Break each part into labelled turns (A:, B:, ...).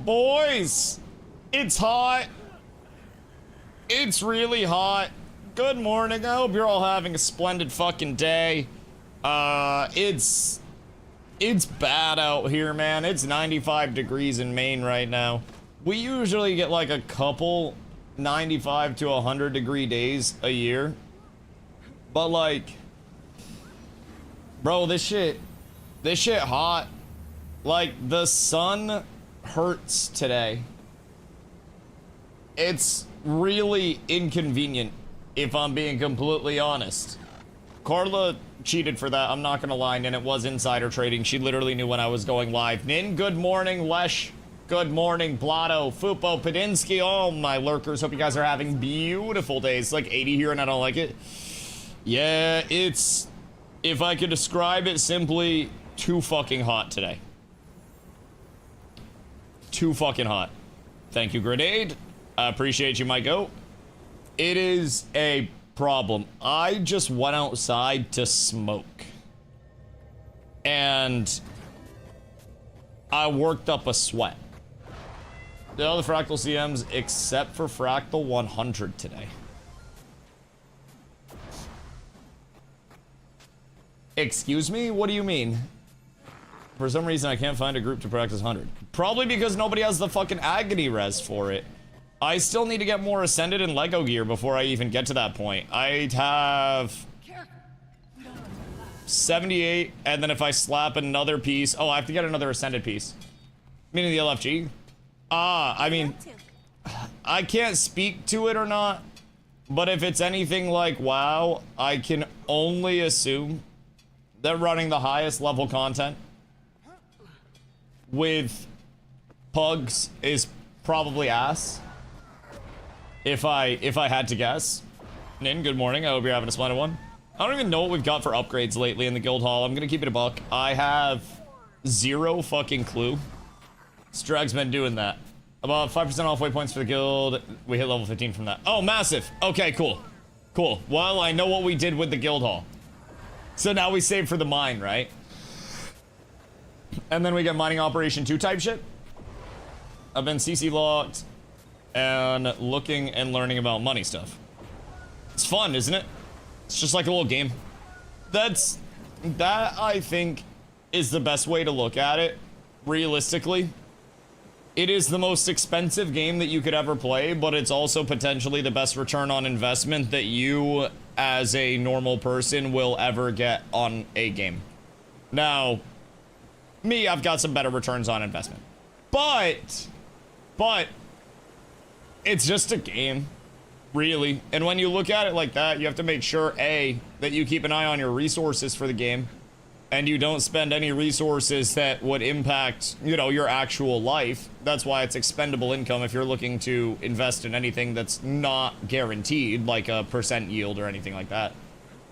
A: Boys, it's hot. It's really hot. Good morning. I hope you're all having a splendid fucking day. It's bad out here, man. It's 95 degrees in Maine right now. We usually get like a couple 95 to 100 degree days a year. But like, bro, this shit hot. Like, the sun hurts today. It's really inconvenient, if I'm being completely honest. Carla cheated for that, I'm not gonna lie, and it was insider trading. She literally knew when I was going live. Nin, good morning. Lesh, good morning. Blotto, Fupo, Padinsky, all my lurkers. Hope you guys are having beautiful days. It's like 80 here and I don't like it. Yeah, it's, if I could describe it simply, too fucking hot today. Too fucking hot. Thank you, Grenade. I appreciate you, my goat. It is a problem. I just went outside to smoke. And I worked up a sweat. The other Fractal CMs except for Fractal 100 today. Excuse me? What do you mean? For some reason, I can't find a group to practice 100. Probably because nobody has the fucking agony res for it. I still need to get more Ascended and Lego gear before I even get to that point. I have 78, and then if I slap another piece... Oh, I have to get another Ascended piece. Meaning the LFG? I mean... I can't speak to it or not, but if it's anything like WoW, I can only assume that running the highest level content with pugs is probably ass. If I had to guess. Nin, good morning. I hope you're having a splendid one. I don't even know what we've got for upgrades lately in the guild hall. I'm gonna keep it a buck. I have zero fucking clue. Strag's been doing that. About 5% off waypoints for the guild. We hit level 15 from that. Oh, massive. Okay, cool. Cool. Well, I know what we did with the guild hall. So now we save for the mine, right? And then we get mining operation 2 type shit. I've been CC locked and looking and learning about money stuff. It's fun, isn't it? It's just like a little game. That I think is the best way to look at it, realistically. It is the most expensive game that you could ever play, but it's also potentially the best return on investment that you, as a normal person, will ever get on a game. Now, me, I've got some better returns on investment. But, it's just a game, really. And when you look at it like that, you have to make sure, A, that you keep an eye on your resources for the game, and you don't spend any resources that would impact, you know, your actual life. That's why it's expendable income if you're looking to invest in anything that's not guaranteed, like a % yield or anything like that.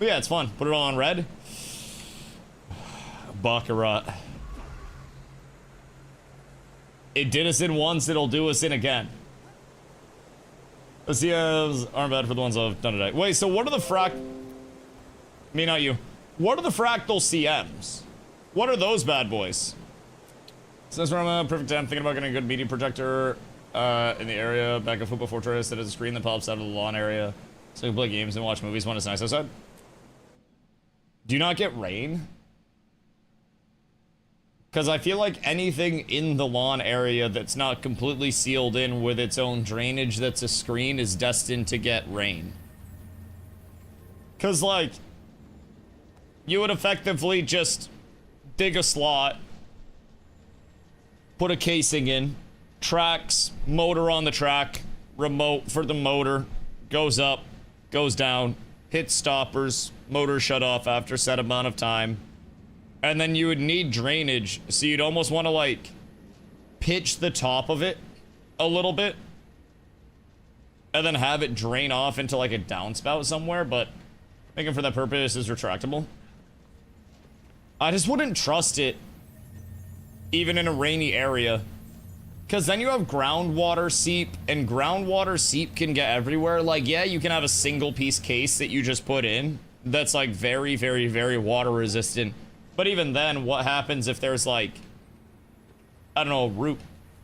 A: But yeah, it's fun. Put it all on red. Baccarat. It did us in once, it'll do us in again. The CMs aren't bad for the ones I've done today. Wait, so what are the Me, not you. What are the Fractal CMs? What are those bad boys? Since we're on a perfect time, thinking about getting a good media projector in the area, back at Fupa Fortress that has a screen that pops out of the lawn area. So you can play games and watch movies when it's nice outside. Do you not get rain? Because I feel like anything in the lawn area that's not completely sealed in with its own drainage that's a screen is destined to get rain. Because, like, you would effectively just dig a slot, put a casing in, tracks, motor on the track, remote for the motor, goes up, goes down, hits stoppers, motor shut off after a set amount of time. And then you would need drainage, so you'd almost want to, like, pitch the top of it a little bit. And then have it drain off into, like, a downspout somewhere, but making for that purpose is retractable. I just wouldn't trust it, even in a rainy area. Because then you have groundwater seep, and groundwater seep can get everywhere. Like, yeah, you can have a single piece case that you just put in that's, like, very, very, very water resistant. But even then, what happens if there's, like, I don't know, root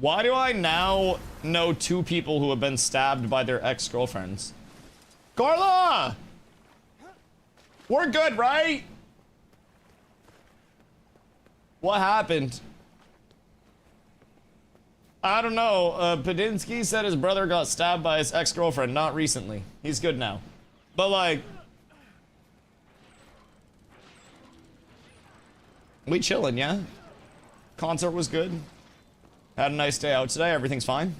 A: Why do I now know 2 people who have been stabbed by their ex-girlfriends? Carla! We're good, right? What happened? I don't know. Padinsky said his brother got stabbed by his ex-girlfriend, not recently. He's good now. But like... we chillin', yeah? Concert was good. Had a nice day out today. Everything's fine.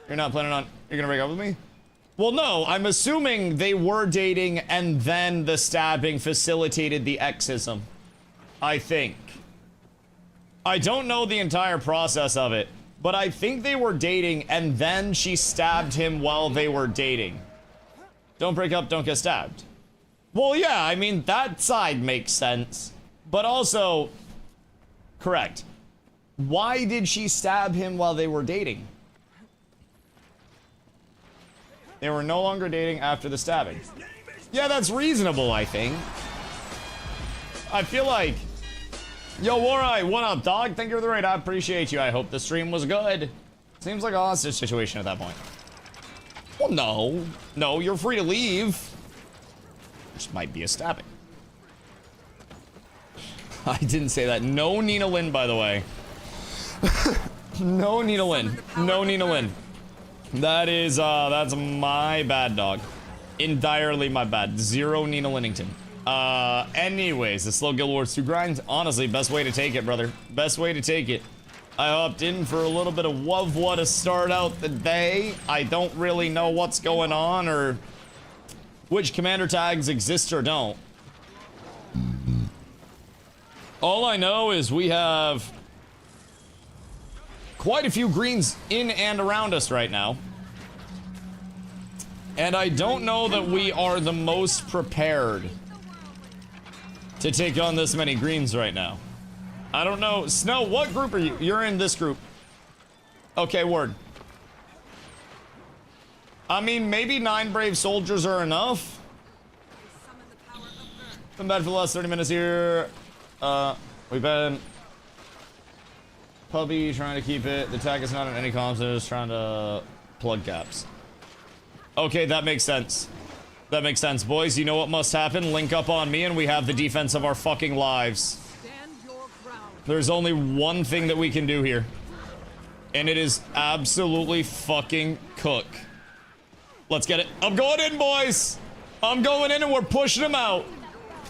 A: You're not planning on... you're gonna break up with me? Well, no. I'm assuming they were dating and then the stabbing facilitated the exism. I think. I don't know the entire process of it, but I think they were dating and then she stabbed him while they were dating. Don't break up, don't get stabbed. Well, yeah, I mean, that side makes sense. But also... correct. Why did she stab him while they were dating? They were no longer dating after the stabbing. Yeah, that's reasonable, I think. I feel like... yo, Warai, what up, dog? Thank you for the raid. I appreciate you. I hope the stream was good. Seems like a hostage situation at that point. Well, no. No, you're free to leave. Just might be a stabbing. I didn't say that. No Nina Lynn, by the way. No Nina Lynn. No Nina Lynn. That is, that's my bad, dog. Entirely my bad. Zero Nina Linnington. Anyways, the slow Guild Wars 2 grind. Honestly, best way to take it, brother. Best way to take it. I hopped in for a little bit of WVW to start out the day. I don't really know what's going on or which commander tags exist or don't. All I know is we have quite a few greens in and around us right now. And I don't know that we are the most prepared to take on this many greens right now. I don't know. Snow, what group are you? You're in this group. Okay, word. I mean, maybe 9 brave soldiers are enough. Been bad for the last 30 minutes here. We've been Pubby trying to keep it. The tag is not in any comms, they're just trying to plug gaps. Okay, that makes sense. That makes sense, boys. You know what must happen? Link up on me and we have the defense of our fucking lives. There's only one thing that we can do here. And it is absolutely fucking cook. Let's get it. I'm going in, boys! I'm going in and we're pushing them out.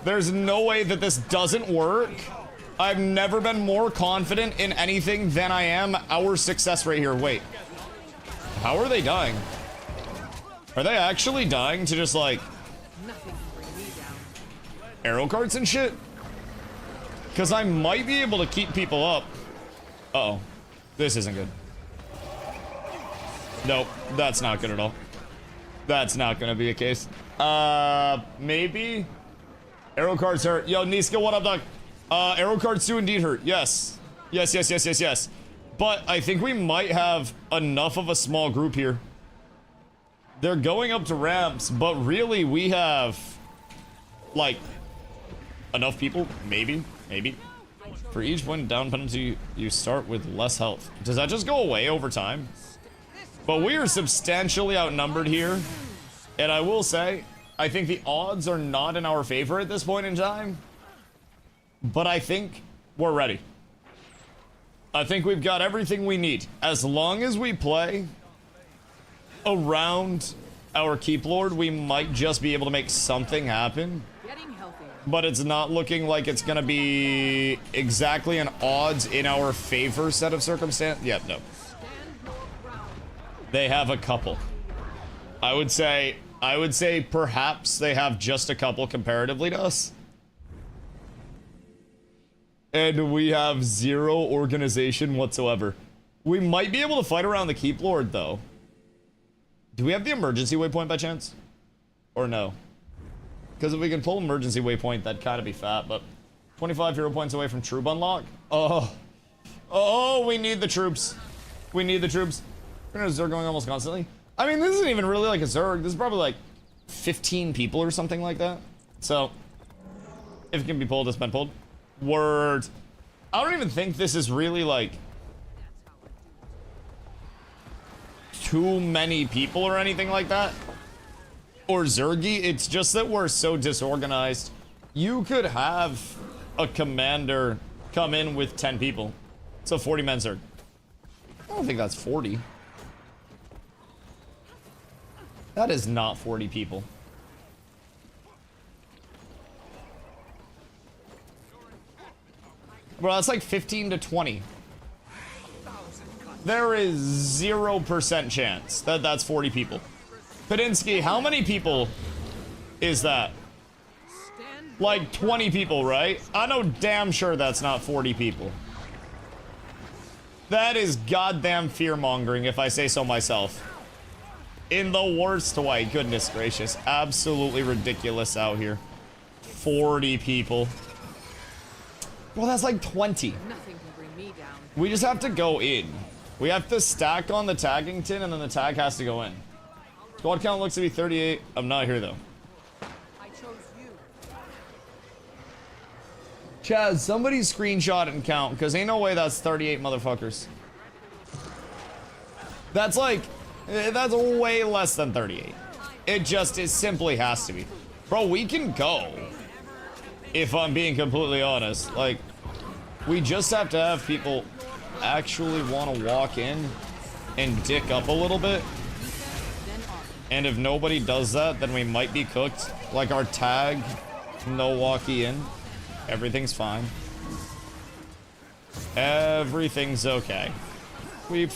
A: There's no way that this doesn't work. I've never been more confident in anything than I am our success rate here. Wait. How are they dying? Are they actually dying to just like arrow carts and shit? Because I might be able to keep people up. Uh-oh. This isn't good. Nope. That's not good at all. That's not gonna be a case. Maybe? Arrow cards hurt. Yo, Niska, what up, dog? Arrow cards do indeed hurt. Yes. Yes, yes, yes, yes, yes. But I think we might have enough of a small group here. They're going up to ramps, but really we have, like, enough people? Maybe. Maybe. For each one down penalty, you start with less health. Does that just go away over time? But we are substantially outnumbered here. And I will say, I think the odds are not in our favor at this point in time. But I think we're ready. I think we've got everything we need. As long as we play around our Keep Lord, we might just be able to make something happen. But it's not looking like it's gonna be exactly an odds in our favor set of circumstance. Yeah, no. They have a couple. I would say perhaps they have just a couple comparatively to us. And we have zero organization whatsoever. We might be able to fight around the Keep Lord, though. Do we have the emergency waypoint by chance? Or no? Because if we can pull emergency waypoint, that'd kind of be fat, but 25 hero points away from troop unlock? Oh. Oh, we need the troops. We need the troops. We're gonna Zerg going almost constantly. I mean, this isn't even really like a Zerg. This is probably like 15 people or something like that. So, if it can be pulled, it's been pulled. Word. I don't even think this is really like too many people or anything like that. Or Zergy, it's just that we're so disorganized. You could have a commander come in with 10 people. It's a 40-man Zerg. I don't think that's 40. That is not 40 people. Bro, that's like 15 to 20. There is 0% chance that that's 40 people. Padinsky, how many people is that? Like 20 people, right? I know damn sure that's not 40 people. That is goddamn fear-mongering, if I say so myself. In the worst way. Goodness gracious. Absolutely ridiculous out here. 40 people. Well, that's like 20.
B: Nothing can bring me down.
A: We just have to go in. We have to stack on the tagging tin, and then the tag has to go in. Squad count looks to be 38. I'm not here, though.
B: I chose you.
A: Chaz, somebody screenshot it and count, because ain't no way that's 38 motherfuckers. That's like... That's way less than 38. It just, it simply has to be. Bro, we can go. If I'm being completely honest. Like, we just have to have people actually want to walk in and dick up a little bit. And if nobody does that, then we might be cooked. Like our tag, no walkie in. Everything's fine. Everything's okay. We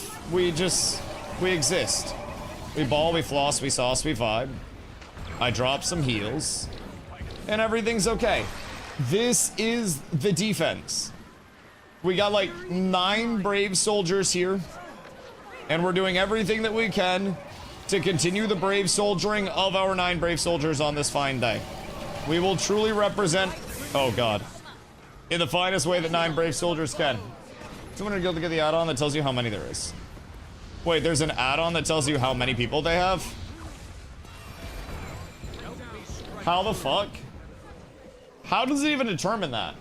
A: exist. We ball, we floss, we sauce, we vibe. I drop some heals. And everything's okay. This is the defense. We got like 9 brave soldiers here. And we're doing everything that we can to continue the brave soldiering of our 9 brave soldiers on this fine day. We will truly represent, oh god, in the finest way that 9 brave soldiers can. 200 gil to get the add-on that tells you how many there is. Wait, there's an add-on that tells you how many people they have? How the fuck? How does it even determine that?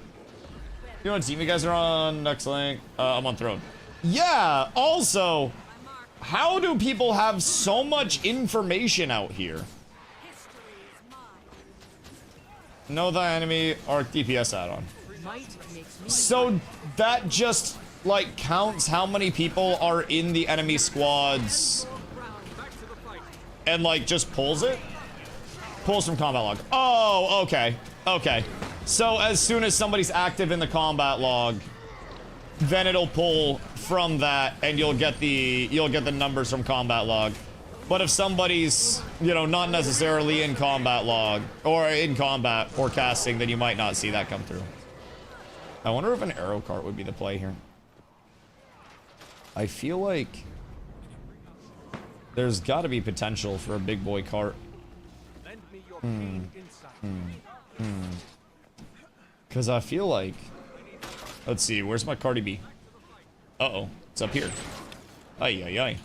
A: You know what team you guys are on? Next link. I'm on Throne. Yeah, also, how do people have so much information out here? Know the enemy arc DPS add-on. So that just like counts how many people are in the enemy squads and like just pulls it? Pulls from combat log. Oh, okay. Okay. So as soon as somebody's active in the combat log, then it'll pull from that and you'll get the numbers from combat log. But if somebody's, you know, not necessarily in combat log or in combat or casting, then you might not see that come through. I wonder if an arrow cart would be the play here. I feel like there's got to be potential for a big boy cart. Because I feel like... Let's see, where's my Cardi B? Uh-oh, it's up here. Ay, ay, ay.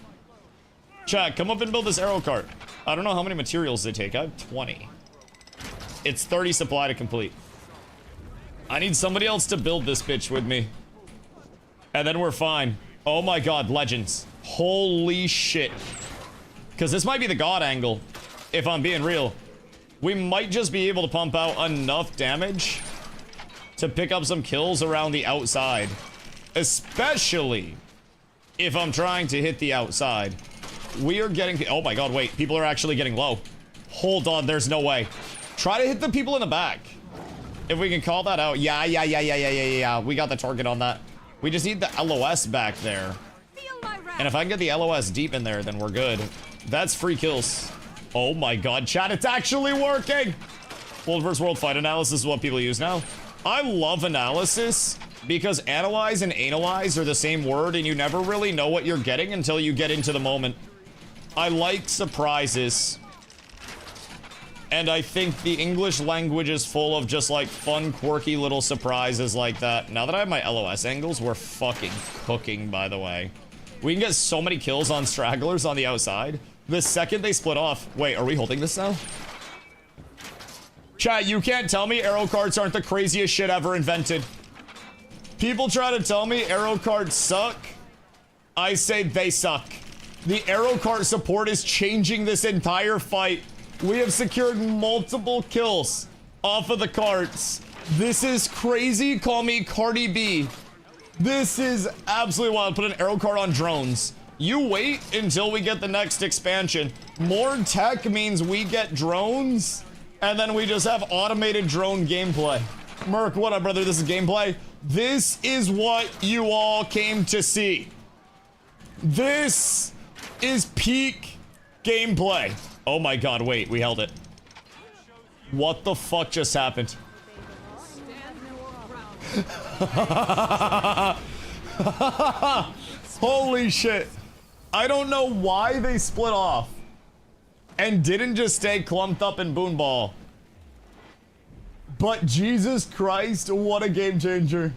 A: Chat, come up and build this arrow cart. I don't know how many materials they take. I have 20. It's 30 supply to complete. I need somebody else to build this bitch with me. And then we're fine. Oh my god, legends. Holy shit. Because this might be the god angle, if I'm being real. We might just be able to pump out enough damage to pick up some kills around the outside. Especially if I'm trying to hit the outside. We are getting... Oh my god, wait. People are actually getting low. Hold on, there's no way. Try to hit the people in the back. If we can call that out. Yeah. We got the target on that. We just need the LOS back there. And if I can get the LOS deep in there, then we're good. That's free kills. Oh my god, chat, it's actually working! World vs. World fight analysis is what people use now. I love analysis because analyze and analyze are the same word and you never really know what you're getting until you get into the moment. I like surprises. And I think the English language is full of just like fun, quirky little surprises like that. Now that I have my LOS angles, we're fucking cooking, by the way. We can get so many kills on stragglers on the outside. The second they split off... Wait, are we holding this now? Chat, you can't tell me arrow carts aren't the craziest shit ever invented. People try to tell me arrow carts suck. I say they suck. The arrow cart support is changing this entire fight. We have secured multiple kills off of the carts. This is crazy. Call me Cardi B. This is absolutely wild. Put an arrow cart on drones. You wait until we get the next expansion. More tech means we get drones, and then we just have automated drone gameplay. Merc, what up, brother? This is gameplay. This is what you all came to see. This is peak gameplay. Oh my god, wait, we held it. What the fuck just happened? Holy shit. I don't know why they split off and didn't just stay clumped up in Boonball. But Jesus Christ, what a game changer.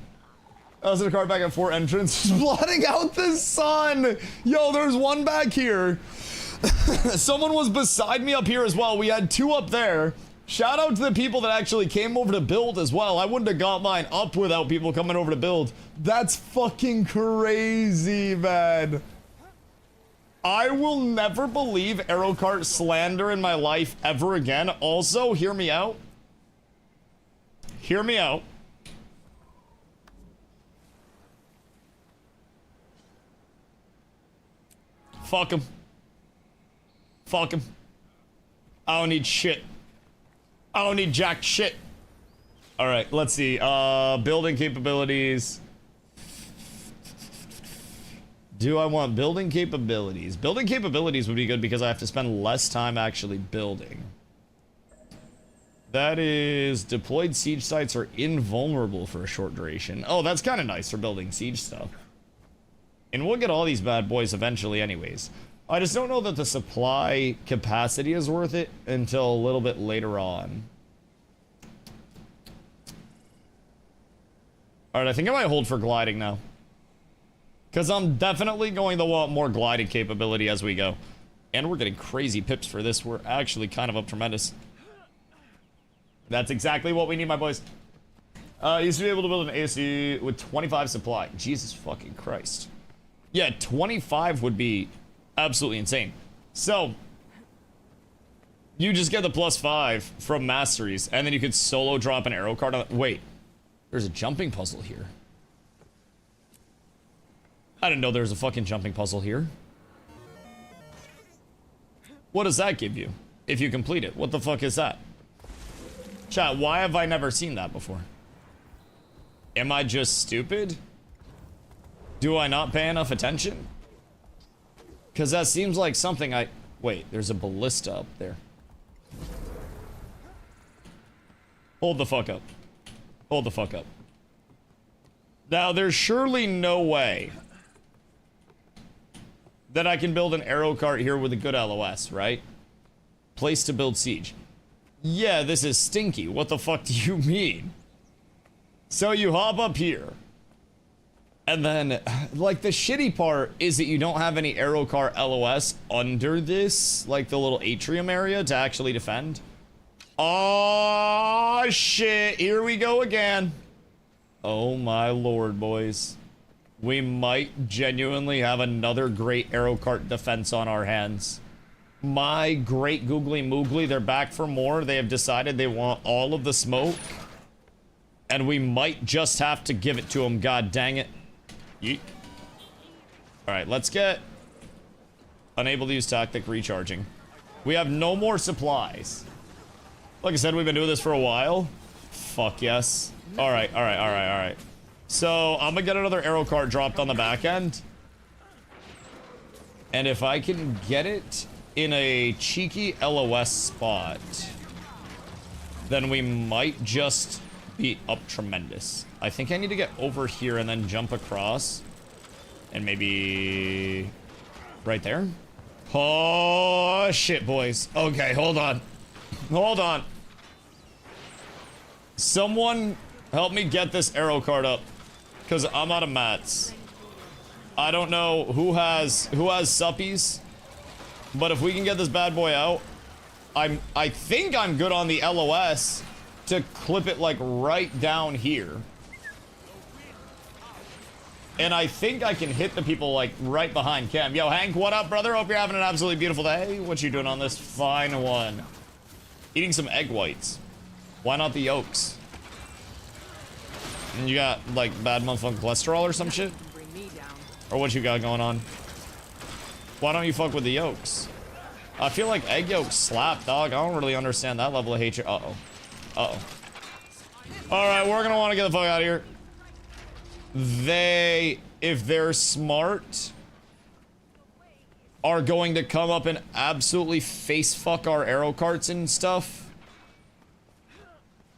A: I was in a car back at 4 entrance, blotting out the sun. Yo, there's one back here. Someone was beside me up here as well. We had 2 up there. Shout out to the people that actually came over to build as well. I wouldn't have got mine up without people coming over to build. That's fucking crazy, man. I will never believe arrow cart slander in my life ever again. Also, hear me out. Hear me out. Fuck him. Fuck him. I don't need shit. I don't need jack shit. All right, let's see. Building capabilities. Do I want building capabilities? Building capabilities would be good because I have to spend less time actually building. That is, deployed siege sites are invulnerable for a short duration. Oh, that's kind of nice for building siege stuff. And we'll get all these bad boys eventually anyways. I just don't know that the supply capacity is worth it until a little bit later on. Alright, I think I might hold for gliding now. Because I'm definitely going to want more gliding capability as we go. And we're getting crazy pips for this. We're actually kind of up tremendous. That's exactly what we need, my boys. Used to be able to build an AC with 25 supply. Jesus fucking Christ. Yeah, 25 would be absolutely insane. So, you just get the +5 from masteries, and then you could solo drop an arrow card on. Wait, there's a jumping puzzle here. I didn't know there was a fucking jumping puzzle here. What does that give you if you complete it? What the fuck is that? Chat, why have I never seen that before? Am I just stupid? Do I not pay enough attention? Because that seems like something I... Wait, there's a ballista up there. Hold the fuck up. Hold the fuck up. Now, there's surely no way that I can build an arrow cart here with a good LOS, right? Place to build siege. Yeah, this is stinky. What the fuck do you mean? So you hop up here. And then, like, the shitty part is that you don't have any arrow cart LOS under this, like, the little atrium area to actually defend. Oh shit, here we go again. Oh my lord, boys. We might genuinely have another great arrow cart defense on our hands. My great googly moogly, they're back for more. They have decided they want all of the smoke. And we might just have to give it to them, god dang it. Yeet. Alright, let's get unable to use tactic recharging. We have no more supplies. Like I said, we've been doing this for a while. Fuck yes. Alright, alright, alright, alright. So, I'm gonna get another arrow cart dropped on the back end. And if I can get it in a cheeky LOS spot, then we might just be up tremendous. I think I need to get over here and then jump across. And maybe right there. Oh, shit, boys. Okay, hold on. Hold on. Someone help me get this arrow cart up. Because I'm out of mats. I don't know who has suppies. But if we can get this bad boy out, I think I'm good on the LOS to clip it like right down here. And I think I can hit the people, like, right behind Cam. Yo, Hank, what up, brother? Hope you're having an absolutely beautiful day. What you doing on this fine one? Eating some egg whites. Why not the yolks? And you got, like, bad motherfucking cholesterol or some shit?
B: Bring me down.
A: Or what you got going on? Why don't you fuck with the yolks? I feel like egg yolks slap, dog. I don't really understand that level of hatred. Uh-oh. Uh-oh. Alright, we're gonna want to get the fuck out of here. They, if they're smart, are going to come up and absolutely face fuck our arrow carts and stuff.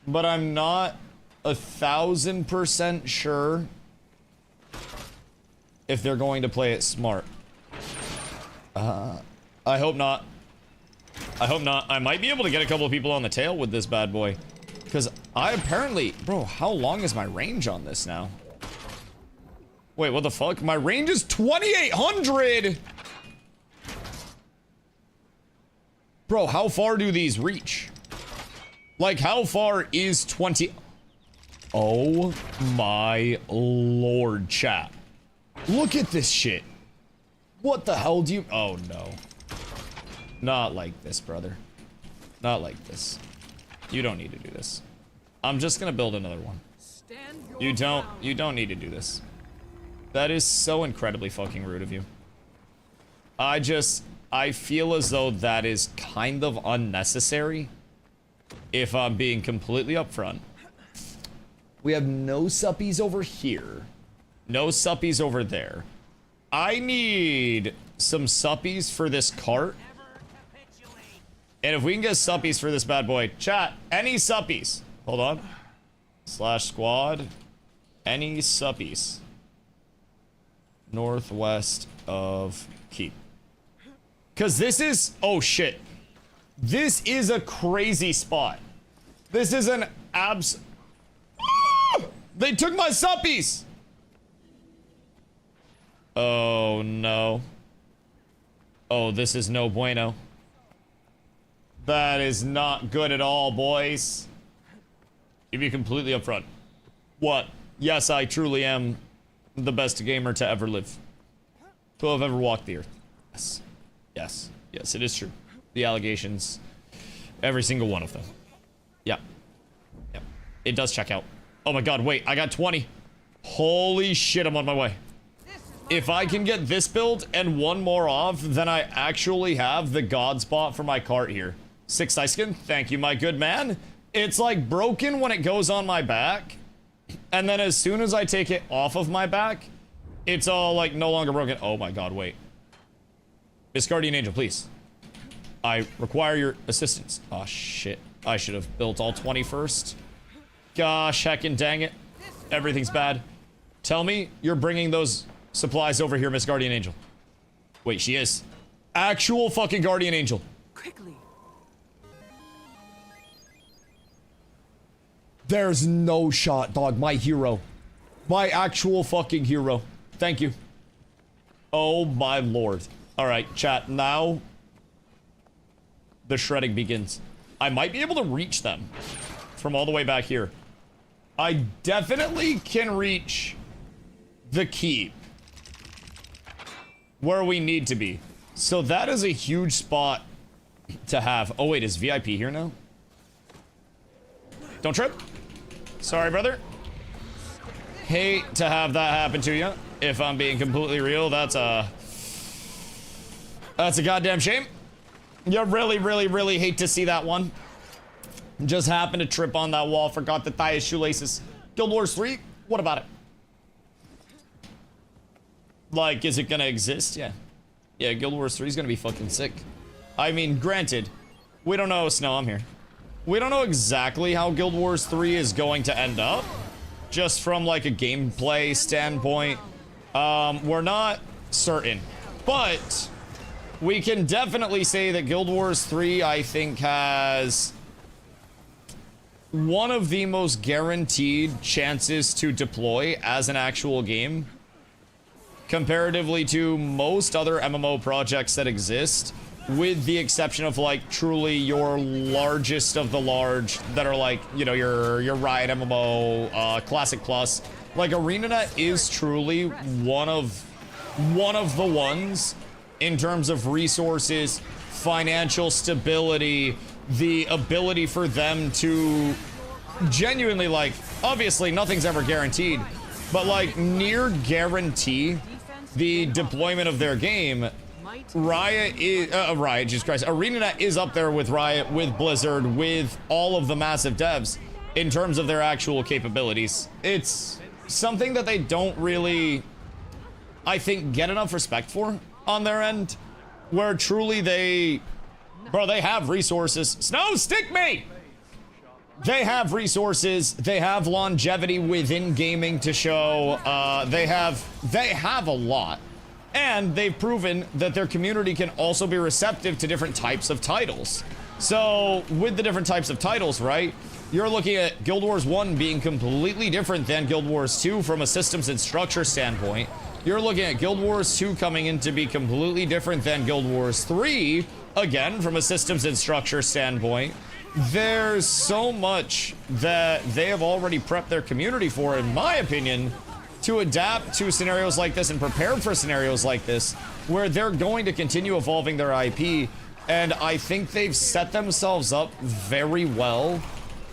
A: But I'm not 1,000% sure if they're going to play it smart. I hope not. I hope not. I might be able to get a couple of people on the tail with this bad boy. Because I apparently... Bro, how long is my range on this now? Wait, what the fuck? My range is 2,800! Bro, how far do these reach? Like, how far is 20... Oh my lord, chat. Look at this shit. What the hell do you... Oh no. Not like this, brother. Not like this. You don't need to do this. I'm just gonna build another one. You don't need to do this. That is so incredibly fucking rude of you. I feel as though that is kind of unnecessary. If I'm being completely upfront. We have no suppies over here. No suppies over there. I need some suppies for this cart. And if we can get suppies for this bad boy. Chat, any suppies. Hold on. Slash squad. Any suppies. Northwest of keep. Because this is... Oh, shit. This is a crazy spot. This is an abs... Ah! They took my suppies! Oh, no. Oh, this is no bueno. That is not good at all, boys. To be completely upfront. What? Yes, I truly am the best gamer to ever live. To have ever walked the earth. Yes. Yes. Yes, it is true. The allegations. Every single one of them. Yeah. Yep. It does check out. Oh my god, wait. I got 20. Holy shit, I'm on my way. If I can get this build and one more off, then I actually have the god spot for my cart here. 6 Siskin, thank you, my good man. It's like broken when it goes on my back. And then as soon as I take it off of my back, it's all like no longer broken. Oh my god, wait. Miss Guardian Angel, please. I require your assistance. Oh shit. I should have built all 20 first. Gosh, heckin' dang it. Everything's bad. Tell me you're bringing those supplies over here, Miss Guardian Angel. Wait, she is. Actual fucking Guardian Angel.
B: Quickly.
A: There's no shot, dog. My hero. My actual fucking hero. Thank you. Oh my lord. Alright, chat. Now the shredding begins. I might be able to reach them from all the way back here. I definitely can reach the keep where we need to be. So that is a huge spot to have. Oh wait, is VIP here now? Don't trip. Sorry, brother. Hate to have that happen to you. If I'm being completely real, that's a goddamn shame. You really hate to see that one. Just happened to trip on that wall, forgot to tie his shoelaces. Guild Wars 3? What about it? Like, is it gonna exist? Yeah. Yeah, Guild Wars 3 is gonna be fucking sick. I mean, granted, we don't know. Snow, I'm here. We don't know exactly how Guild Wars 3 is going to end up. Just from, like, a gameplay standpoint. We're not certain. But we can definitely say that Guild Wars 3, I think, has one of the most guaranteed chances to deploy as an actual game comparatively to most other MMO projects that exist. with the exception of like truly your largest of the large that are like, you know, your Riot MMO, Classic Plus, like ArenaNet is truly one of the ones in terms of resources, financial stability, the ability for them to genuinely, like, obviously nothing's ever guaranteed, but like near guarantee the deployment of their game. Riot is, Jesus Christ, ArenaNet is up there with Riot, with Blizzard, with all of the massive devs in terms of their actual capabilities. It's something that they don't really, I think, get enough respect for on their end, where truly they have resources. Snow, stick me! They have resources, they have longevity within gaming to show, they have a lot. And they've proven that their community can also be receptive to different types of titles. So, with the different types of titles, right? You're looking at Guild Wars 1 being completely different than Guild Wars 2 from a systems and structure standpoint. You're looking at Guild Wars 2 coming in to be completely different than Guild Wars 3, again, from a systems and structure standpoint. There's so much that they have already prepped their community for, in my opinion, to adapt to scenarios like this and prepare for scenarios like this, where they're going to continue evolving their IP, and I think they've set themselves up very well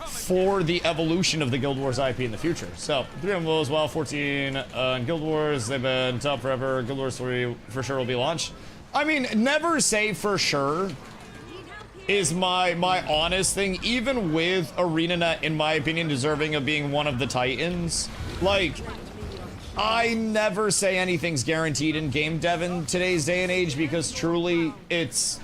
A: for the evolution of the Guild Wars IP in the future. So, 3 of them as well, 14 in Guild Wars, they've been top forever. Guild Wars 3 for sure will be launched. I mean, never say for sure is my honest thing, even with ArenaNet, in my opinion, deserving of being one of the titans. Like, I never say anything's guaranteed in game dev in today's day and age, because truly it's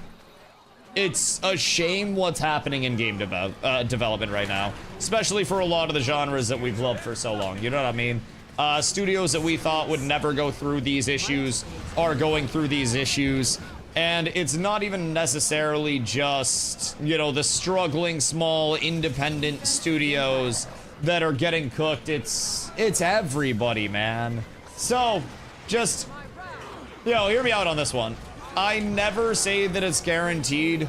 A: a shame what's happening in game development right now, especially for a lot of the genres that we've loved for so long. You know what I mean? Studios that we thought would never go through these issues are going through these issues, and it's not even necessarily just, you know, the struggling small independent studios that are getting cooked. It's everybody, man. So, just, you know, hear me out on this one. I never say that it's guaranteed,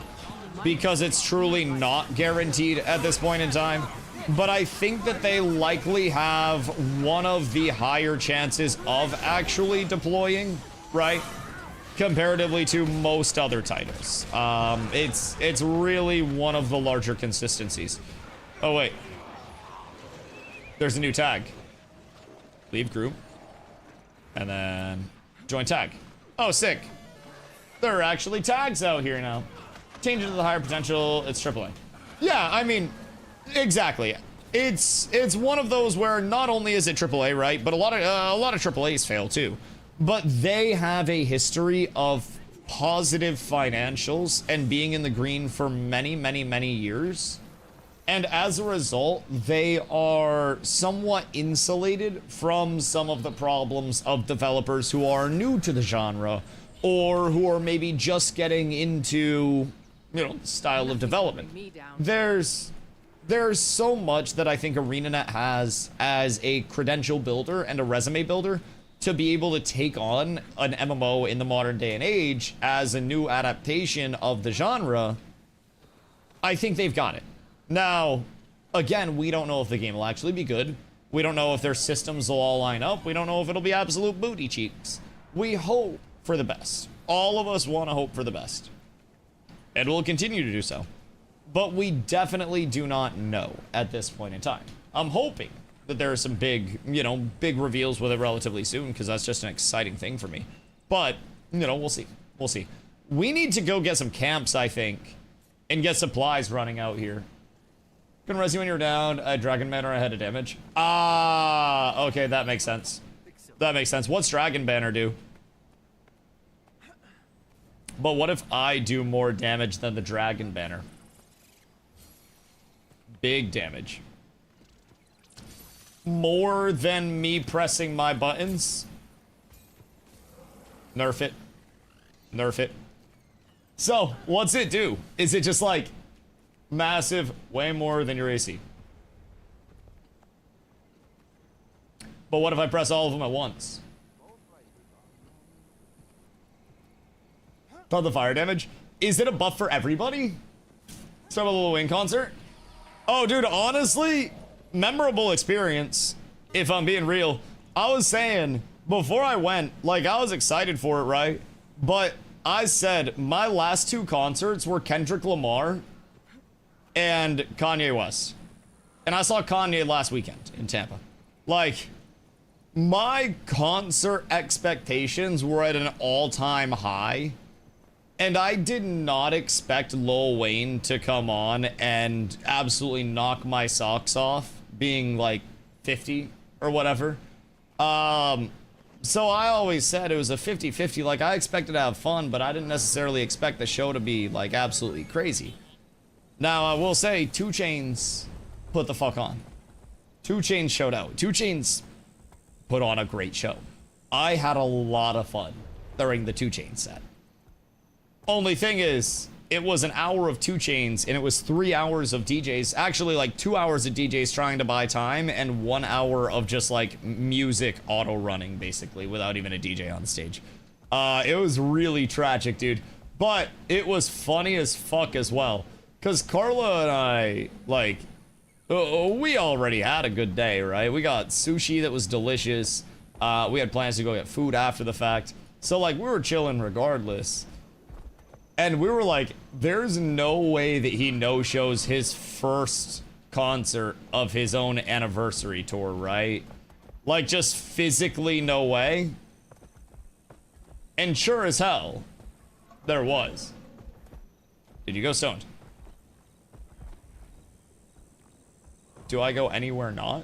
A: because it's truly not guaranteed at this point in time. But I think that they likely have one of the higher chances of actually deploying, right? Comparatively to most other titles. It's really one of the larger consistencies. Oh, wait. There's a new tag. Leave group. And then join tag. Oh, sick. There are actually tags out here now. Change it to the higher potential. It's AAA. Yeah, I mean, exactly. It's one of those where not only is it AAA, right? But a lot of AAAs fail too. But they have a history of positive financials and being in the green for many, many, many years. And as a result, they are somewhat insulated from some of the problems of developers who are new to the genre, or who are maybe just getting into, you know, style of development. There's so much that I think ArenaNet has as a credential builder and a resume builder to be able to take on an MMO in the modern day and age as a new adaptation of the genre. I think they've got it. Now, again, we don't know if the game will actually be good. We don't know if their systems will all line up. We don't know if it'll be absolute booty cheeks. We hope for the best. All of us want to hope for the best. And we'll continue to do so. But we definitely do not know at this point in time. I'm hoping that there are some big, you know, big reveals with it relatively soon, because that's just an exciting thing for me. But, you know, we'll see. We'll see. We need to go get some camps, I think, and get supplies running out here. Can res you when you're down. Dragon Banner ahead of damage. Ah, okay, that makes sense. That makes sense. What's Dragon Banner do? But what if I do more damage than the Dragon Banner? Big damage. More than me pressing my buttons? Nerf it. Nerf it. So, what's it do? Is it just like massive, way more than your AC? But what if I press all of them at once? Ton of fire damage. is it a buff for everybody? Start with a Lil Wayne concert? Oh, dude, honestly, memorable experience, if I'm being real. I was saying, before I went, like, I was excited for it, right? But I said my last 2 concerts were Kendrick Lamar and Kanye West. And I saw Kanye last weekend in Tampa. Like, my concert expectations were at an all-time high. And I did not expect Lil Wayne to come on and absolutely knock my socks off, being like 50 or whatever. So I always said it was a 50-50. Like, I expected to have fun, but I didn't necessarily expect the show to be like absolutely crazy. Now, I will say 2 Chainz put the fuck on. 2 Chainz showed out. 2 Chainz put on a great show. I had a lot of fun during the 2 Chainz set. Only thing is, it was an hour of 2 Chainz, and it was 3 hours of DJs. Actually, like 2 hours of DJs trying to buy time, and 1 hour of just like music auto running, basically, without even a DJ on stage. It was really tragic, dude. But it was funny as fuck as well. Because Carla and I, like, we already had a good day, right? We got sushi that was delicious. We had plans to go get food after the fact. So, like, we were chilling regardless. And we were like, there's no way that he no-shows his first concert of his own anniversary tour, right? Like, just physically no way. And sure as hell, there was. Did you go stoned? Do I go anywhere not?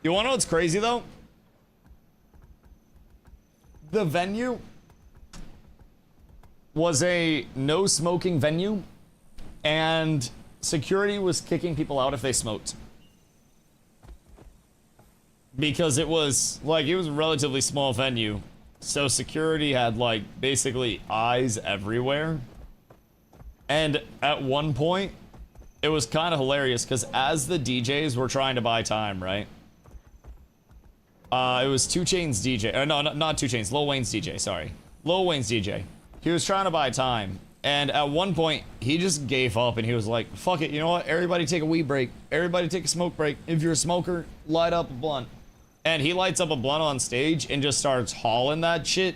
A: You wanna know what's crazy, though? The venue was a no smoking venue, and security was kicking people out if they smoked. Because it was like, it was a relatively small venue, so security had like basically eyes everywhere. And at one point, it was kind of hilarious because as the DJs were trying to buy time, right? It was 2 Chainz DJ. No, not 2 Chainz. Lil Wayne's DJ, sorry. Lil Wayne's DJ. He was trying to buy time. And at one point, he just gave up and he was like, fuck it, you know what? Everybody take a weed break. Everybody take a smoke break. If you're a smoker, light up a blunt. And he lights up a blunt on stage and just starts hauling that shit.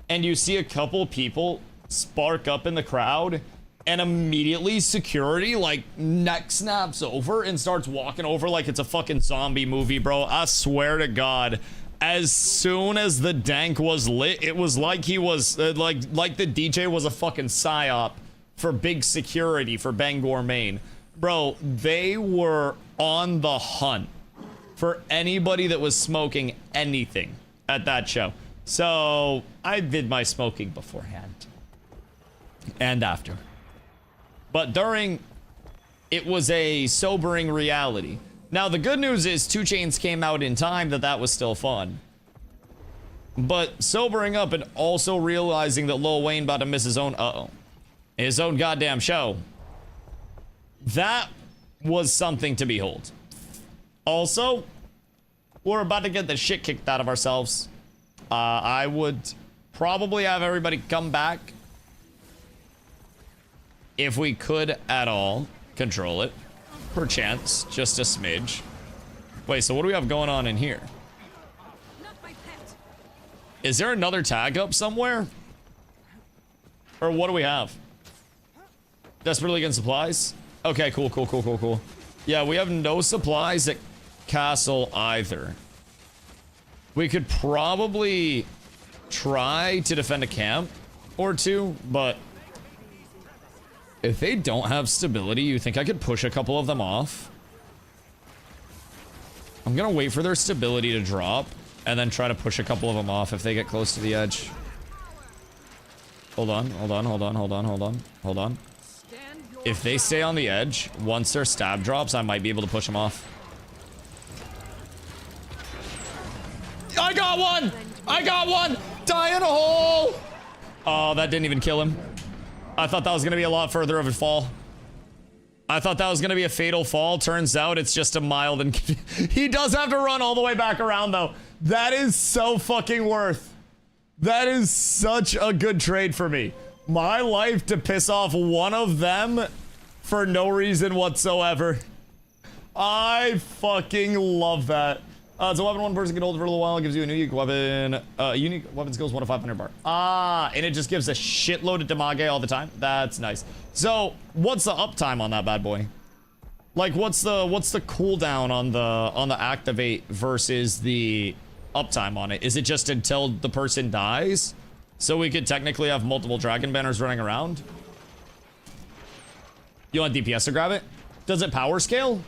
A: And you see a couple people spark up in the crowd. And immediately security like neck snaps over and starts walking over like it's a fucking zombie movie, bro. I swear to God, as soon as the dank was lit, it was like he was like the DJ was a fucking psyop for big security for Bangor, Maine. Bro, they were on the hunt for anybody that was smoking anything at that show. So I did my smoking beforehand and after. But during, it was a sobering reality. Now, the good news is 2 Chainz came out in time that was still fun. But sobering up and also realizing that Lil Wayne about to miss his own, his own goddamn show. That was something to behold. Also, we're about to get the shit kicked out of ourselves. I would probably have everybody come back. If we could at all control it, perchance, just a smidge. Wait, so what do we have going on in here? Is there another tag up somewhere? Or what do we have? Desperately Against supplies? Okay, cool. Yeah, we have no supplies at Castle either. We could probably try to defend a camp or two, but if they don't have stability, you think I could push a couple of them off? I'm gonna wait for their stability to drop and then try to push a couple of them off if they get close to the edge. Hold on. If they stay on the edge, once their stab drops, I might be able to push them off. I got one! Die in a hole! Oh, that didn't even kill him. I thought that was gonna be a lot further of a fall. I thought that was gonna be a fatal fall. Turns out it's just a mild and he does have to run all the way back around though. That is so fucking worth. That is such a good trade for me. My life to piss off one of them for no reason whatsoever. I fucking love that. It's a weapon one person can hold for a little while. It gives you a unique weapon. Unique weapon skills 1 to 500 bar. Ah, and it just gives a shitload of damage all the time. That's nice. So, what's the uptime on that bad boy? Like, what's the cooldown on the activate versus the uptime on it? Is it just until the person dies? So we could technically have multiple dragon banners running around? You want DPS to grab it? Does it power scale?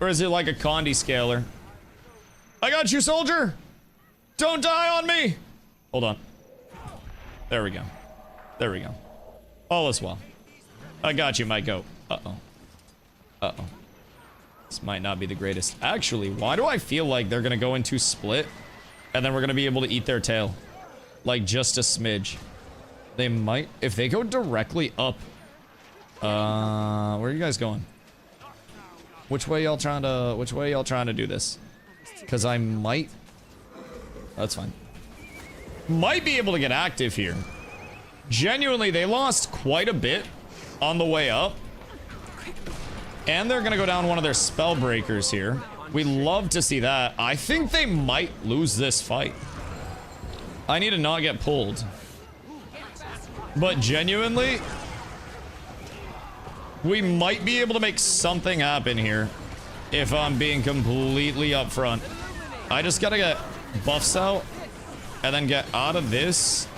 A: Or is it like a Condi scaler? I got you, soldier! Don't die on me! Hold on. There we go. There we go. All is well. I got you, my goat. Uh-oh. Uh-oh. This might not be the greatest. Actually, why do I feel like they're gonna go into split and then we're gonna be able to eat their tail? Like, just a smidge. They might... If they go directly up... where are you guys going? Which way y'all trying to do this? Because I might... That's fine. Might be able to get active here. Genuinely, they lost quite a bit on the way up. And they're gonna go down one of their spell breakers here. We love to see that. I think they might lose this fight. I need to not get pulled. But genuinely, we might be able to make something happen here. If I'm being completely upfront. I just gotta get buffs out. And then get out of this.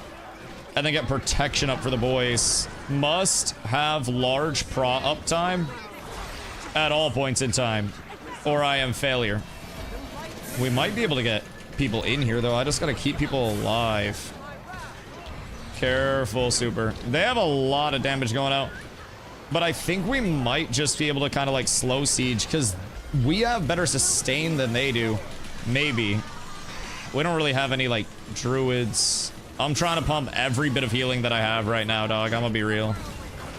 A: And then get protection up for the boys. Must have large pro uptime. At all points in time, or I am failure. We might be able to get people in here, though. I just gotta keep people alive. Careful, super. They have a lot of damage going out, but I think we might just be able to kind of like slow siege because we have better sustain than they do. Maybe. We don't really have any like druids. I'm trying to pump every bit of healing that I have right now, dog. I'm gonna be real.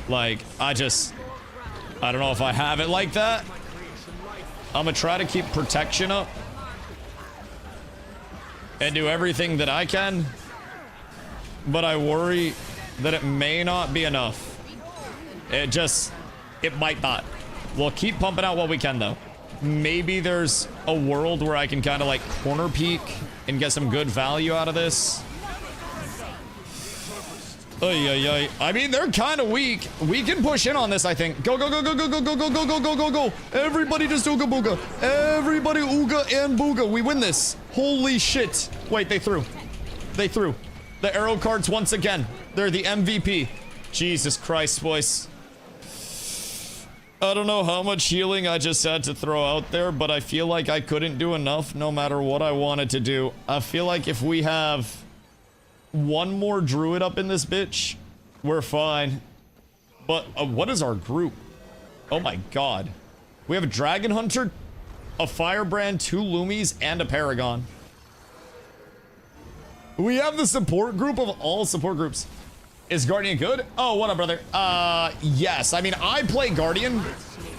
A: Like, I don't know if I have it like that. I'm gonna try to keep protection up. And do everything that I can. But I worry that it may not be enough. It might not. We'll keep pumping out what we can, though. Maybe there's a world where I can kind of like corner peek and get some good value out of this. I mean, they're kind of weak. We can push in on this, I think. Go, go, go, go, go, go, go, go, go, go, go, go, go. Everybody just ooga booga. Everybody ooga and booga. We win this. Holy shit. Wait, they threw. They threw. The arrow cards once again. They're the MVP. Jesus Christ, boys. I don't know how much healing I just had to throw out there, but I feel like I couldn't do enough no matter what I wanted to do. I feel like if we have one more druid up in this bitch, we're fine. But what is our group? Oh my god. We have a dragon hunter, a firebrand, 2 loomies, and a paragon. We have the support group of all support groups. Is Guardian good? Oh, what up, brother? Yes. I mean, I play Guardian.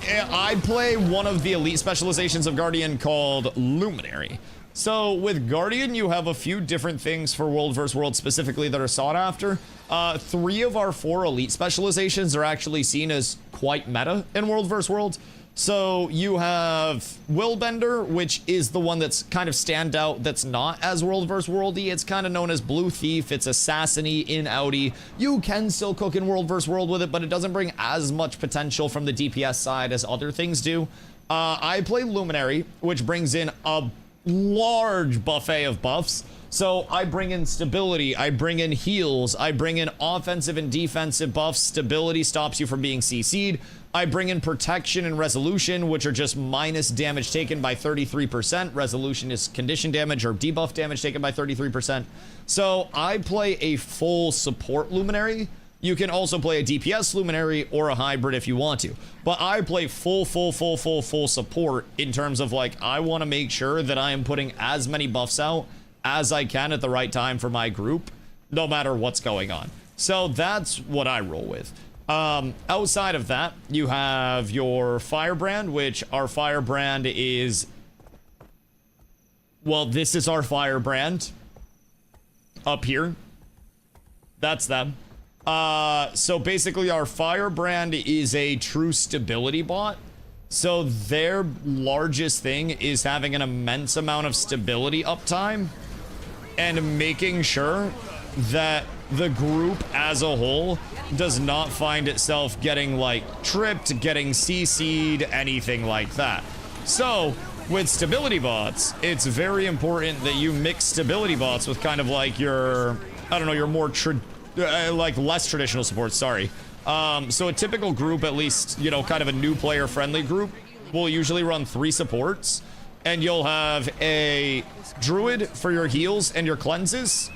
A: I play one of the elite specializations of Guardian called Luminary. So with Guardian, you have a few different things for World vs. World specifically that are sought after. 3 of our 4 elite specializations are actually seen as quite meta in World vs. World. So you have Willbender, which is the one that's kind of stand out that's not as World vs. Worldy. It's kind of known as Blue Thief. It's Assassiny in Audi. You can still cook in World vs. World with it, but it doesn't bring as much potential from the DPS side as other things do. I play Luminary, which brings in a large buffet of buffs. So I bring in stability, I bring in heals, I bring in offensive and defensive buffs. Stability stops you from being CC'd. I bring in protection and resolution, which are just minus damage taken by 33%. Resolution is condition damage or debuff damage taken by 33%. So I play a full support Luminary. You can also play a DPS Luminary or a hybrid if you want to. But I play full support in terms of like, I want to make sure that I am putting as many buffs out as I can at the right time for my group, no matter what's going on. So that's what I roll with. Outside of that, you have your Firebrand, which our Firebrand is... Well, this is our Firebrand. up here. That's them. So basically our Firebrand is a true stability bot. So their largest thing is having an immense amount of stability uptime and making sure that the group as a whole does not find itself getting like tripped, getting CC'd, anything like that. So with stability bots, it's very important that you mix stability bots with kind of like your, I don't know, your more like less traditional support, sorry. So a typical group, at least, you know, kind of a new player friendly group, will usually run 3 supports, and you'll have a druid for your heals and your cleanses.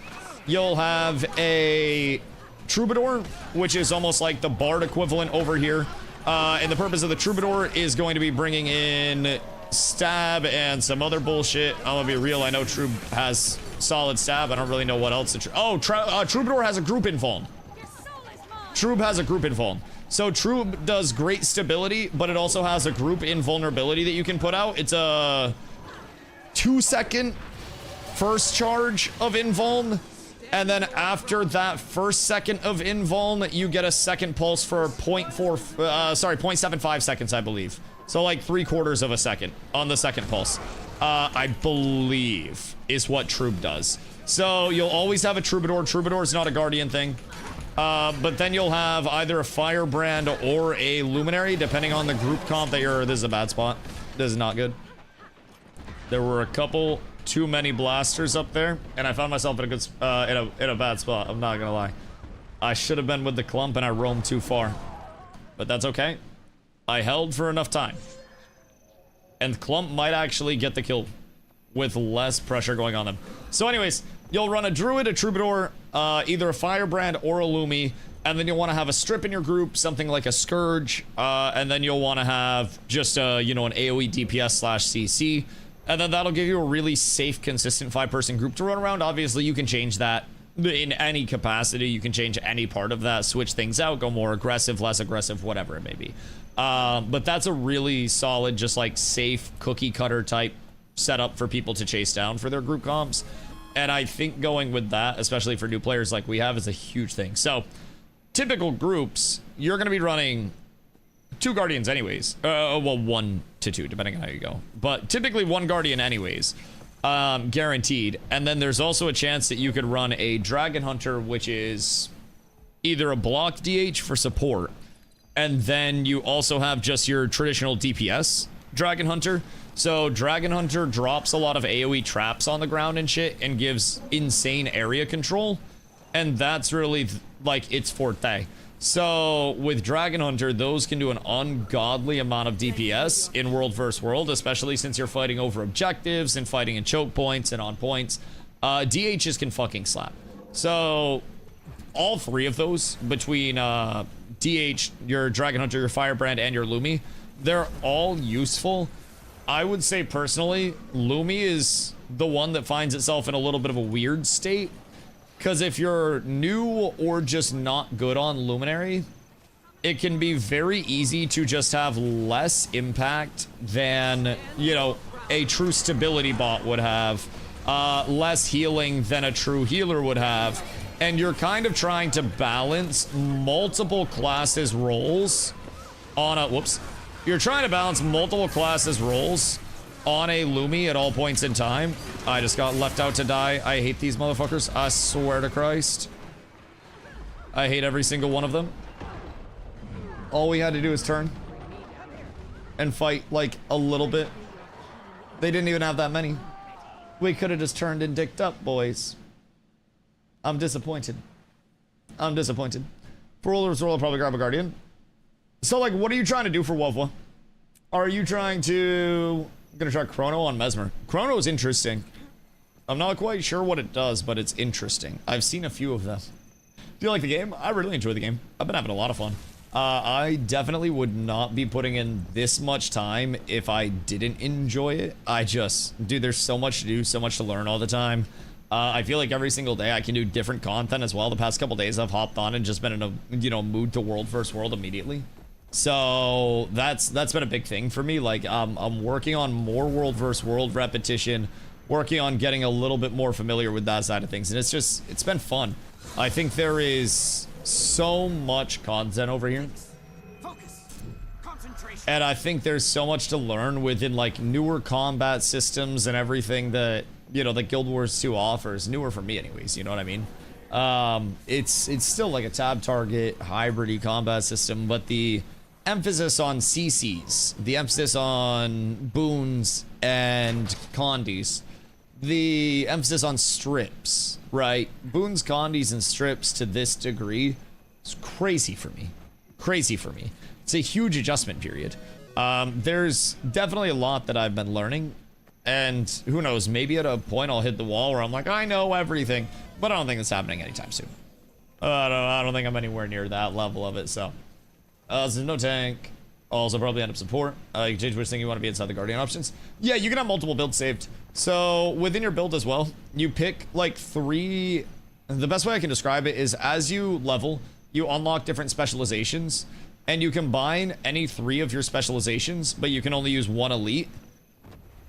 A: You'll have a troubadour, which is almost like the bard equivalent over here. And the purpose of the troubadour is going to be bringing in stab and some other bullshit. I'm gonna be real, I know Trub has solid stab. I don't really know what else. Troubadour has a group invuln. Trub has a group invuln. So Trub does great stability, but it also has a group invulnerability that you can put out. It's a 2-second first charge of invuln, and then after that first second of invuln, you get a second pulse for 0.75 seconds, I believe. So like 3/4 of a second on the second pulse. I believe is what Trub does. So you'll always have a Troubadour. Troubadour is not a Guardian thing. But then you'll have either a Firebrand or a Luminary, depending on the group comp that you're... This is a bad spot. This is not good. There were a couple too many blasters up there, and I found myself in a good in a bad spot. I'm not gonna lie. I should have been with the clump, and I roamed too far. But that's okay. I held for enough time. And the clump might actually get the kill with less pressure going on them. So anyways, you'll run a druid, a troubadour, either a firebrand or a lumi, and then you'll want to have a strip in your group, something like a scourge, and then you'll want to have just a, you know, an AoE DPS slash CC, and then that'll give you a really safe, consistent 5-person group to run around. Obviously, you can change that in any capacity. You can change any part of that, switch things out, go more aggressive, less aggressive, whatever it may be. But that's a really solid, just like safe cookie cutter type setup for people to chase down for their group comps. And I think going with that, especially for new players like we have, is a huge thing. So typical groups, you're going to be running 2 Guardians anyways. Well, 1 to 2, depending on how you go. But typically 1 Guardian anyways, guaranteed. And then there's also a chance that you could run a Dragon Hunter, which is either a block DH for support, and then you also have just your traditional DPS Dragon Hunter. So Dragon Hunter drops a lot of AoE traps on the ground and shit and gives insane area control. And that's really like its forte. So with Dragon Hunter, those can do an ungodly amount of DPS in World vs. World, especially since you're fighting over objectives and fighting in choke points and on points. DHs can fucking slap. So all 3 of those between DH, your Dragon Hunter, your Firebrand, and your Lumi, they're all useful. I would say personally, Lumi is the one that finds itself in a little bit of a weird state. Because if you're new or just not good on Luminary, it can be very easy to just have less impact than, you know, a true stability bot would have. Less healing than a true healer would have. And you're kind of trying to balance multiple classes roles on a... Whoops. You're trying to balance multiple classes roles on a Lumi at all points in time. I just got left out to die. I hate these motherfuckers. I swear to Christ. I hate every single one of them. All we had to do is turn and fight like a little bit. They didn't even have that many. We could have just turned and dicked up, boys. I'm disappointed. I'm disappointed. For Rollers Roll, I'll probably grab a Guardian. So, like, what are you trying to do for WVW? Are you trying to... I'm gonna try Chrono on Mesmer. Chrono is interesting. I'm not quite sure what it does, but it's interesting. I've seen a few of them. Do you like the game? I really enjoy the game. I've been having a lot of fun. I definitely would not be putting in this much time if I didn't enjoy it. I just... Dude, there's so much to do, so much to learn all the time. I feel like every single day I can do different content as well. The past couple days I've hopped on and just been in a, you know, mood to World vs. World immediately. So that's been a big thing for me. Like, I'm working on more World vs. World repetition, working on getting a little bit more familiar with that side of things, and it's been fun. I think there is so much content over here. And I think there's so much to learn within like newer combat systems and everything that, you know, that Guild Wars 2 offers. Newer for me anyways, you know what I mean? It's still like a tab target hybrid combat system, but the emphasis on CCs, the emphasis on boons and condies, the emphasis on strips, right? Boons, condies, and strips to this degree is crazy for me. Crazy for me. It's a huge adjustment period. There's definitely a lot that I've been learning, and who knows, maybe at a point I'll hit the wall where I'm like, I know everything, but I don't think it's happening anytime soon. I don't think I'm anywhere near that level of it, so. There's no tank. Also probably end up support. You can change which thing you want to be inside the Guardian options. Yeah, you can have multiple builds saved. So within your build as well, you pick like 3. The best way I can describe it is as you level, you unlock different specializations, and you combine any 3 of your specializations, but you can only use 1 elite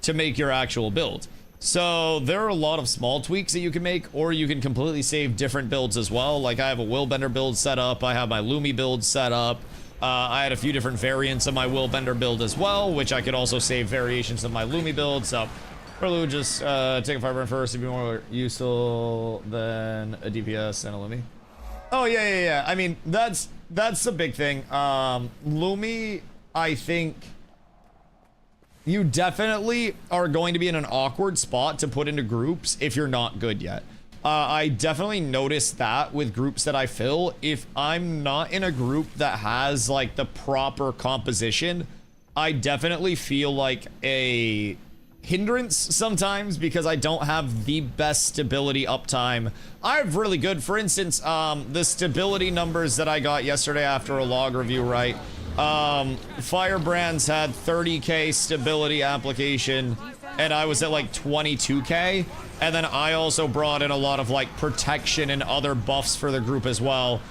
A: to make your actual build. So there are a lot of small tweaks that you can make, or you can completely save different builds as well. Like I have a Willbender build set up, I have my Lumi build set up. I had a few different variants of my Willbender build as well, which I could also save variations of my Lumi build. So probably would just take a Firebrand first to be more useful than a DPS and a Lumi. Oh yeah. I mean, that's the big thing. Lumi, I think you definitely are going to be in an awkward spot to put into groups if you're not good yet. I definitely noticed that with groups that I fill. If I'm not in a group that has like the proper composition, I definitely feel like a hindrance sometimes because I don't have the best stability uptime. I have really good, for instance, the stability numbers that I got yesterday after a log review, right? Firebrand's had 30k stability application, and I was at like 22k. And then I also brought in a lot of like protection and other buffs for the group as well.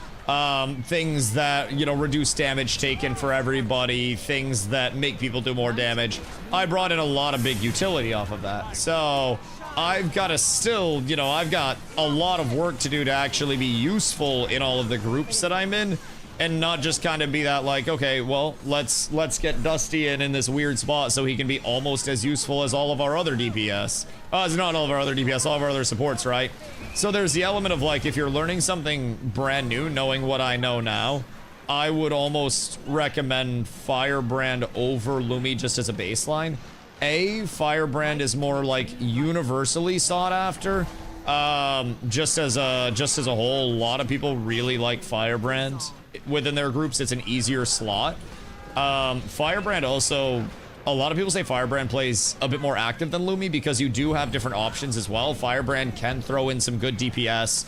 A: Things that, you know, reduce damage taken for everybody, things that make people do more damage. I brought in a lot of big utility off of that. So I've got to still, you know, I've got a lot of work to do to actually be useful in all of the groups that I'm in. And not just kind of be that like, okay, well, let's get Dusty in this weird spot so he can be almost as useful as all of our other DPS. It's not all of our other DPS, all of our other supports, right? So there's the element of like, if you're learning something brand new, knowing what I know now, I would almost recommend Firebrand over Lumi just as a baseline. Firebrand is more like universally sought after. Just as a whole, a lot of people really like Firebrand. Within their groups, it's an easier slot. Firebrand also, a lot of people say Firebrand plays a bit more active than Lumi because you do have different options as well. Firebrand can throw in some good DPS.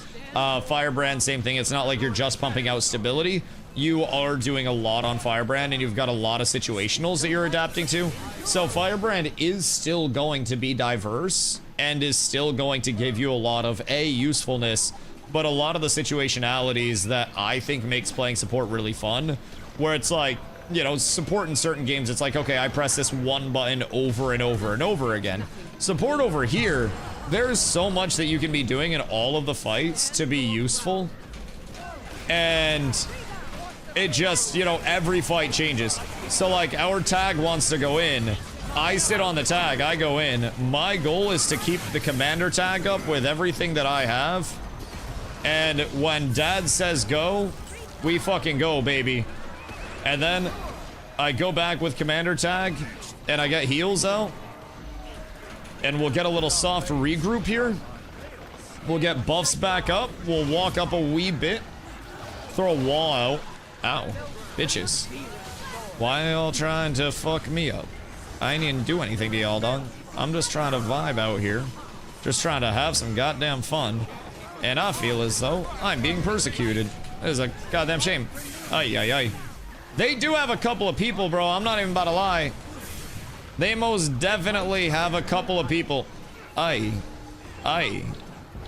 A: Firebrand, same thing. It's not like you're just pumping out stability. You are doing a lot on Firebrand, and you've got a lot of situationals that you're adapting to. So Firebrand is still going to be diverse and is still going to give you a lot of usefulness, but a lot of the situationalities that I think makes playing support really fun, where it's like, you know, support in certain games, it's like, okay, I press this one button over and over and over again. Support over here, there's so much that you can be doing in all of the fights to be useful. And it just, you know, every fight changes. So like our tag wants to go in. I sit on the tag, I go in. My goal is to keep the commander tag up with everything that I have. And when dad says go, we fucking go, baby. And then I go back with commander tag and I get heals out. And we'll get a little soft regroup here. We'll get buffs back up. We'll walk up a wee bit. Throw a wall out. Ow. Bitches. Why y'all trying to fuck me up? I ain't even do anything to y'all, dog. I'm just trying to vibe out here. Just trying to have some goddamn fun. And I feel as though I'm being persecuted. It is a goddamn shame. Ay. They do have a couple of people, bro. I'm not even about to lie. They most definitely have a couple of people. Ay.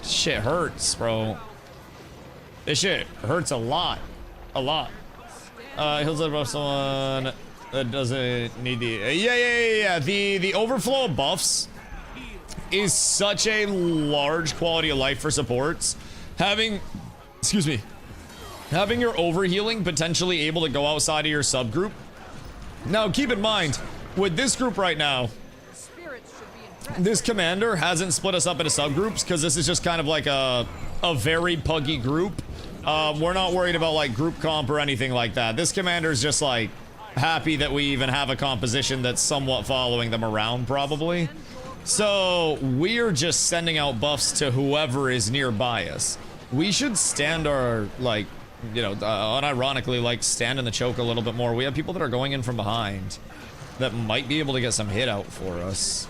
A: Shit hurts, bro. This shit hurts a lot. A lot. Heals up someone that doesn't need the... Yeah. The overflow of buffs is such a large quality of life for supports. Having, excuse me, having your overhealing potentially able to go outside of your subgroup. Now, keep in mind, with this group right now, this commander hasn't split us up into subgroups because this is just kind of like a very puggy group. We're not worried about like group comp or anything like that. This commander is just like happy that we even have a composition that's somewhat following them around, probably. So we're just sending out buffs to whoever is nearby us. We should stand our, like, you know, unironically, like, stand in the choke a little bit more. We have people that are going in from behind that might be able to get some hit out for us.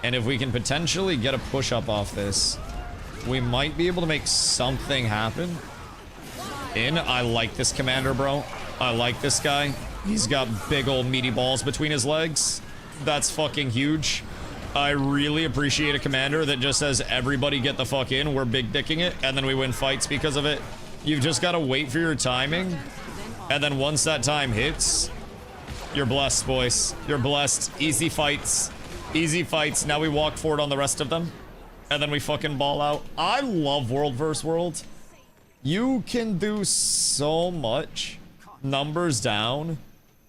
A: And if we can potentially get a push up off this, we might be able to make something happen. I like this commander, bro. I like this guy. He's got big old meaty balls between his legs. That's fucking huge. I really appreciate a commander that just says, everybody get the fuck in, we're big dicking it, and then we win fights because of it. You've just got to wait for your timing, and then once that time hits, you're blessed, boys. You're blessed. Easy fights. Easy fights. Now we walk forward on the rest of them, and then we fucking ball out. I love World vs. World. You can do so much numbers down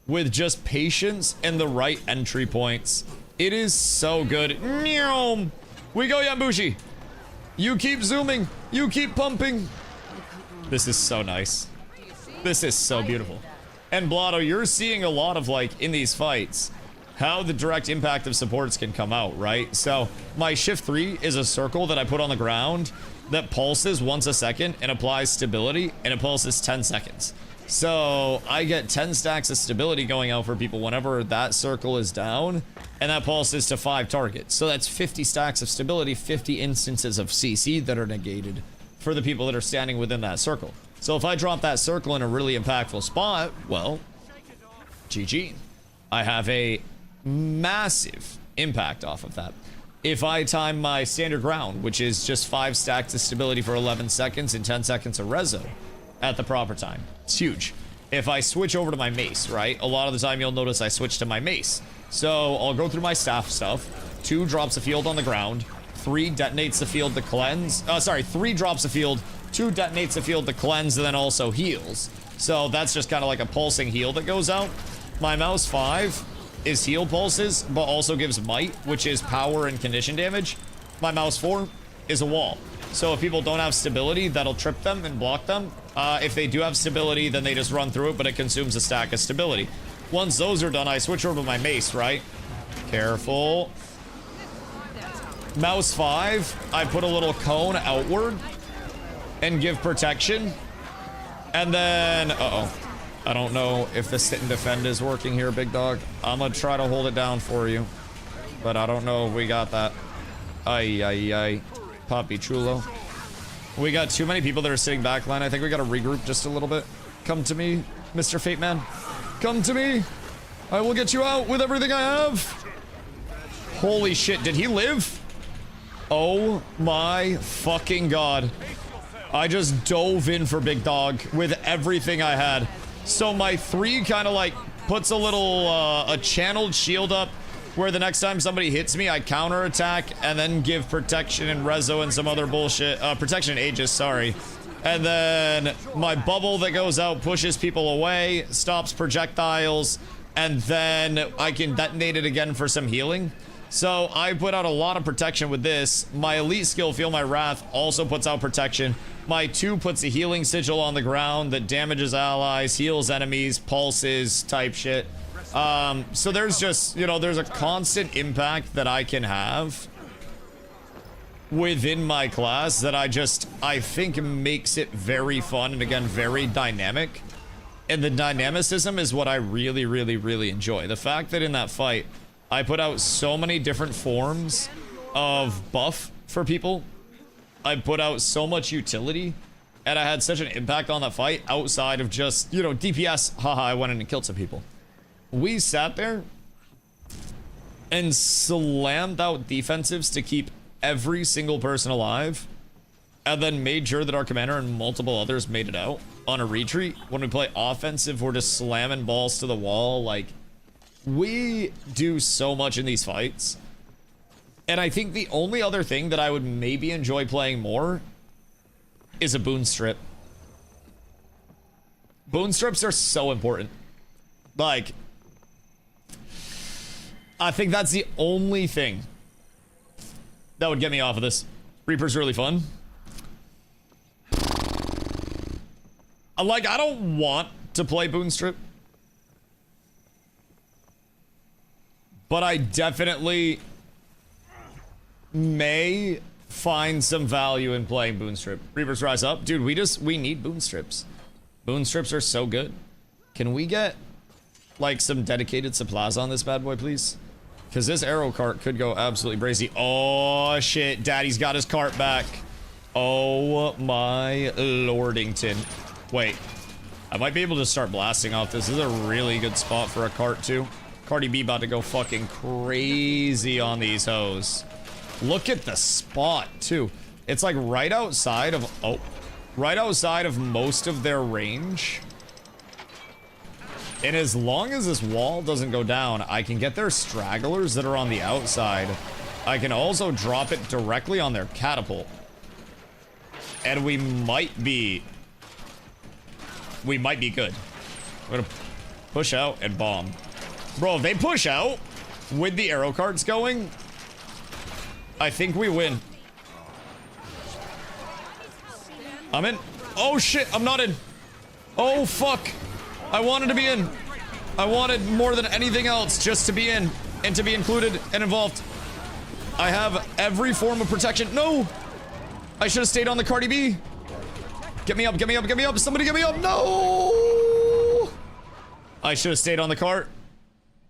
A: with just patience and the right entry points. It is so good. Meow. We go, Yambushi. You keep zooming. You keep pumping. This is so nice. This is so beautiful. And Blotto, you're seeing a lot of, like, in these fights, how the direct impact of supports can come out, right? So my shift 3 is a circle that I put on the ground that pulses once a second and applies stability, and it pulses 10 seconds. So I get 10 stacks of stability going out for people whenever that circle is down, and that pulses to 5 targets. So that's 50 stacks of stability, 50 instances of CC that are negated for the people that are standing within that circle. So if I drop that circle in a really impactful spot, well, GG. I have a massive impact off of that. If I time my standard ground, which is just 5 stacks of stability for 11 seconds and 10 seconds of reso at the proper time, it's huge. If I switch over to my mace, right? A lot of the time you'll notice I switch to my mace. So I'll go through my staff stuff. 2 drops of field on the ground. 3 detonates the field to cleanse. 3 drops of field. 2 detonates the field to cleanse and then also heals. So that's just kind of like a pulsing heal that goes out. My mouse 5 is heal pulses, but also gives might, which is power and condition damage. My mouse 4 is a wall. So if people don't have stability, that'll trip them and block them. If they do have stability, then they just run through it, but it consumes a stack of stability. Once those are done, I switch over to my mace, right? Careful. Mouse 5, I put a little cone outward and give protection. And then, I don't know if the sit and defend is working here, big dog. I'm gonna try to hold it down for you, but I don't know if we got that. Ay, ay, ay. Papi chulo. We got too many people that are sitting backline. I think we gotta regroup just a little bit. Come to me, Mr. Fate Man. Come to me. I will get you out with everything I have. Holy shit, did he live? Oh my fucking god. I just dove in for big dog with everything I had. So my 3 kind of like puts a little, a channeled shield up where the next time somebody hits me, I counterattack and then give protection and reso and some other bullshit. Protection and Aegis, sorry. And then my bubble that goes out pushes people away, stops projectiles, and then I can detonate it again for some healing. So I put out a lot of protection with this. My elite skill, Feel My Wrath, also puts out protection. My 2 puts a healing sigil on the ground that damages allies, heals enemies, pulses type shit. So there's just, you know, there's a constant impact that I can have within my class that I think makes it very fun and again, very dynamic. And the dynamicism is what I really, really, really enjoy. The fact that in that fight, I put out so many different forms of buff for people. I put out so much utility, and I had such an impact on that fight outside of just, you know, DPS. Haha, I went in and killed some people. We sat there and slammed out defensives to keep every single person alive, and then made sure that our commander and multiple others made it out on a retreat. When we play offensive, we're just slamming balls to the wall. Like, we do so much in these fights And I think the only other thing that I would maybe enjoy playing more is a boon strip. Boon strips are so important. Like, I think that's the only thing that would get me off of this. Reaper's really fun. Like, I don't want to play boon strip, but I definitely may find some value in playing boon strip. Reapers rise up. Dude, we need boon strips. Boon strips are so good. Can we get like some dedicated supplies on this bad boy, please? Because this arrow cart could go absolutely brazy. Oh shit, daddy's got his cart back. Oh my lordington. Wait, I might be able to start blasting off. This is a really good spot for a cart too. Cardi B about to go fucking crazy on these hoes. Look at the spot too. It's like right outside of, oh, right outside of most of their range. And as long as this wall doesn't go down, I can get their stragglers that are on the outside. I can also drop it directly on their catapult. And we might be good. We're gonna push out and bomb. Bro, if they push out with the arrow carts going, I think we win. I'm in. Oh shit, I'm not in. Oh fuck. I wanted to be in. I wanted more than anything else just to be in and to be included and involved. I have every form of protection. No! I should have stayed on the Cardi B. Get me up, get me up, get me up. Somebody get me up. No! I should have stayed on the cart.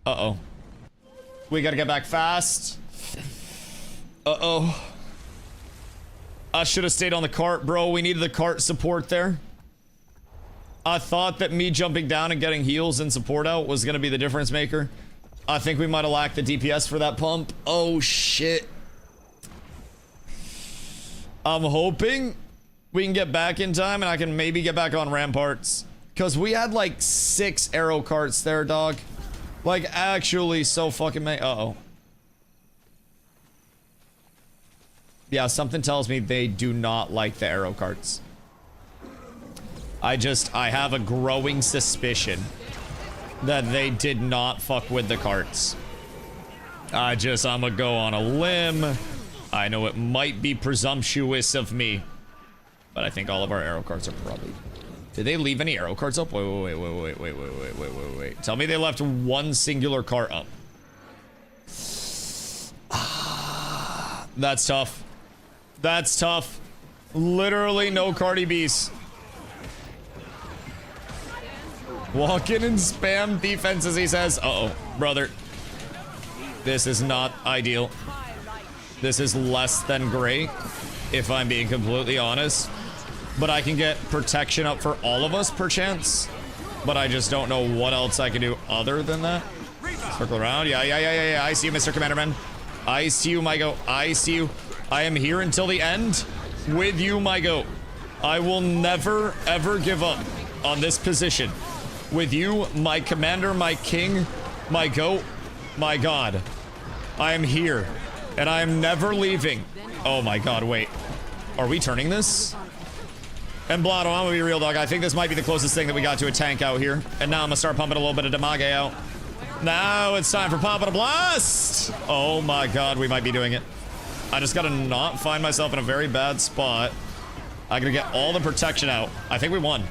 A: Uh-oh. We gotta get back fast. Uh-oh. I should have stayed on the cart, bro. We needed the cart support there. I thought that me jumping down and getting heals and support out was gonna be the difference maker. I think we might have lacked the DPS for that pump. Oh shit. I'm hoping we can get back in time and I can maybe get back on ramparts. Cause we had like 6 arrow carts there, dog. Like actually so fucking many. Uh-oh. Yeah, something tells me they do not like the arrow carts. I have a growing suspicion that they did not fuck with the carts. I'ma go on a limb. I know it might be presumptuous of me, but I think all of our arrow carts are probably... Did they leave any arrow carts up? Wait. Tell me they left one singular cart up. That's tough. That's tough. Literally no Cardi B's. Walk in and spam defenses, he says. Uh-oh, brother. This is not ideal. This is less than great, if I'm being completely honest. But I can get protection up for all of us, perchance. But I just don't know what else I can do other than that. Circle around. Yeah. I see you, Mr. Commanderman. I see you, my goat. I see you. I am here until the end with you, my goat. I will never, ever give up on this position. With you, my commander, my king, my goat, my god. I am here, and I am never leaving. Oh my god, wait. Are we turning this? And Blotto, I'm gonna be real, dog. I think this might be the closest thing that we got to a tank out here. And now I'm gonna start pumping a little bit of damage out. Now it's time for Pop a Blast! Oh my god, we might be doing it. I just gotta not find myself in a very bad spot. I gotta get all the protection out. I think we won.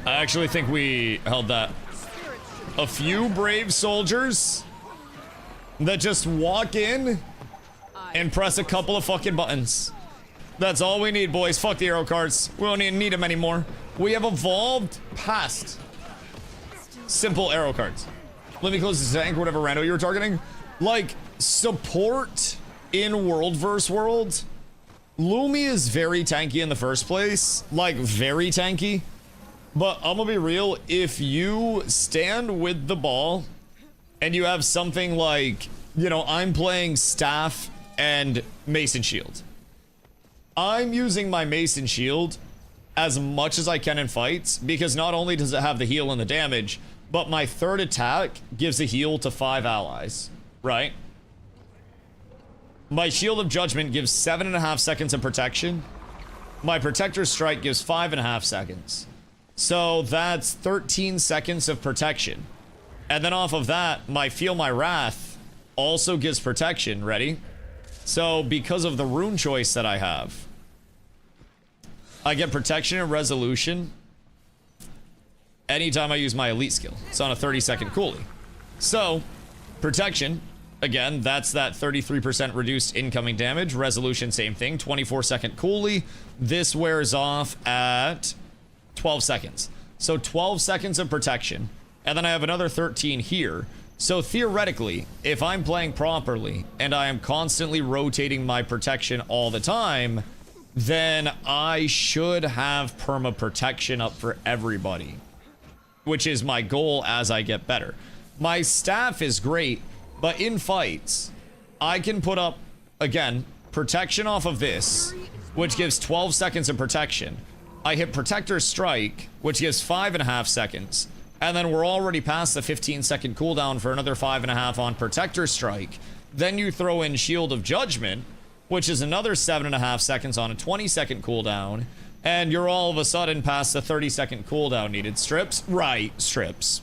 A: I actually think we held that. A few brave soldiers that just walk in and press a couple of fucking buttons. That's all we need, boys. Fuck the arrow carts. We don't even need them anymore. We have evolved past simple arrow carts. Let me close the tank or whatever rando you were targeting. Like, support in World vs. World. Lumi is very tanky in the first place. Like, very tanky. But I'm gonna be real, if you stand with the ball and you have something like, you know, I'm playing staff and mason shield. I'm using my mason shield as much as I can in fights because not only does it have the heal and the damage, but my third attack gives a heal to 5 allies, right? My Shield of Judgment gives 7.5 seconds of protection. My Protector's Strike gives 5.5 seconds. So that's 13 seconds of protection. And then off of that, my Feel My Wrath also gives protection. Ready? So because of the rune choice that I have, I get protection and resolution anytime I use my elite skill. It's on a 30-second coolie. So, protection, again, that's that 33% reduced incoming damage. Resolution, same thing, 24-second coolie. This wears off at 12 seconds. So 12 seconds of protection. And then I have another 13 here. So theoretically, if I'm playing properly and I am constantly rotating my protection all the time, then I should have perma protection up for everybody, which is my goal as I get better. My staff is great, but in fights, I can put up, again, protection off of this, which gives 12 seconds of protection. I hit Protector's Strike, which gives 5.5 seconds. And then we're already past the 15-second cooldown for another 5.5 on Protector's Strike. Then you throw in Shield of Judgment, which is another 7.5 seconds on a 20-second cooldown. And you're all of a sudden past the 30-second cooldown needed. Strips? Right, strips.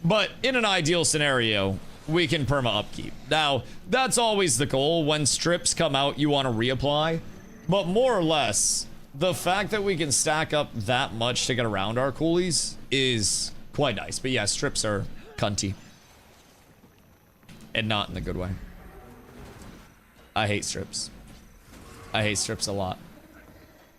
A: But in an ideal scenario, we can perma upkeep. Now, that's always the goal. When strips come out, you want to reapply. But more or less, the fact that we can stack up that much to get around our coolies is quite nice. But yeah, strips are cunty. And not in the good way. I hate strips. I hate strips a lot.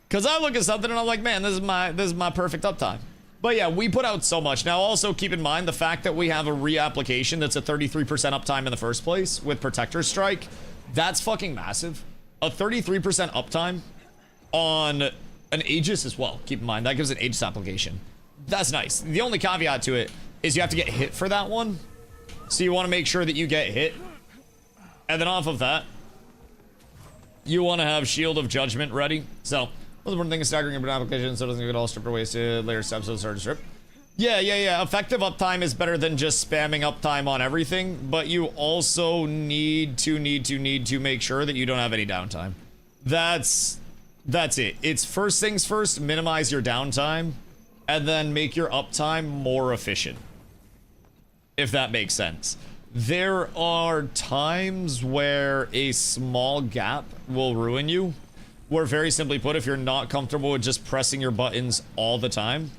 A: Because I look at something and I'm like, man, this is my perfect uptime. But yeah, we put out so much. Now also keep in mind the fact that we have a reapplication that's a 33% uptime in the first place with Protector's Strike. That's fucking massive. A 33% uptime on an Aegis as well. Keep in mind, that gives an Aegis application. That's nice. The only caveat to it is you have to get hit for that one. So you want to make sure that you get hit. And then off of that, you want to have Shield of Judgment ready. So, the important thing is staggering an application so it doesn't get all stripped or wasted. Later steps so it's hard to strip. Yeah. Effective uptime is better than just spamming uptime on everything, but you also need to make sure that you don't have any downtime. That's it. It's first things first, minimize your downtime, and then make your uptime more efficient. If that makes sense. There are times where a small gap will ruin you, where very simply put, if you're not comfortable with just pressing your buttons all the time,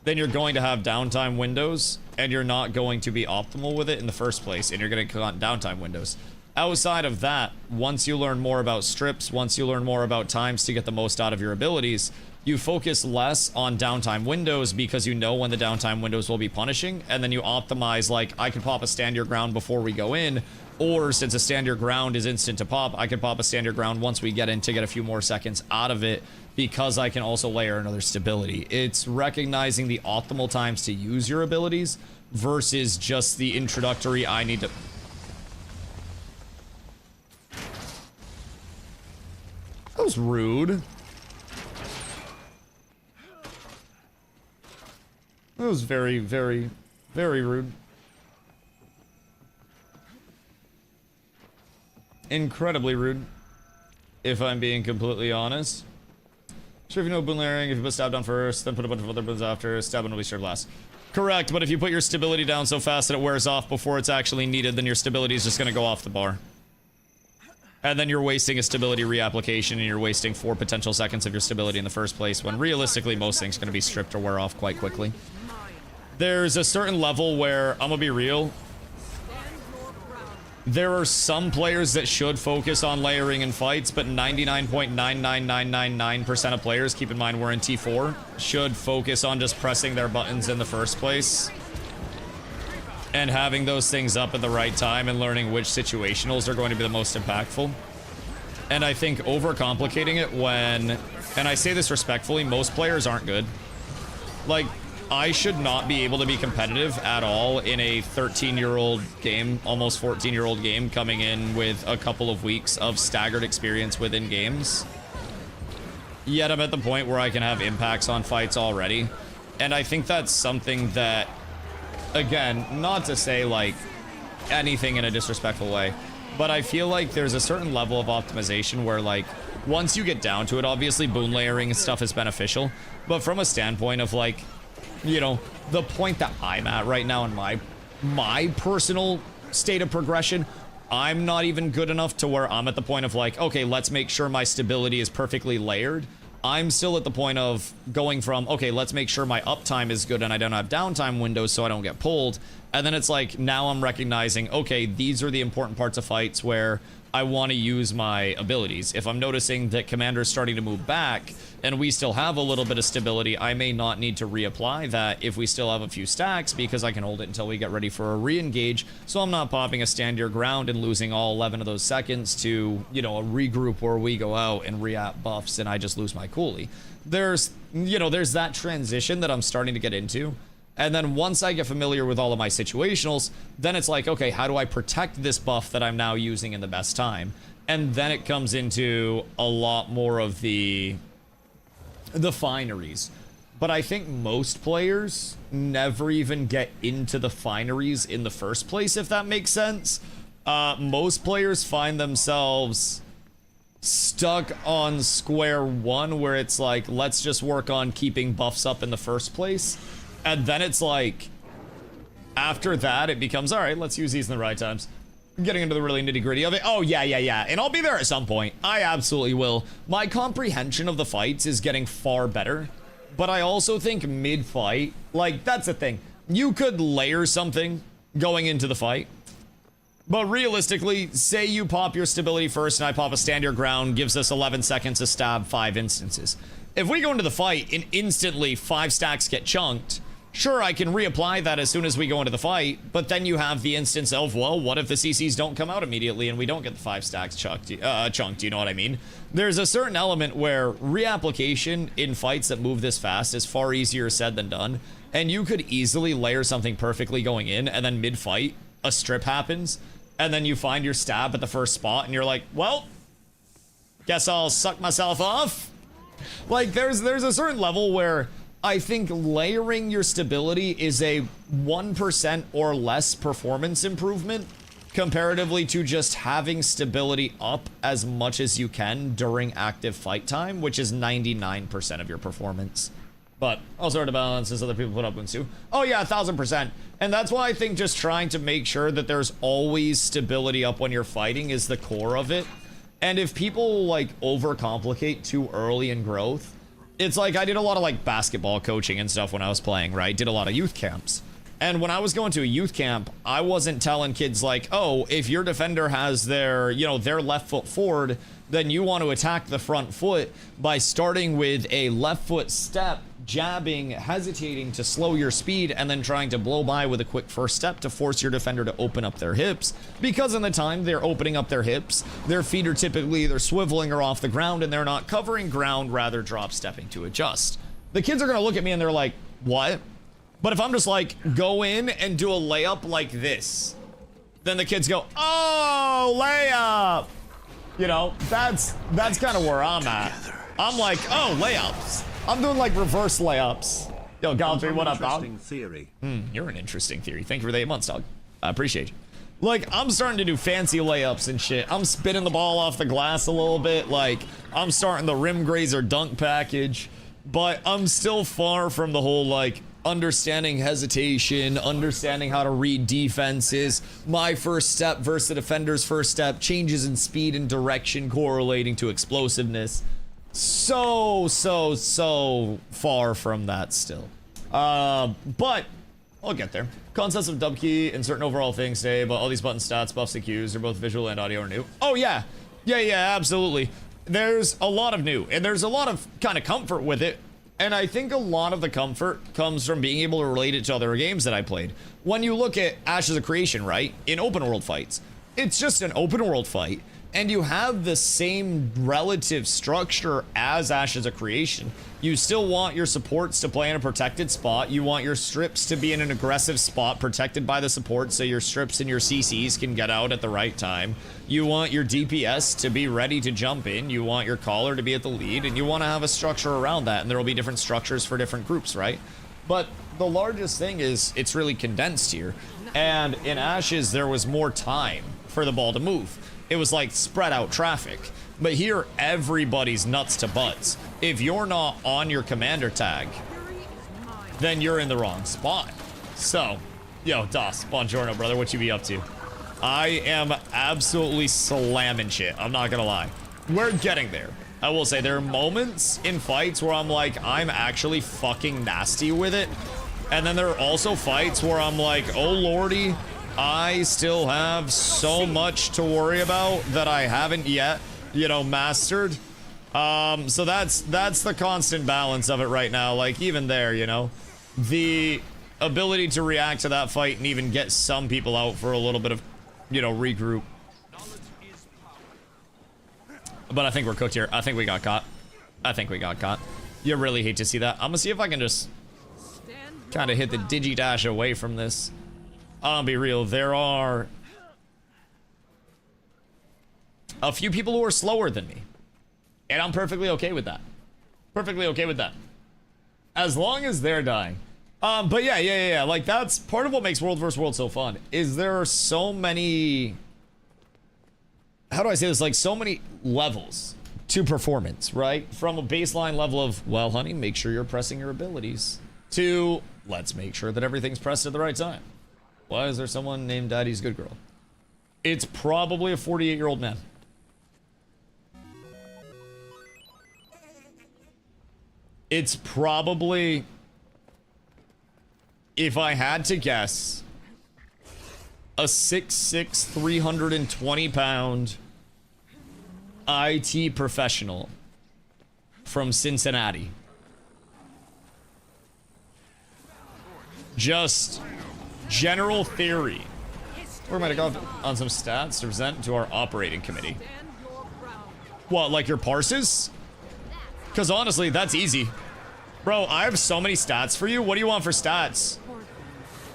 A: then you're going to have downtime windows, and you're not going to be optimal with it in the first place, and you're going to count downtime windows. Outside of that, once you learn more about strips, once you learn more about times to get the most out of your abilities, you focus less on downtime windows because you know when the downtime windows will be punishing, and then you optimize, like, I can pop a stand your ground before we go in, or since a stand your ground is instant to pop, I can pop a stand your ground once we get in to get a few more seconds out of it because I can also layer another stability. It's recognizing the optimal times to use your abilities versus just the introductory, I need to... That was rude. That was very, very, very rude. Incredibly rude, if I'm being completely honest. Sure, if you know boon layering, if you put stab down first, then put a bunch of other boons after, stab will be sure last. Correct, but if you put your stability down so fast that it wears off before it's actually needed, then your stability is just going to go off the bar. And then you're wasting a stability reapplication, and you're wasting 4 potential seconds of your stability in the first place, when realistically most things are going to be stripped or wear off quite quickly. There's a certain level where, I'm gonna be real, there are some players that should focus on layering in fights, but 99.99999% of players, keep in mind we're in T4, should focus on just pressing their buttons in the first place. And having those things up at the right time and learning which situationals are going to be the most impactful. And I think overcomplicating it when, and I say this respectfully, most players aren't good. Like, I should not be able to be competitive at all in a 13-year-old game, almost 14-year-old game, coming in with a couple of weeks of staggered experience within games. Yet I'm at the point where I can have impacts on fights already. And I think that's something that, again, not to say, like, anything in a disrespectful way, but I feel like there's a certain level of optimization where, like, once you get down to it, obviously boon layering and stuff is beneficial, but from a standpoint of, like, you know, the point that I'm at right now in my personal state of progression, I'm not even good enough to where I'm at the point of, like, okay, let's make sure my stability is perfectly layered. I'm still at the point of going from, okay, let's make sure my uptime is good and I don't have downtime windows so I don't get pulled. And then it's like, now I'm recognizing, okay, these are the important parts of fights where I want to use my abilities. If I'm noticing that Commander's starting to move back and we still have a little bit of stability, I may not need to reapply that if we still have a few stacks, because I can hold it until we get ready for a re-engage, so I'm not popping a stand your ground and losing all 11 of those seconds to, you know, a regroup where we go out and re-app buffs and I just lose my coolie. There's, you know, there's that transition that I'm starting to get into. And then once I get familiar with all of my situationals, then it's like, okay, how do I protect this buff that I'm now using in the best time? And then it comes into a lot more of the fineries. But I think most players never even get into the fineries in the first place, if that makes sense. Most players find themselves stuck on square one, where it's like, let's just work on keeping buffs up in the first place. And then it's like, after that, it becomes, all right, let's use these in the right times. Getting into the really nitty gritty of it. Oh, yeah. And I'll be there at some point. I absolutely will. My comprehension of the fights is getting far better. But I also think mid-fight, like, that's the thing. You could layer something going into the fight. But realistically, say you pop your stability first and I pop a stand your ground, gives us 11 seconds to stab 5 instances. If we go into the fight and instantly 5 stacks get chunked, sure, I can reapply that as soon as we go into the fight, but then you have the instance of, well, what if the CCs don't come out immediately and we don't get the 5 stacks chunked, you know what I mean? There's a certain element where reapplication in fights that move this fast is far easier said than done, and you could easily layer something perfectly going in, and then mid-fight, a strip happens, and then you find your stab at the first spot, and you're like, well, guess I'll suck myself off. Like, there's a certain level where I think layering your stability is a 1% or less performance improvement comparatively to just having stability up as much as you can during active fight time, which is 99% of your performance. But I'll sort of balance as other people put up ones too. Oh yeah, 1000%. And that's why I think just trying to make sure that there's always stability up when you're fighting is the core of it. And if people, like, overcomplicate too early in growth, it's like, I did a lot of, like, basketball coaching and stuff when I was playing, right? Did a lot of youth camps. And when I was going to a youth camp, I wasn't telling kids, like, oh, if your defender has their, you know, their left foot forward, then you want to attack the front foot by starting with a left foot step, jabbing, hesitating to slow your speed, and then trying to blow by with a quick first step to force your defender to open up their hips. Because in the time they're opening up their hips, their feet are typically either swiveling or off the ground, and they're not covering ground, rather drop stepping to adjust. The kids are gonna look at me and they're like, what? But if I'm just like, go in and do a layup like this, then the kids go, oh, layup. You know, that's kind of where I'm at. I'm like, oh, layups. I'm doing like reverse layups. Yo, Godfrey, what up, dog?
C: Theory.
A: You're an interesting theory. Thank you for the 8 months, dog. I appreciate you. Like, I'm starting to do fancy layups and shit. I'm spinning the ball off the glass a little bit. Like, I'm starting the rim grazer dunk package. But I'm still far from the whole, like, understanding hesitation, understanding how to read defenses, my first step versus the defender's first step, changes in speed and direction correlating to explosiveness. So far from that still. But I'll get there. Concepts of dub key and certain overall things today, but all these button stats, buffs, and cues are both visual and audio are new. Oh yeah, absolutely. There's a lot of new, and there's a lot of kind of comfort with it. And I think a lot of the comfort comes from being able to relate it to other games that I played. When you look at Ashes of Creation, right, in open world fights, it's just an open world fight, and you have the same relative structure as Ashes of Creation. You still want your supports to play in a protected spot. You want your strips to be in an aggressive spot protected by the support so your strips and your CCs can get out at the right time. You want your DPS to be ready to jump in. You want your caller to be at the lead, and you want to have a structure around that, and there will be different structures for different groups, right? But the largest thing is it's really condensed here. And in Ashes, there was more time for the ball to move. It was like spread out traffic. But here, everybody's nuts to butts. If you're not on your commander tag, then you're in the wrong spot. So, yo, Das, buongiorno, brother. What you be up to? I am absolutely slamming shit. I'm not gonna lie. We're getting there. I will say there are moments in fights where I'm like, I'm actually fucking nasty with it. And then there are also fights where I'm like, oh lordy, I still have so much to worry about that I haven't yet, you know, mastered. So that's the constant balance of it right now. Like, even there, you know, the ability to react to that fight and even get some people out for a little bit of, you know, regroup. But I think we're cooked here. I think we got caught. I think we got caught. You really hate to see that. I'm gonna see if I can just kind of hit the digi-dash away from this. I'll be real. There are a few people who are slower than me. And I'm perfectly okay with that. Perfectly okay with that. As long as they're dying. But yeah. Like, that's part of what makes World vs. World so fun. Is there are so many... How do I say this? Like, so many levels to performance, right? From a baseline level of, well, honey, make sure you're pressing your abilities, to, let's make sure that everything's pressed at the right time. Why is there someone named Daddy's Good Girl? It's probably a 48-year-old man. It's probably, if I had to guess, a 6'6", 320-pound IT professional from Cincinnati. Just general theory. Where might I go on some stats to present to our operating committee? What, like your parses? Because honestly, that's easy. Bro, I have so many stats for you. What do you want for stats?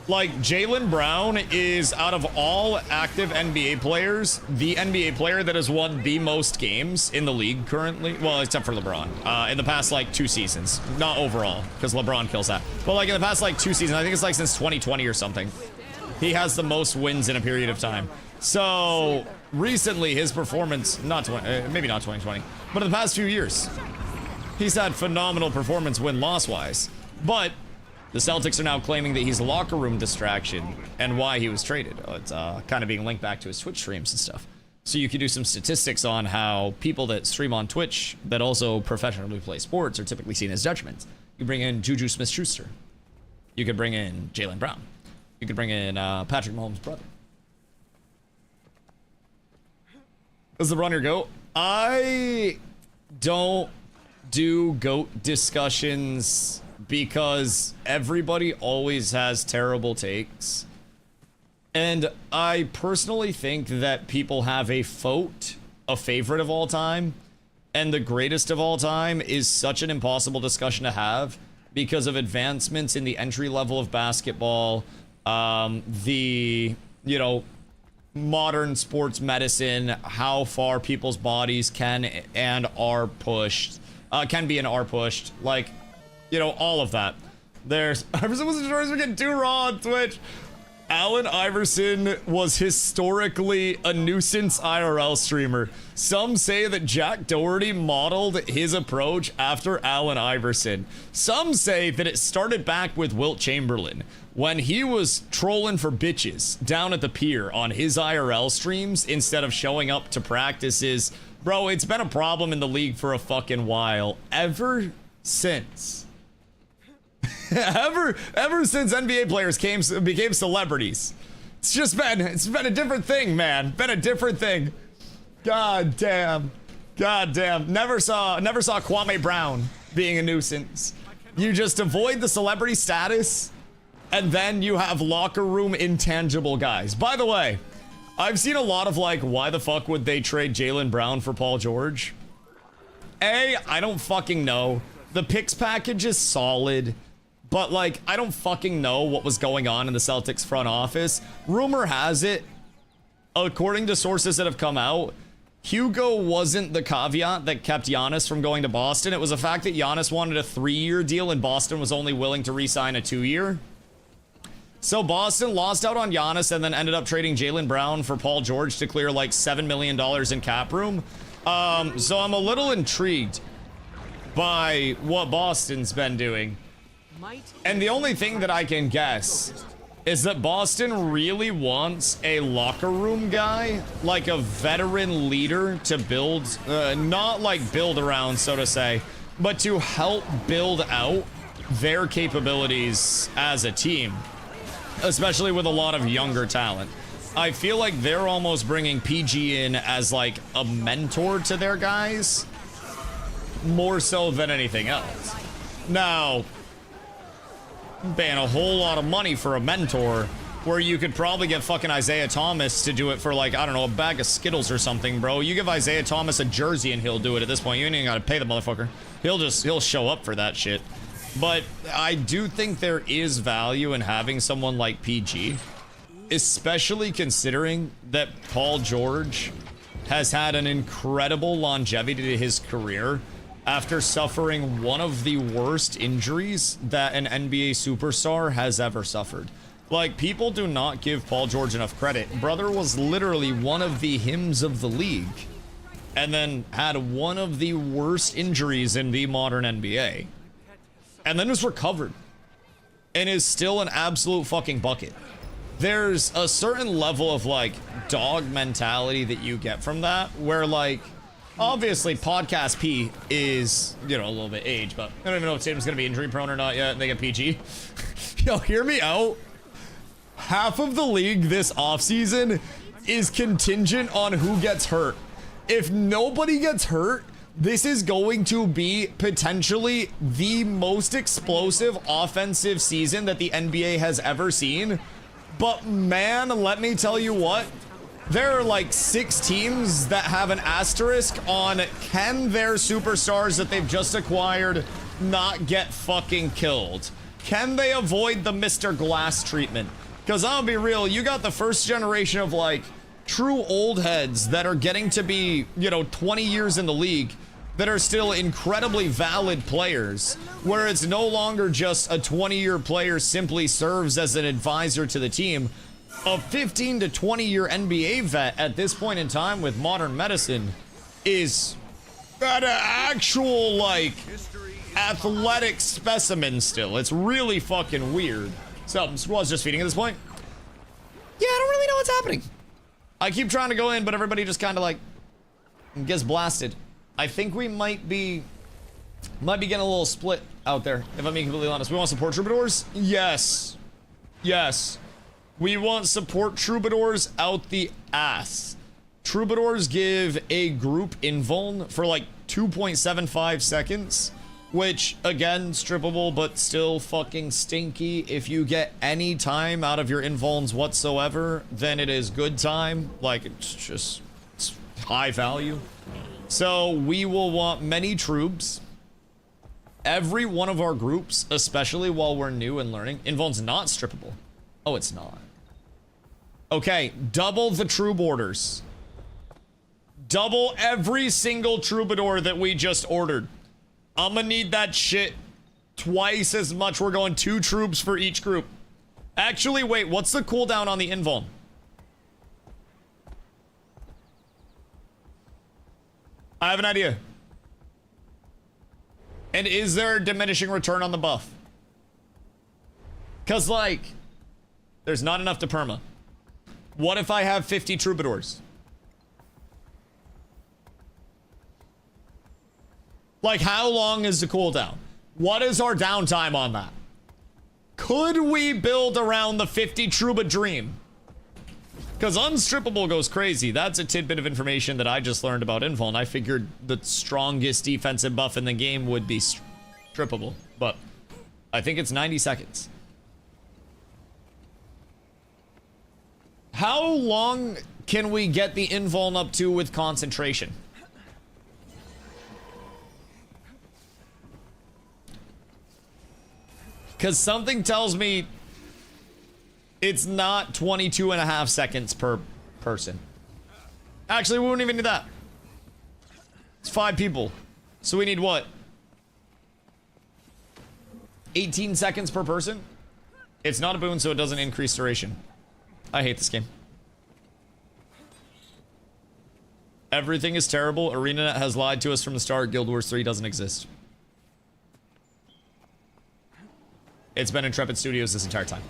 A: Like, Jaylen Brown is, out of all active NBA players, the NBA player that has won the most games in the league currently. Well, except for LeBron. In the past, like, 2 seasons. Not overall, because LeBron kills that. But, like, in the past, like, 2 seasons, I think it's, like, since 2020 or something. He has the most wins in a period of time. So, recently, his performance, maybe not 2020, but in the past few years, he's had phenomenal performance win-loss-wise. But the Celtics are now claiming that he's a locker room distraction and why he was traded. It's kind of being linked back to his Twitch streams and stuff. So you could do some statistics on how people that stream on Twitch that also professionally play sports are typically seen as detriments. You bring in Juju Smith-Schuster. You could bring in Jaylen Brown. You could bring in Patrick Mahomes' brother. Does LeBron your GOAT? I don't do GOAT discussions because everybody always has terrible takes. And I personally think that people have a favorite of all time, and the greatest of all time is such an impossible discussion to have because of advancements in the entry level of basketball, the, you know, modern sports medicine, how far people's bodies can and are pushed, can be and are pushed, like, you know, all of that. There's, Iverson was we're getting too raw on Twitch. Allen Iverson was historically a nuisance IRL streamer. Some say that Jack Doherty modeled his approach after Allen Iverson. Some say that it started back with Wilt Chamberlain when he was trolling for bitches down at the pier on his IRL streams instead of showing up to practices. Bro, it's been a problem in the league for a fucking while. Ever since NBA players became celebrities. It's been a different thing, man. Been a different thing. God damn. Never saw Kwame Brown being a nuisance. You just avoid the celebrity status, and then you have locker room intangible guys. By the way, I've seen a lot of, like, why the fuck would they trade Jaylen Brown for Paul George? I don't fucking know. The picks package is solid, but, like, I don't fucking know what was going on in the Celtics front office. Rumor has it, according to sources that have come out, Hugo wasn't the caveat that kept Giannis from going to Boston. It was the fact that Giannis wanted a 3-year deal and Boston was only willing to re-sign a 2-year. So Boston lost out on Giannis and then ended up trading Jaylen Brown for Paul George to clear like $7 million in cap room. So I'm a little intrigued by what Boston's been doing. And the only thing that I can guess is that Boston really wants a locker room guy, like a veteran leader to build, not like build around, so to say, but to help build out their capabilities as a team, especially with a lot of younger talent. I feel like they're almost bringing PG in as like a mentor to their guys, more so than anything else. Now, paying a whole lot of money for a mentor where you could probably get fucking Isaiah Thomas to do it for like, I don't know, a bag of Skittles or something, bro. You give Isaiah Thomas a jersey and he'll do it at this point. You ain't even gotta pay the motherfucker. He'll show up for that shit. But I do think there is value in having someone like PG, especially considering that Paul George has had an incredible longevity to his career after suffering one of the worst injuries that an NBA superstar has ever suffered. Like, people do not give Paul George enough credit. Brother was literally one of the hymns of the league, and then had one of the worst injuries in the modern NBA. And then was recovered, and is still an absolute fucking bucket. There's a certain level of, like, dog mentality that you get from that, where, like, obviously, Podcast P is, you know, a little bit aged, but I don't even know if Tatum's going to be injury prone or not yet, and they get PG. Yo, hear me out. Half of the league this offseason is contingent on who gets hurt. If nobody gets hurt, this is going to be potentially the most explosive offensive season that the NBA has ever seen. But man, let me tell you what. There are like 6 teams that have an asterisk on can their superstars that they've just acquired not get fucking killed? Can they avoid the Mr. Glass treatment? Because I'll be real, you got the first generation of like true old heads that are getting to be, you know, 20 years in the league that are still incredibly valid players, where it's no longer just a 20-year player simply serves as an advisor to the team. A 15 to 20-year NBA vet at this point in time with modern medicine is an actual, like, athletic specimen still. It's really fucking weird. So, Squad's just feeding at this point. Yeah, I don't really know what's happening. I keep trying to go in, but everybody just kind of, like, gets blasted. I think we might be getting a little split out there, if I'm being completely honest. We want support troubadours? Yes. Yes. We want support troubadours out the ass. Troubadours give a group invuln for like 2.75 seconds, which again, strippable, but still fucking stinky. If you get any time out of your invulns whatsoever, then it is good time. Like, it's high value. So we will want many troops. Every one of our groups, especially while we're new and learning. Invuln's not strippable. Oh, it's not. Okay, double the troop orders. Double every single troubadour that we just ordered. I'm gonna need that shit twice as much. We're going 2 troops for each group. Actually, wait, what's the cooldown on the invuln? I have an idea. And is there a diminishing return on the buff? Because, like, there's not enough to perma. What if I have 50 troubadours? Like, how long is the cooldown? What is our downtime on that? Could we build around the 50 trouba dream? Because unstrippable goes crazy. That's a tidbit of information that I just learned about invuln. I figured the strongest defensive buff in the game would be strippable, but I think it's 90 seconds. How long can we get the invuln up to with concentration? Because something tells me it's not 22.5 seconds per person. Actually, we wouldn't even need that. It's 5 people. So we need what? 18 seconds per person? It's not a boon, so it doesn't increase duration. I hate this game. Everything is terrible. ArenaNet has lied to us from the start. Guild Wars 3 doesn't exist. It's been Intrepid Studios this entire time.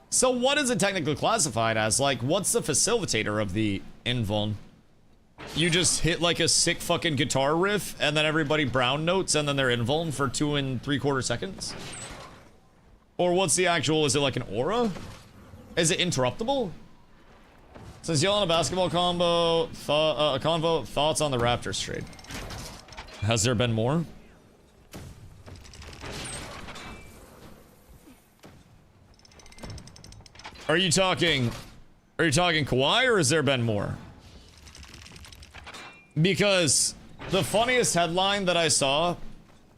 A: So what is it technically classified as? Like, what's the facilitator of the invuln? You just hit like a sick fucking guitar riff, and then everybody brown notes, and then they're invuln for 2 3/4 seconds? Or what's the actual, is it like an aura? Is it interruptible? Since yelling a basketball combo, convo, thoughts on the Raptors trade? Has there been more? Are you talking Kawhi, or has there been more? Because the funniest headline that I saw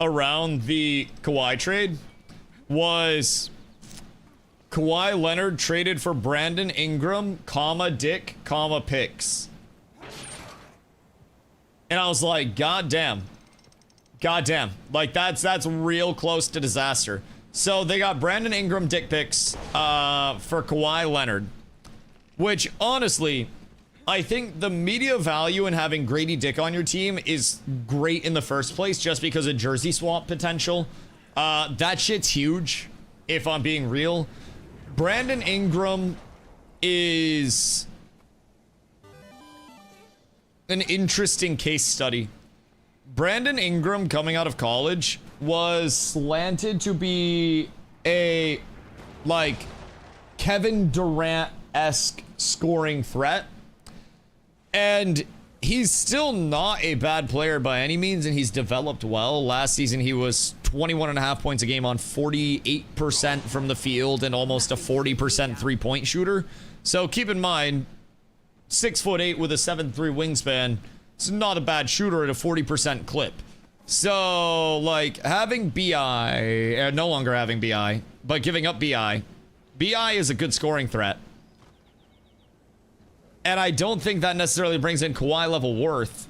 A: around the Kawhi trade was Kawhi Leonard traded for Brandon Ingram, comma Dick, comma picks. And I was like, God damn. Like that's real close to disaster. So they got Brandon Ingram dick picks for Kawhi Leonard, which honestly, I think the media value in having Grady Dick on your team is great in the first place, just because of jersey swap potential. That shit's huge, if I'm being real. Brandon Ingram is an interesting case study. Brandon Ingram, coming out of college, was slanted to be a, like, Kevin Durant-esque scoring threat. And he's still not a bad player by any means, and he's developed well. Last season, he was 21.5 points a game on 48% from the field and almost a 40% three-point shooter. So keep in mind, 6'8" with a 7'3" wingspan, it's not a bad shooter at a 40% clip. So, like, having BI, no longer having BI, but giving up BI is a good scoring threat. And I don't think that necessarily brings in Kawhi level worth.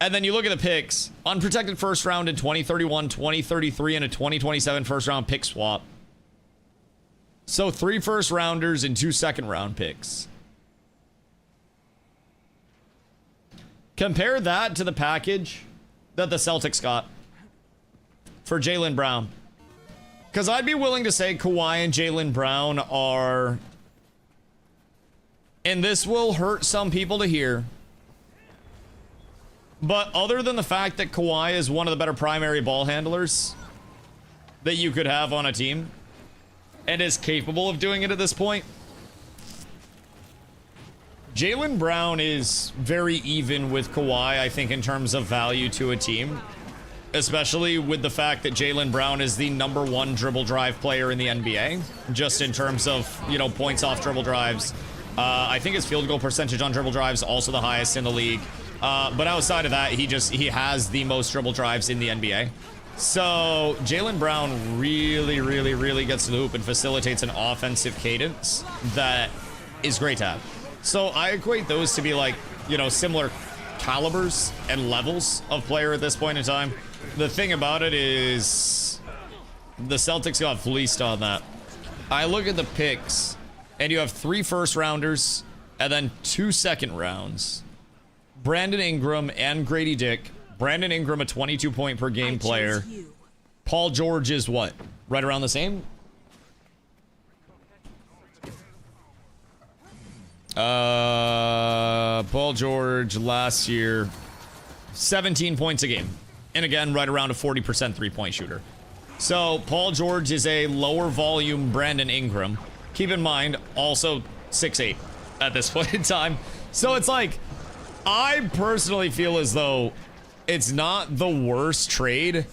A: And then you look at the picks. Unprotected first round in 2031, 2033, and a 2027 first round pick swap. So 3 first rounders and 2 second round picks. Compare that to the package that the Celtics got for Jaylen Brown. Because I'd be willing to say Kawhi and Jaylen Brown are... And this will hurt some people to hear. But other than the fact that Kawhi is one of the better primary ball handlers that you could have on a team, and is capable of doing it at this point, Jaylen Brown is very even with Kawhi, I think, in terms of value to a team. Especially with the fact that Jaylen Brown is the #1 dribble drive player in the NBA. Just in terms of, you know, points off dribble drives. I think his field goal percentage on dribble drives also the highest in the league. But outside of that, he has the most dribble drives in the NBA. So Jaylen Brown really gets to the hoop and facilitates an offensive cadence that is great to have. So I equate those to be, like, you know, similar calibers and levels of player at this point in time. The thing about it is the Celtics got fleeced on that. I look at the picks, and you have 3 first rounders and then 2 second rounds. Brandon Ingram and Grady Dick. Brandon Ingram, a 22 point per game player. Paul George is what? Right around the same? Paul George last year, 17 points a game. And again, right around a 40% three-point shooter. So Paul George is a lower volume Brandon Ingram. Keep in mind, also 6'8" at this point in time. So it's like, I personally feel as though it's not the worst trade.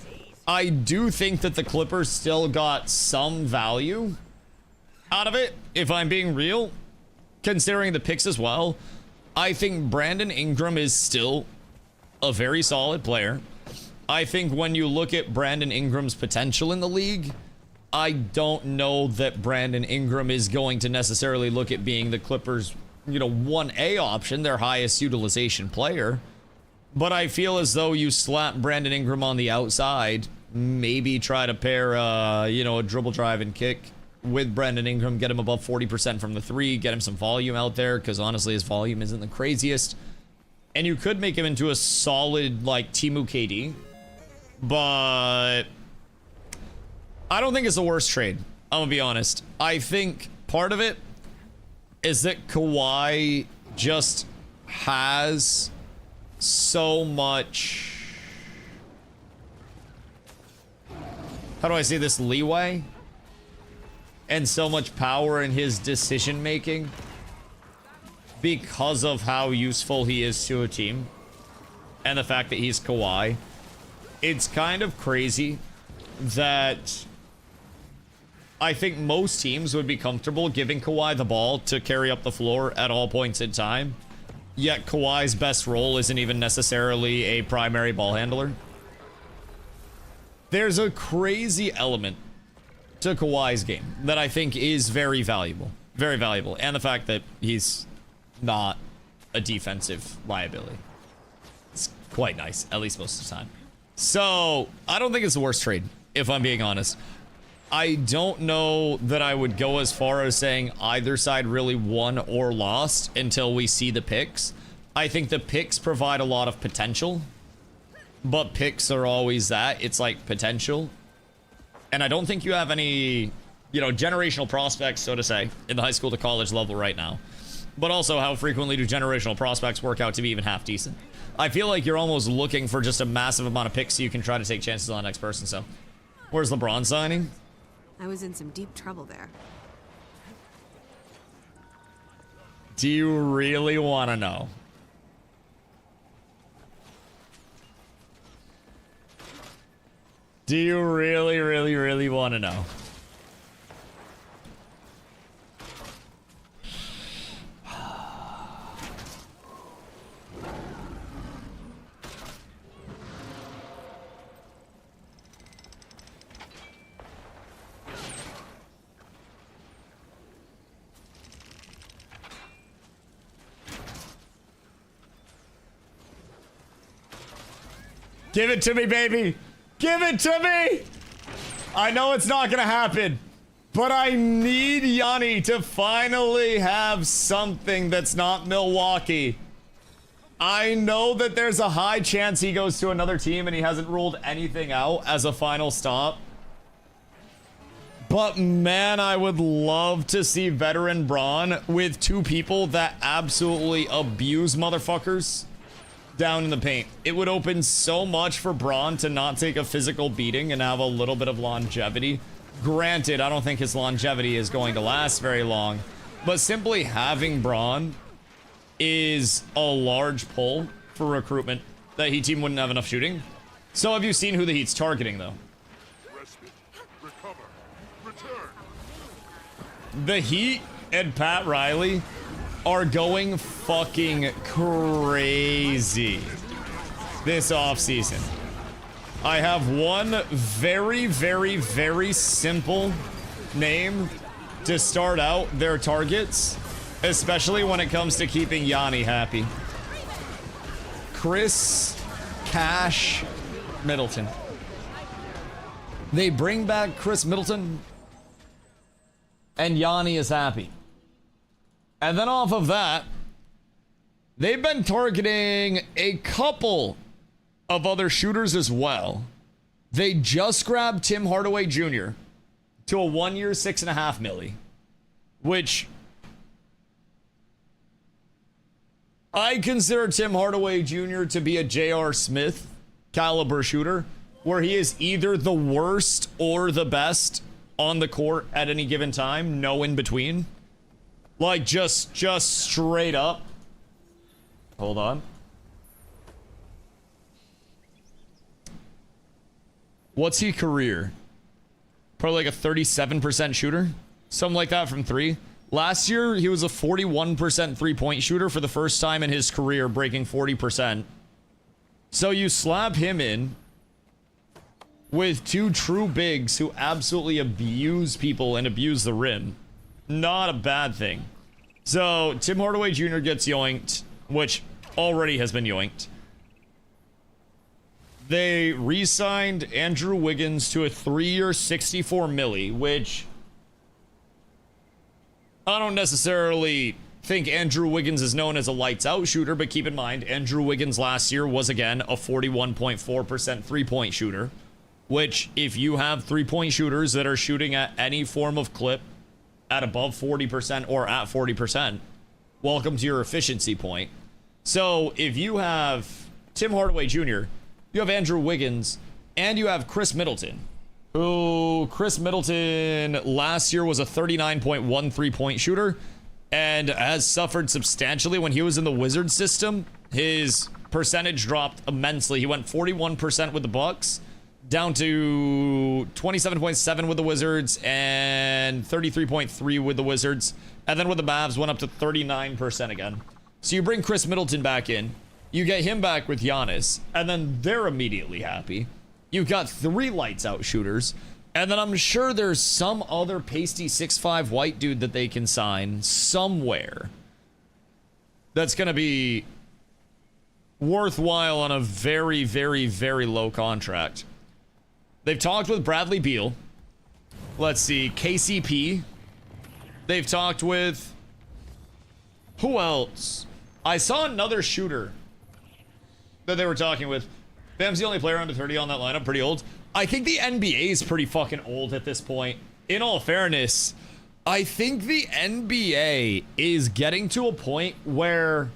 A: I do think that the Clippers still got some value out of it, if I'm being real. Considering the picks as well, I think Brandon Ingram is still a very solid player. I think when you look at Brandon Ingram's potential in the league, I don't know that Brandon Ingram is going to necessarily look at being the Clippers, you know, 1A option, their highest utilization player. But I feel as though you slap Brandon Ingram on the outside, maybe try to pair, you know, a dribble drive and kick with Brandon Ingram, get him above 40% from the three, get him some volume out there, because honestly, his volume isn't the craziest. And you could make him into a solid, like, Temu KD. But I don't think it's the worst trade. I'm gonna be honest. I think part of it is that Kawhi just has so much... How do I say this? Leeway? And so much power in his decision making because of how useful he is to a team and the fact that he's Kawhi. It's kind of crazy that I think most teams would be comfortable giving Kawhi the ball to carry up the floor at all points in time, yet Kawhi's best role isn't even necessarily a primary ball handler. There's a crazy element to Kawhi's game that I think is very valuable. Very valuable. And the fact that he's not a defensive liability. It's quite nice, at least most of the time. So, I don't think it's the worst trade, if I'm being honest. I don't know that I would go as far as saying either side really won or lost until we see the picks. I think the picks provide a lot of potential, but picks are always that. It's like potential. And I don't think you have any, you know, generational prospects, so to say, in the high school to college level right now. But also, how frequently do generational prospects work out to be even half decent? I feel like you're almost looking for just a massive amount of picks so you can try to take chances on the next person, so. Where's LeBron signing?
C: I was in some deep trouble there.
A: Do you really want to know? Do you really, really, really want to know? Give it to me, baby! Give it to me! I know it's not gonna happen, but I need Yanni to finally have something that's not Milwaukee. I know that there's a high chance he goes to another team and he hasn't ruled anything out as a final stop. But man, I would love to see veteran Braun with two people that absolutely abuse motherfuckers down in the paint. It would open so much for Braun to not take a physical beating and have a little bit of longevity. Granted, I don't think his longevity is going to last very long, but simply having Braun is a large pull for recruitment. The Heat team wouldn't have enough shooting. So have you seen who the Heat's targeting, though? The Heat and Pat Riley are going fucking crazy this offseason. I have one very, very, very simple name to start out their targets, especially when it comes to keeping Yanni happy. Chris Cash Middleton. They bring back Chris Middleton, and Yanni is happy. And then off of that, they've been targeting a couple of other shooters as well. They just grabbed Tim Hardaway Jr. to a 1 year, $6.5 million, which I consider Tim Hardaway Jr. to be a J.R. Smith caliber shooter, where he is either the worst or the best on the court at any given time, no in between. Like, just straight up. Hold on. What's he career? Probably like a 37% shooter. Something like that from three. Last year, he was a 41% three-point shooter for the first time in his career, breaking 40%. So you slap him in with two true bigs who absolutely abuse people and abuse the rim. Not a bad thing. So, Tim Hardaway Jr. gets yoinked, which already has been yoinked. They re-signed Andrew Wiggins to a 3-year, $64 million, which I don't necessarily think Andrew Wiggins is known as a lights-out shooter, but keep in mind, Andrew Wiggins last year was, again, a 41.4% three-point shooter, which, if you have three-point shooters that are shooting at any form of clip at above 40% or at 40%, welcome to your efficiency point. So, if you have Tim Hardaway Jr., you have Andrew Wiggins, and you have Chris Middleton, who Chris Middleton last year was a 39.1 three-point shooter and has suffered substantially when he was in the Wizards system. His percentage dropped immensely. He went 41% with the Bucks, down to 27.7 with the Wizards, and 33.3 with the Wizards. And then with the Mavs, went up to 39% again. So you bring Chris Middleton back in, you get him back with Giannis, and then they're immediately happy. You've got 3 lights out shooters, and then I'm sure there's some other pasty 6'5" white dude that they can sign somewhere that's going to be worthwhile on a very, very, very low contract. They've talked with Bradley Beal. Let's see, KCP. They've talked with... who else? I saw another shooter that they were talking with. Bam's the only player under 30 on that lineup, pretty old. I think the NBA is pretty fucking old at this point. In all fairness, I think the NBA is getting to a point where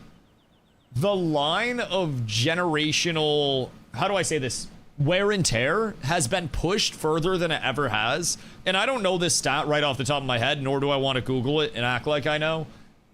A: the line of generational, how do I say this, wear and tear has been pushed further than it ever has. And I don't know this stat right off the top of my head, nor do I want to Google it and act like I know.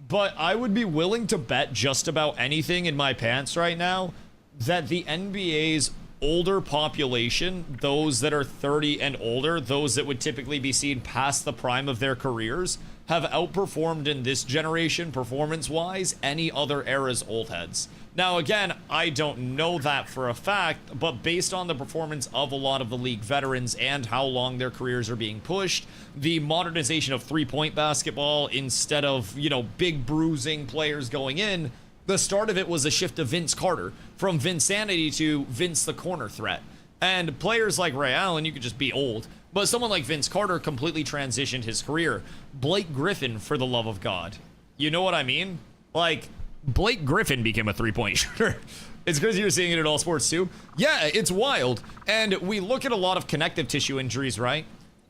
A: But I would be willing to bet just about anything in my pants right now that the NBA's older population, those that are 30 and older, those that would typically be seen past the prime of their careers, have outperformed in this generation performance-wise any other era's old heads. Now, again, I don't know that for a fact, but based on the performance of a lot of the league veterans and how long their careers are being pushed, the modernization of three-point basketball instead of, you know, big bruising players going in, the start of it was a shift of Vince Carter from Vinsanity to Vince the corner threat. And players like Ray Allen, you could just be old, but someone like Vince Carter completely transitioned his career. Blake Griffin, for the love of God. You know what I mean? Like, Blake Griffin became a three-point shooter. It's crazy you're seeing it in all sports too. Yeah, it's wild. And we look at a lot of connective tissue injuries, right?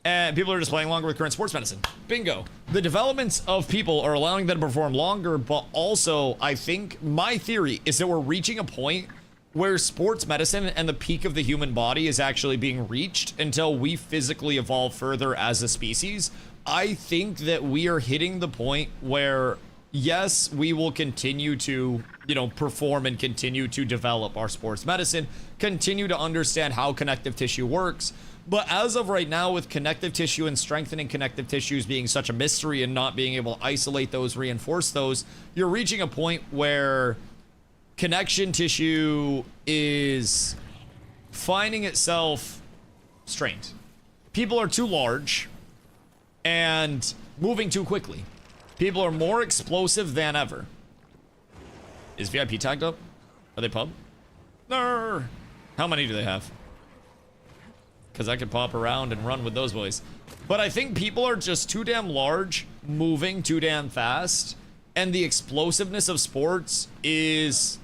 A: And people are just playing longer with current sports medicine. Bingo. The developments of people are allowing them to perform longer, but also, I think, my theory is that we're reaching a point where sports medicine and the peak of the human body is actually being reached until we physically evolve further as a species. I think that we are hitting the point where, yes, we will continue to, you know, perform and continue to develop our sports medicine, continue to understand how connective tissue works. But as of right now, with connective tissue and strengthening connective tissues being such a mystery and not being able to isolate those, reinforce those, you're reaching a point where connection tissue is finding itself strained. People are too large and moving too quickly. People are more explosive than ever. Is VIP tagged up? Are they pub? No. How many do they have? Because I could pop around and run with those boys. But I think people are just too damn large, moving too damn fast, and the explosiveness of sports is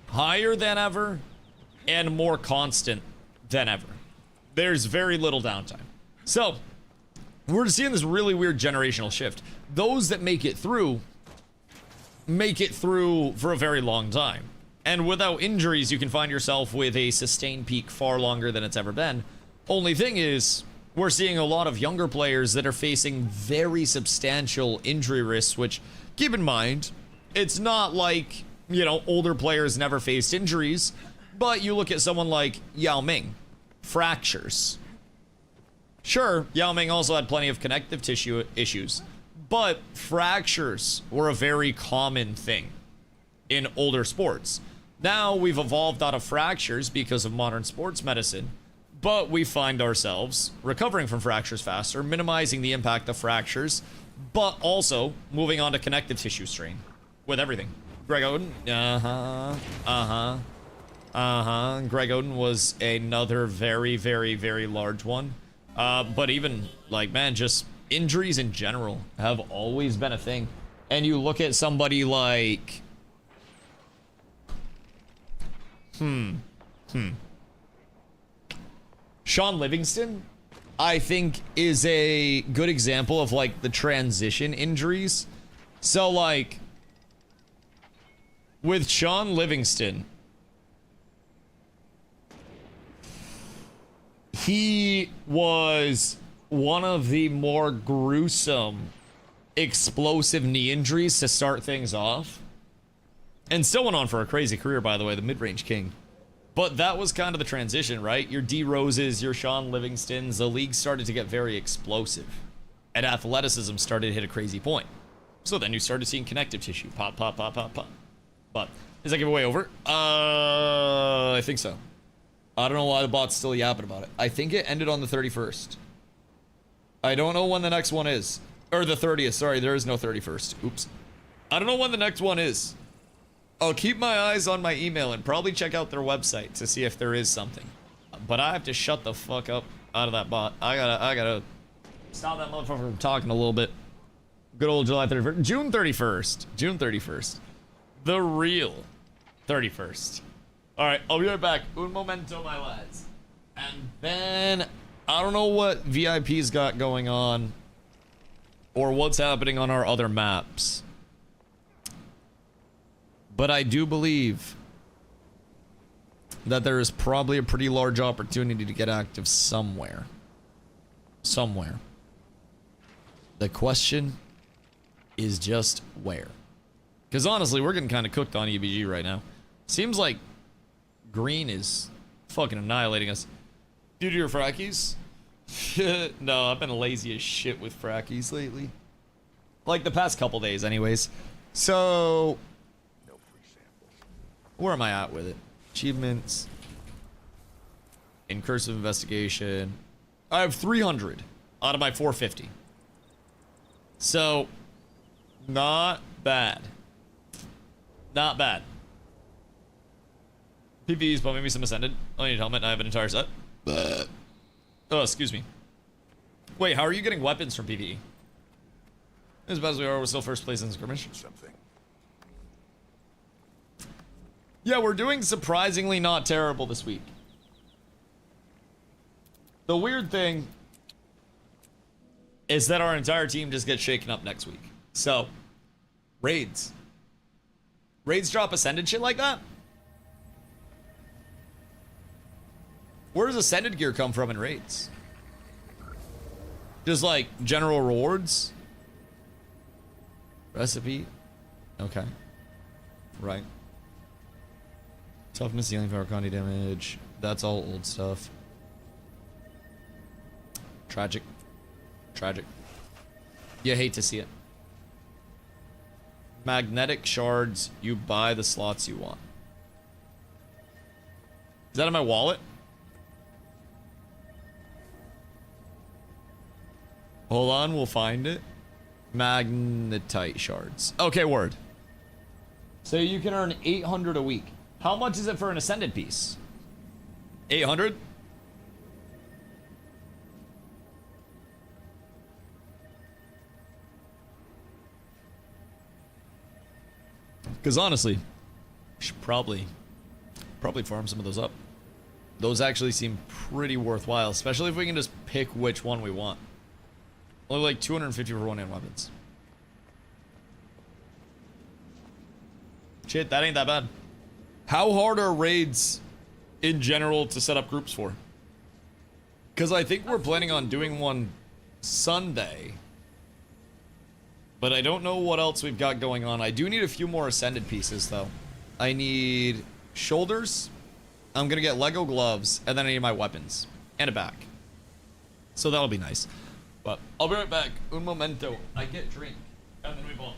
A: higher than ever and more constant than ever. There's very little downtime. So, we're seeing this really weird generational shift. Those that make it through for a very long time. And without injuries, you can find yourself with a sustained peak far longer than it's ever been. Only thing is, we're seeing a lot of younger players that are facing very substantial injury risks, which, keep in mind, it's not like, you know, older players never faced injuries, but you look at someone like Yao Ming, fractures. Sure, Yao Ming also had plenty of connective tissue issues, but fractures were a very common thing in older sports. Now we've evolved out of fractures because of modern sports medicine, but we find ourselves recovering from fractures faster, minimizing the impact of fractures, but also moving on to connective tissue strain with everything. Greg Oden, Greg Oden was another very, very, very large one. But even, like, man, just injuries in general have always been a thing. And you look at somebody like... Sean Livingston, I think, is a good example of, like, the transition injuries. So, like, with Sean Livingston, he was one of the more gruesome, explosive knee injuries to start things off. And still went on for a crazy career, by the way, the mid-range king. But that was kind of the transition, right? Your D Roses, your Sean Livingstons, the league started to get very explosive. And athleticism started to hit a crazy point. So then you started seeing connective tissue. Pop, pop, pop, pop, pop. But, is that giveaway over? I think so. I don't know why the bot's still yapping about it. I think it ended on the 31st. I don't know when the next one is. Or the 30th, sorry, there is no 31st. Oops. I don't know when the next one is. I'll keep my eyes on my email and probably check out their website to see if there is something. But I have to shut the fuck up out of that bot. I gotta stop that motherfucker from talking a little bit. Good old July 31st. June 31st. June 31st. The real 31st. Alright, I'll be right back. Un momento, my lads. And then, I don't know what VIP's got going on or what's happening on our other maps. But I do believe that there is probably a pretty large opportunity to get active somewhere. Somewhere. The question is just where. Because honestly, we're getting kind of cooked on EBG right now. Seems like green is fucking annihilating us. Due to your frackies? No, I've been lazy as shit with frackies lately. Like the past couple days anyways. So... where am I at with it? Achievements. Incursive investigation. I have 300 out of my 450. So, not bad. Not bad. PvE's bumming me some Ascended. I need a helmet and I have an entire set. Oh, excuse me. Wait, how are you getting weapons from PvE? As bad as we are, we're still first place in skirmish.
D: Something.
A: Yeah, we're doing surprisingly not terrible this week. The weird thing is that our entire team just gets shaken up next week. So, raids. Raids drop Ascended shit like that? Where does Ascended gear come from in raids? Just like general rewards? Recipe? Okay. Right. Toughness, healing power, Conti damage. That's all old stuff. Tragic. Tragic. You hate to see it. Magnetic shards. You buy the slots you want. Is that in my wallet? Hold on, we'll find it. Magnetite shards. Okay, word. So you can earn 800 a week. How much is it for an Ascended piece? 800? Because honestly, we should probably farm some of those up. Those actually seem pretty worthwhile, especially if we can just pick which one we want. Only like 250 for one-hand weapons. Shit, that ain't that bad. How hard are raids in general to set up groups for? Because I think we're planning on doing one Sunday. But I don't know what else we've got going on. I do need a few more Ascended pieces, though. I need shoulders. I'm going to get Lego gloves. And then I need my weapons. And a back. So that'll be nice. But I'll be right back. Un momento. I get drink. And then we bomb.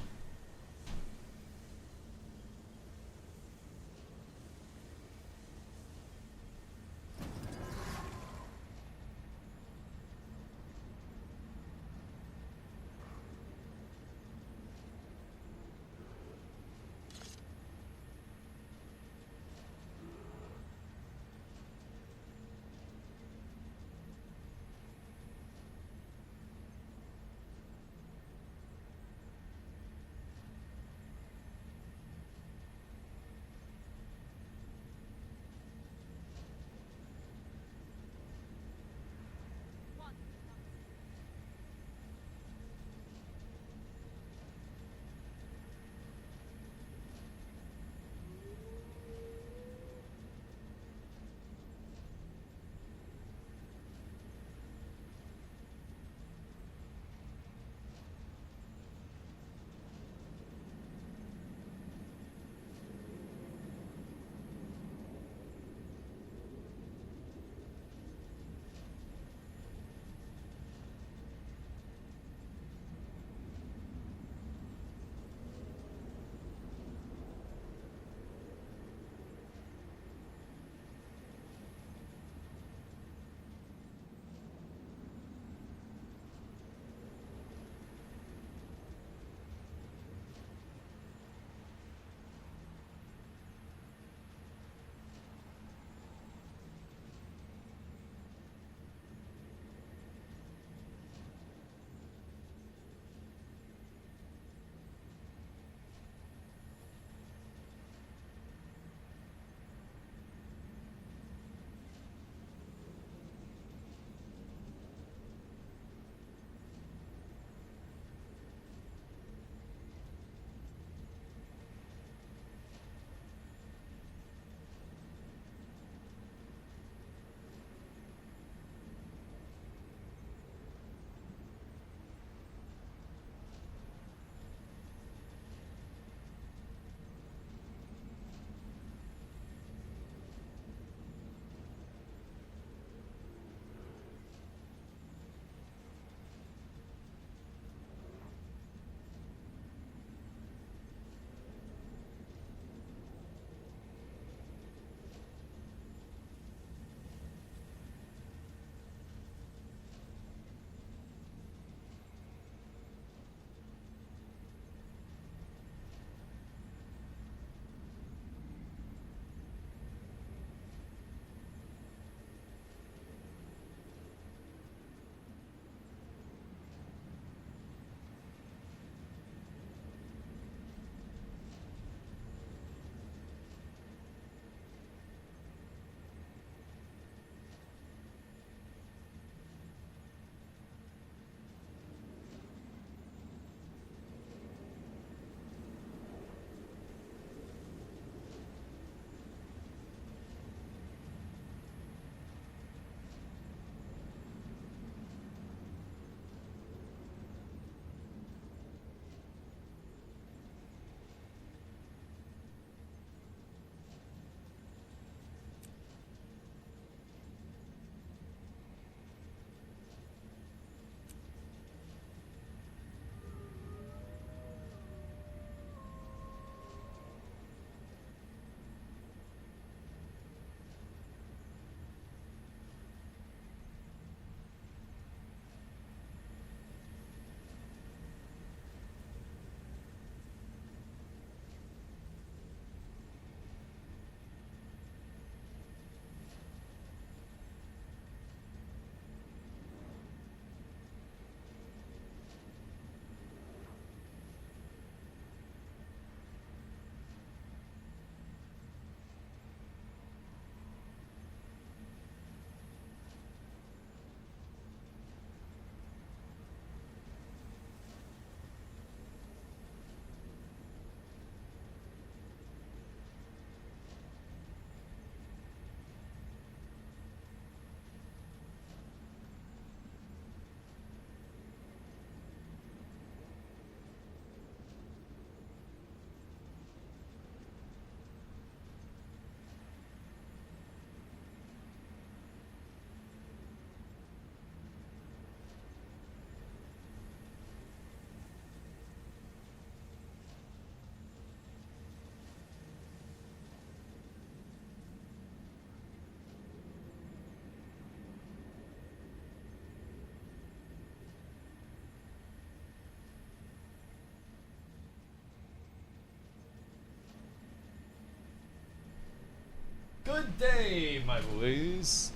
A: Good day, my boys.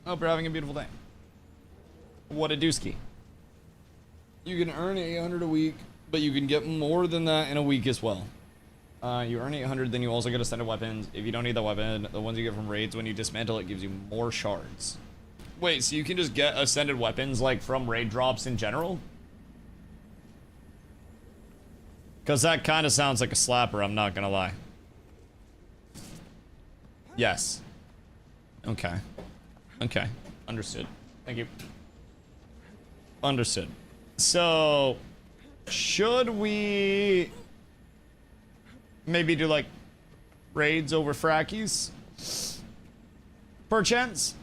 A: Hope you're having a beautiful day. What a dooski. You can earn 800 a week, but you can get more than that in a week as well. You earn 800, then you also get ascended weapons. If you don't need the weapon, the ones you get from raids, when you dismantle it, gives you more shards. Wait, so you can just get ascended weapons, like, from raid drops in general? Because that kind of sounds like a slapper, I'm not gonna lie. Yes. Okay. Okay. Understood. Thank you. Understood. So, should we maybe do, like, raids over frackies? Perchance?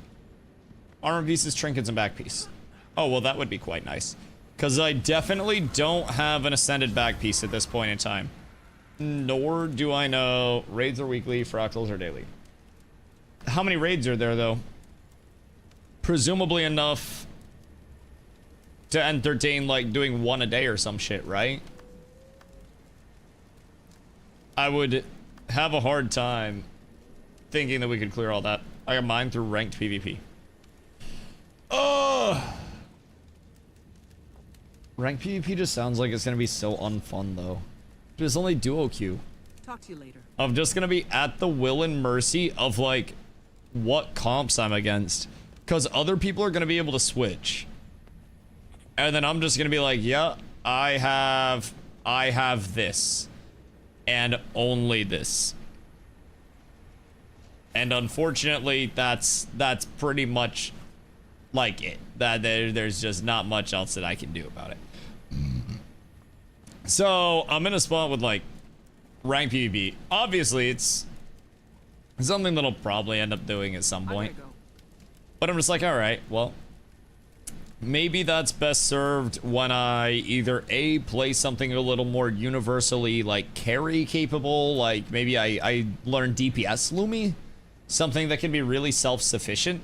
A: Armor pieces, trinkets, and back piece. Oh, well, that would be quite nice. Because I definitely don't have an ascended back piece at this point in time. Nor do I know raids are weekly, fractals are daily. How many raids are there, though? Presumably enough to entertain, like, doing one a day or some shit, right? I would have a hard time thinking that we could clear all that. I got mine through ranked PvP. Oh! Ranked PvP just sounds like it's gonna be so unfun, though. There's only duo queue.
B: Talk to you later.
A: I'm just gonna be at the will and mercy of, like, what comps I'm against. Because other people are gonna be able to switch. And then I'm just gonna be like, yeah, I have this. And only this. And unfortunately, that's pretty much like it. That there's just not much else that I can do about it. So I'm in a spot with, like, ranked PvP. Obviously, it's something that I'll probably end up doing at some point. But I'm just like, all right, well, maybe that's best served when I either A, play something a little more universally, like, carry capable, like maybe I learn DPS Lumi, something that can be really self-sufficient.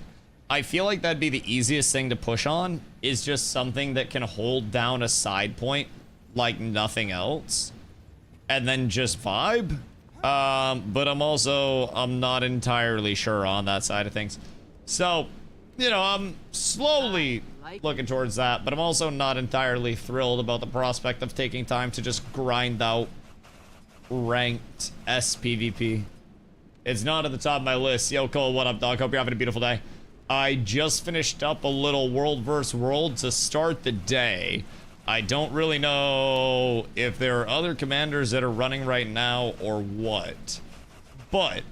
A: I feel like that'd be the easiest thing to push on, is just something that can hold down a side point like nothing else, and then just vibe. But I'm not entirely sure on that side of things. So, you know, I'm slowly looking towards that, but I'm also not entirely thrilled about the prospect of taking time to just grind out ranked SPVP. It's not at the top of my list. Yo, Cole, what up, dog? Hope you're having a beautiful day. I just finished up a little world versus world to start the day. I don't really know if there are other commanders that are running right now or what. But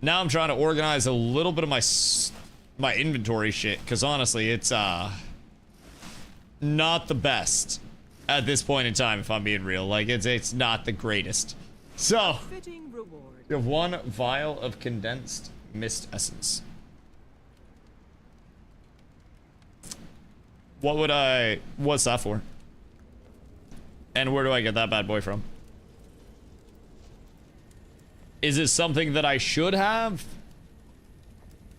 A: now I'm trying to organize a little bit of my inventory shit, because honestly, it's not the best at this point in time, if I'm being real. Like, it's not the greatest. So,
B: Fitting reward.
A: you have one vial of condensed mist essence. What's that for? And where do I get that bad boy from? Is it something that I should have?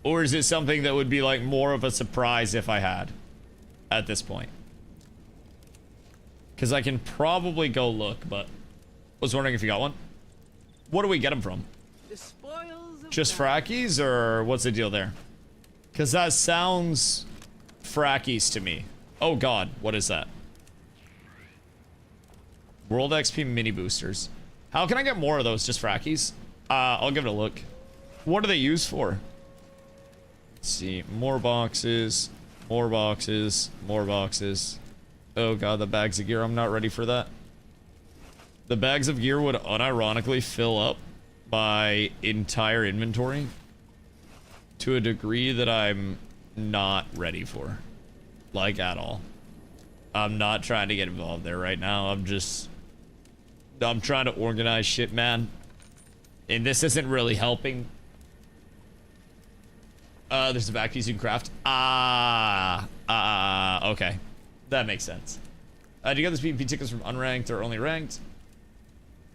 A: Or is it something that would be, like, more of a surprise if I had at this point? Because I can probably go look, but was wondering if you got one. What do we get them from?
B: The spoils of
A: Just
B: battle.
A: frackies, or what's the deal there? Because that sounds frackies to me. Oh god, what is that? World XP mini boosters. How can I get more of those? Just frackies? I'll give it a look. What are they used for? Let's see. More boxes. More boxes. More boxes. Oh god, the bags of gear. I'm not ready for that. The bags of gear would unironically fill up my entire inventory to a degree that I'm not ready for. Like, at all. I'm not trying to get involved there right now. I'm trying to organize shit, man. And this isn't really helping. There's a back piece you can craft. Okay. That makes sense. Do you get those PvP tickets from unranked or only ranked?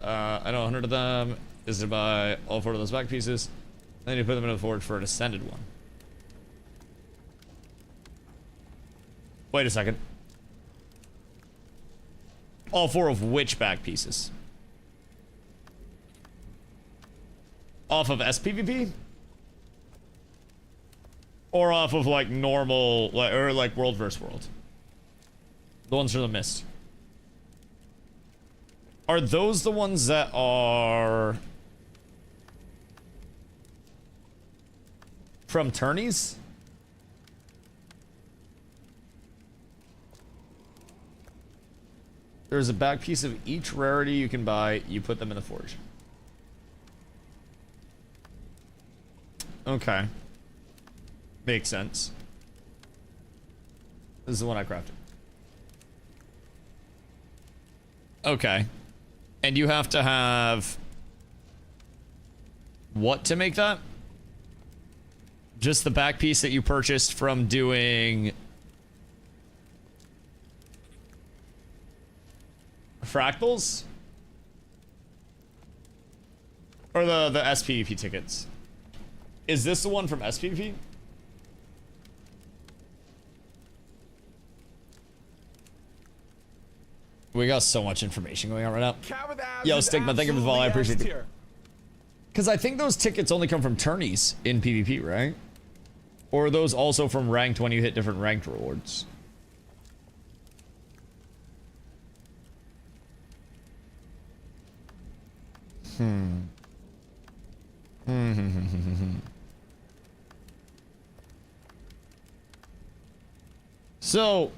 A: I know 100 of them. Is to buy all 4 of those back pieces. Then you put them in the forge for an ascended one. Wait a second. All 4 of which back pieces? Off of SPVP? Or off of like normal, or like world versus world? The ones from the mist. Are those the ones that are from tourneys? There's a back piece of each rarity you can buy. You put them in the forge. Okay. Makes sense. This is the one I crafted. Okay. And you have to have... what to make that? Just the back piece that you purchased from doing... fractals? Or the SPVP tickets? Is this the one from SPVP? We got so much information going on right now. Yo, Stigma, thank you for the follow. I appreciate it. Because I think those tickets only come from tourneys in PvP, right? Or are those also from ranked when you hit different ranked rewards? So,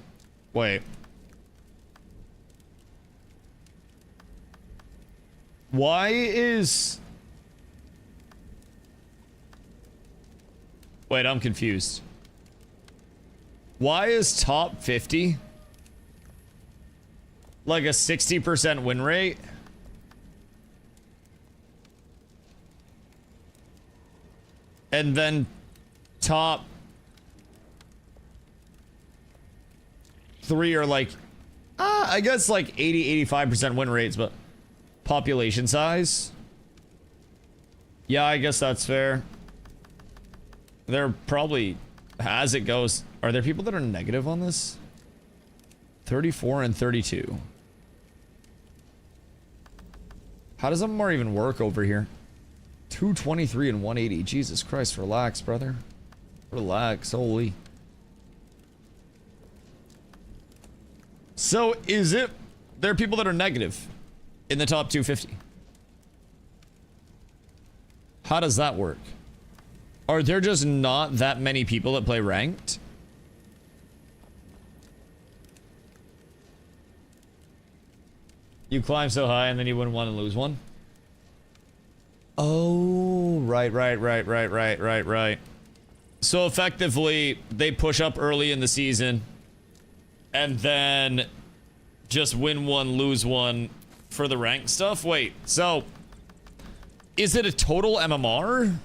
A: wait. Why is... wait, I'm confused. Why is top 50 like a 60% win rate? And then top 3 are like, I guess like 80-85% win rates, but population size? Yeah, I guess that's fair. There probably, as it goes, are there people that are negative on this? 34 and 32. How does MMR even work over here? 223 and 180. Jesus Christ, relax, brother. Relax, holy. So, is it... there are people that are negative in the top 250. How does that work? Are there just not that many people that play ranked? You climb so high and then you win one and lose one? Oh, right. So effectively, they push up early in the season and then just win one, lose one for the rank stuff? Wait, so is it a total MMR?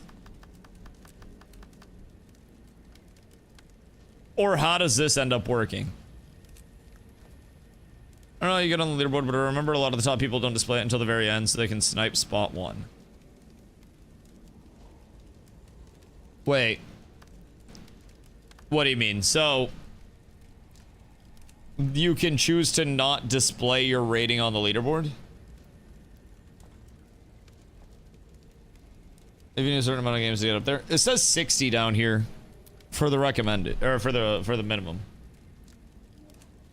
A: Or how does this end up working? I don't know, you get on the leaderboard, but I remember a lot of the top people don't display it until the very end so they can snipe spot one. Wait. What do you mean? So, you can choose to not display your rating on the leaderboard? If you need a certain amount of games to get up there. It says 60 down here for the recommended, or for the minimum.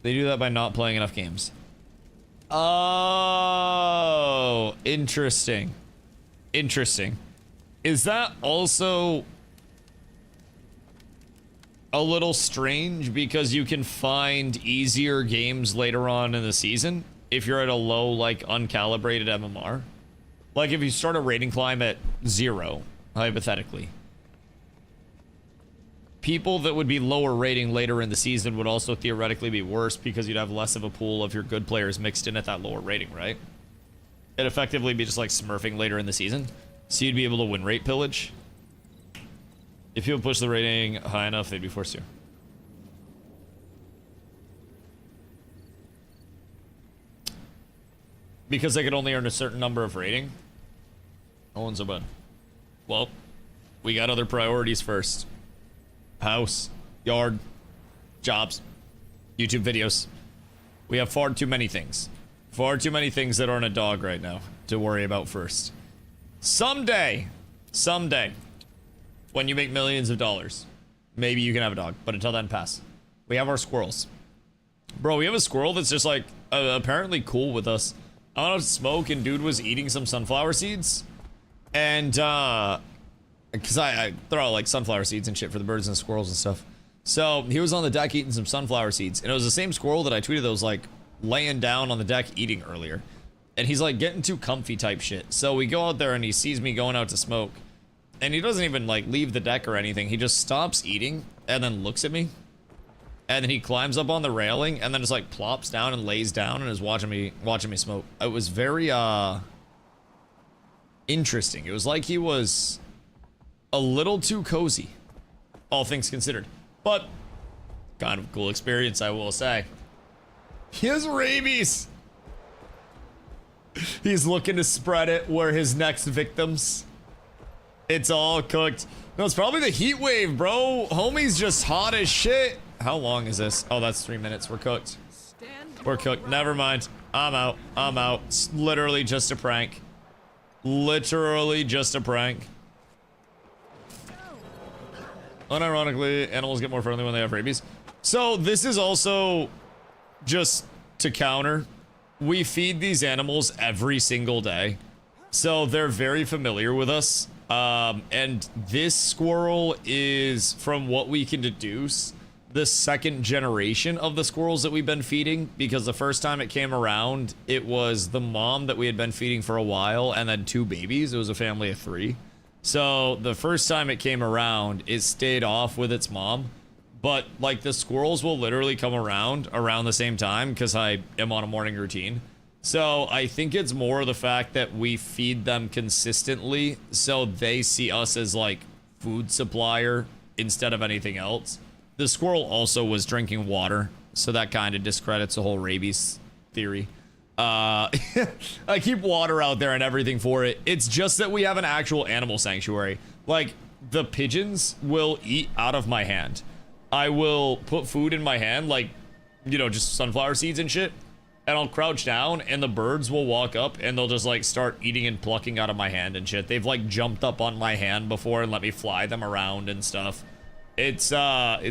A: They do that by not playing enough games. Oh, interesting. Interesting. Is that also a little strange because you can find easier games later on in the season if you're at a low, like, uncalibrated MMR? Like, if you start a rating climb at 0, hypothetically. People that would be lower rating later in the season would also theoretically be worse because you'd have less of a pool of your good players mixed in at that lower rating, right? It'd effectively be just like smurfing later in the season. So you'd be able to win rate pillage. If people push the rating high enough, they'd be forced to. Because they could only earn a certain number of rating. No one's so bad. Well, we got other priorities first. House, yard, jobs, YouTube videos. We have far too many things. Far too many things that aren't a dog right now to worry about first. Someday, Someday, when you make millions of dollars, maybe you can have a dog. But until then, pass. We have our squirrels. Bro, we have a squirrel that's just like apparently cool with us. I went out to smoke and dude was eating some sunflower seeds. And because I throw out like sunflower seeds and shit for the birds and squirrels and stuff. So he was on the deck eating some sunflower seeds. And it was the same squirrel that I tweeted that was like laying down on the deck eating earlier. And he's like getting too comfy type shit. So we go out there and he sees me going out to smoke. And he doesn't even like leave the deck or anything. He just stops eating and then looks at me. And then he climbs up on the railing and then just like plops down and lays down and is watching me smoke. It was very interesting. It was like he was a little too cozy, all things considered. But kind of a cool experience, I will say. He has rabies. He's looking to spread it where his next victims. It's all cooked. No, it's probably the heat wave, bro. Homie's just hot as shit. How long is this? Oh, that's 3 minutes. We're cooked. We're cooked. Never mind. I'm out. I'm out. It's literally just a prank. Literally just a prank. Unironically, animals get more friendly when they have rabies. So this is also just to counter. We feed these animals every single day. So they're very familiar with us. And this squirrel is, from what we can deduce, the second generation of the squirrels that we've been feeding, because the first time it came around, it was the mom that we had been feeding for a while and then 2 babies. It was a family of 3. So the first time it came around, it stayed off with its mom. But like the squirrels will literally come around the same time because I am on a morning routine. So I think it's more the fact that we feed them consistently so they see us as like food supplier instead of anything else. The squirrel also was drinking water, so that kind of discredits the whole rabies theory. I keep water out there and everything for it. It's just that we have an actual animal sanctuary. Like, the pigeons will eat out of my hand. I will put food in my hand, like, you know, just sunflower seeds and shit. And I'll crouch down, and the birds will walk up, and they'll just, like, start eating and plucking out of my hand and shit. They've, like, jumped up on my hand before and let me fly them around and stuff. It's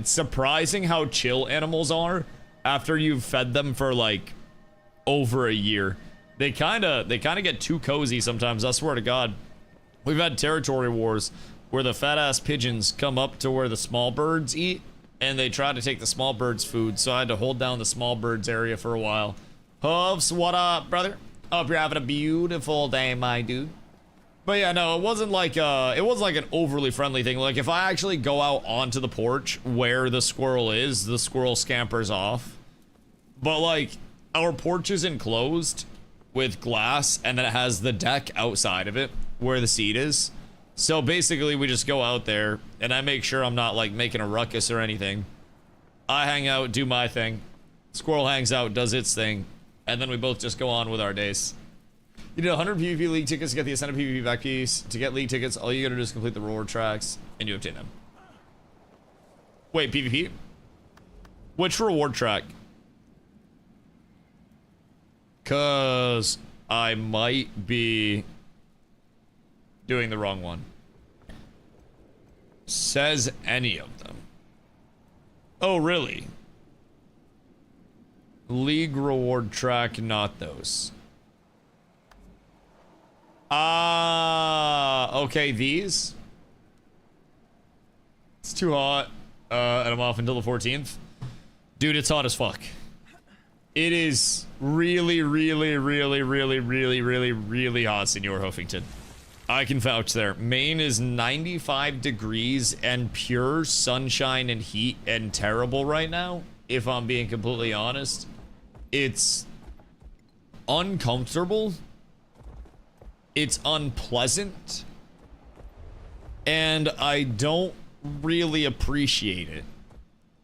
A: surprising how chill animals are after you've fed them for, like, over a year. They kind of get too cozy sometimes, I swear to God. We've had territory wars where the fat-ass pigeons come up to where the small birds eat, and they try to take the small birds' food, so I had to hold down the small birds area for a while. Hubs, what up, brother? Hope you're having a beautiful day, my dude. But yeah, no, it wasn't like an overly friendly thing. Like, if I actually go out onto the porch where the squirrel is, the squirrel scampers off. But, like, our porch is enclosed with glass, and then it has the deck outside of it where the seat is. So basically, we just go out there, and I make sure I'm not, like, making a ruckus or anything. I hang out, do my thing. Squirrel hangs out, does its thing. And then we both just go on with our days. You need 100 PvP league tickets to get the Ascended PvP back piece. To get league tickets, all you gotta do is complete the reward tracks, and you obtain them. Wait, PvP? Which reward track? Cause I might be doing the wrong one. Says any of them. Oh, really? League reward track, not those. Okay, these. It's too hot, and I'm off until the 14th. Dude, it's hot as fuck. It is really, really, really, really, really, really, really hot, Senor Huffington. I can vouch there. Maine is 95 degrees and pure sunshine and heat and terrible right now, if I'm being completely honest. It's uncomfortable. It's unpleasant. And I don't really appreciate it.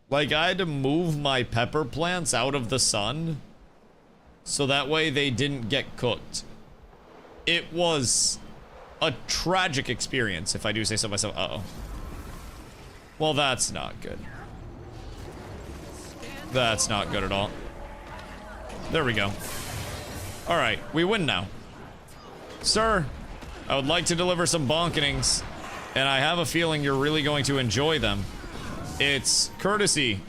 A: Like, I had to move my pepper plants out of the sun so that way they didn't get cooked. It was a tragic experience, if I do say so myself. Uh-oh. Well, that's not good. That's not good at all. There we go. Alright, we win now. Sir, I would like to deliver some bonkenings, and I have a feeling you're really going to enjoy them. It's courtesy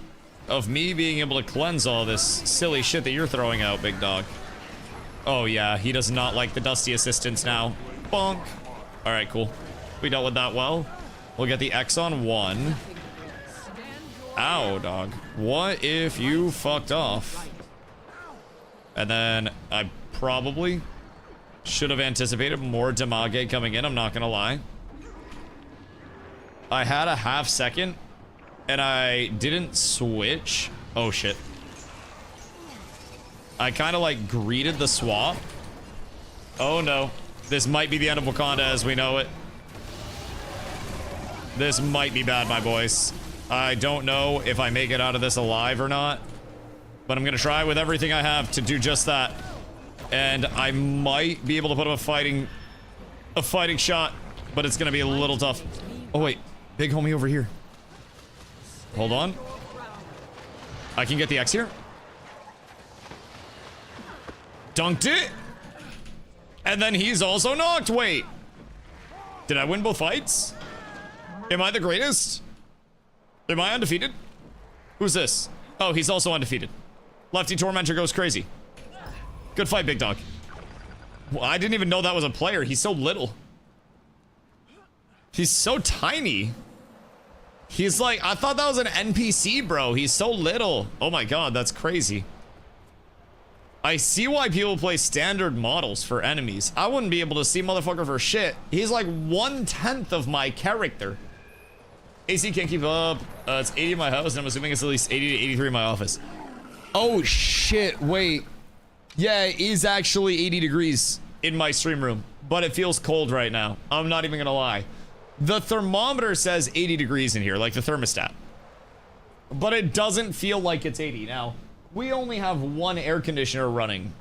A: of me being able to cleanse all this silly shit that you're throwing out, big dog. Oh yeah, he does not like the Dusty assistance now. Bonk. All right, cool. We dealt with that well. We'll get the X on 1. Ow, dog. What if you fucked off? And then I probably should have anticipated more damage coming in, I'm not gonna lie. I had a half second and I didn't switch. Oh shit. I kind of like greeted the swap. Oh no. This might be the end of Wakanda as we know it. This might be bad, my boys. I don't know if I make it out of this alive or not, but I'm gonna try with everything I have to do just that. And I might be able to put up a fighting shot, but it's gonna be a little tough. Oh wait, big homie over here. Hold on. I can get the X here. Dunked it. And then he's also knocked. Wait. Did I win both fights? Am I the greatest? Am I undefeated? Who's this? Oh, he's also undefeated. Lefty Tormentor goes crazy. Good fight, big dog. Well, I didn't even know that was a player. He's so little. He's so tiny. He's like, I thought that was an NPC, bro. He's so little. Oh my god, that's crazy. I see why people play standard models for enemies. I wouldn't be able to see motherfucker for shit. He's like 1/10 of my character. AC can't keep up. It's 80 in my house, and I'm assuming it's at least 80 to 83 in my office. Oh shit, wait. Yeah, it is actually 80 degrees in my stream room, but it feels cold right now. I'm not even gonna lie. The thermometer says 80 degrees in here, like the thermostat. But it doesn't feel like it's 80. Now, we only have one air conditioner running.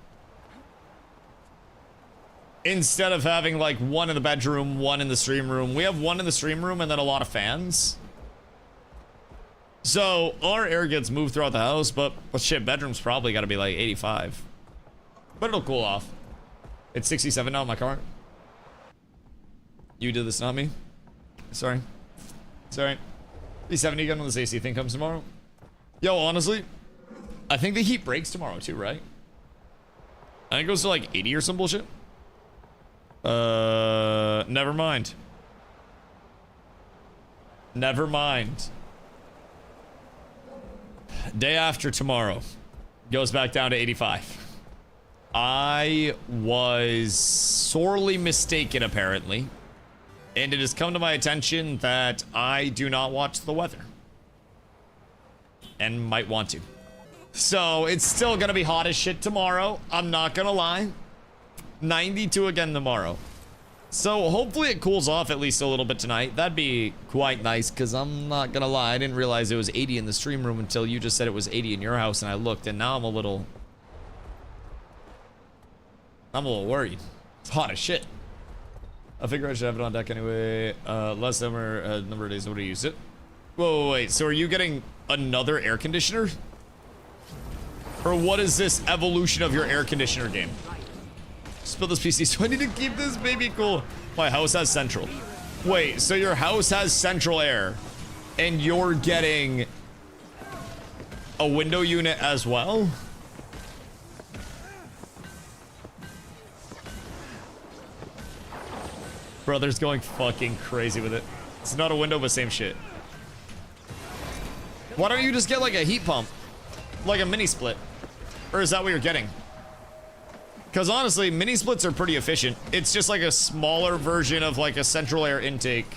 A: Instead of having like one in the bedroom, one in the stream room. We have one in the stream room and then a lot of fans. So our air gets moved throughout the house, but shit, bedroom's probably gotta be like 85. But it'll cool off. It's 67 now in my car. You did this, not me. Sorry. Sorry. B70 gun when this AC thing comes tomorrow. Yo, honestly, I think the heat breaks tomorrow too, right? I think it goes to like 80 or some bullshit. Never mind. Never mind. Day after tomorrow goes back down to 85. I was sorely mistaken, apparently. And it has come to my attention that I do not watch the weather. And might want to. So, it's still gonna be hot as shit tomorrow. I'm not gonna lie. 92 again tomorrow. So, hopefully it cools off at least a little bit tonight. That'd be quite nice, because I'm not gonna lie. I didn't realize it was 80 in the stream room until you just said it was 80 in your house, and I looked, and now I'm a little worried. It's hot as shit. I figure I should have it on deck anyway. Less number of days nobody used it. Whoa, wait, so are you getting another air conditioner? Or what is this evolution of your air conditioner game? Spill this PC, so I need to keep this baby cool. My house has central. Wait, so your house has central air, and you're getting a window unit as well? Brother's going fucking crazy with it. It's not a window, but same shit. Why don't you just get like a heat pump? Like a mini split? Or is that what you're getting? Because honestly, mini splits are pretty efficient. It's just like a smaller version of like a central air intake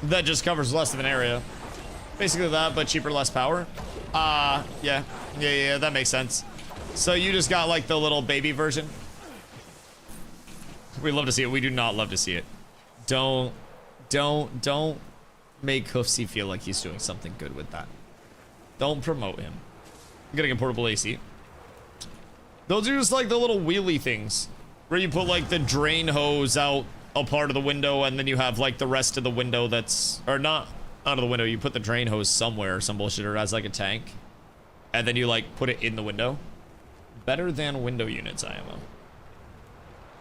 A: that just covers less of an area. Basically that, but cheaper, less power. Yeah, that makes sense. So you just got like the little baby version. We love to see it. We do not love to see it. Don't make Hoofsy feel like he's doing something good with that. Don't promote him. I'm getting a portable AC. Those are just like the little wheelie things where you put like the drain hose out a part of the window and then you have like the rest of the window that's, or not out of the window, you put the drain hose somewhere or some bullshit or as like a tank and then you like put it in the window. Better than window units, IMO.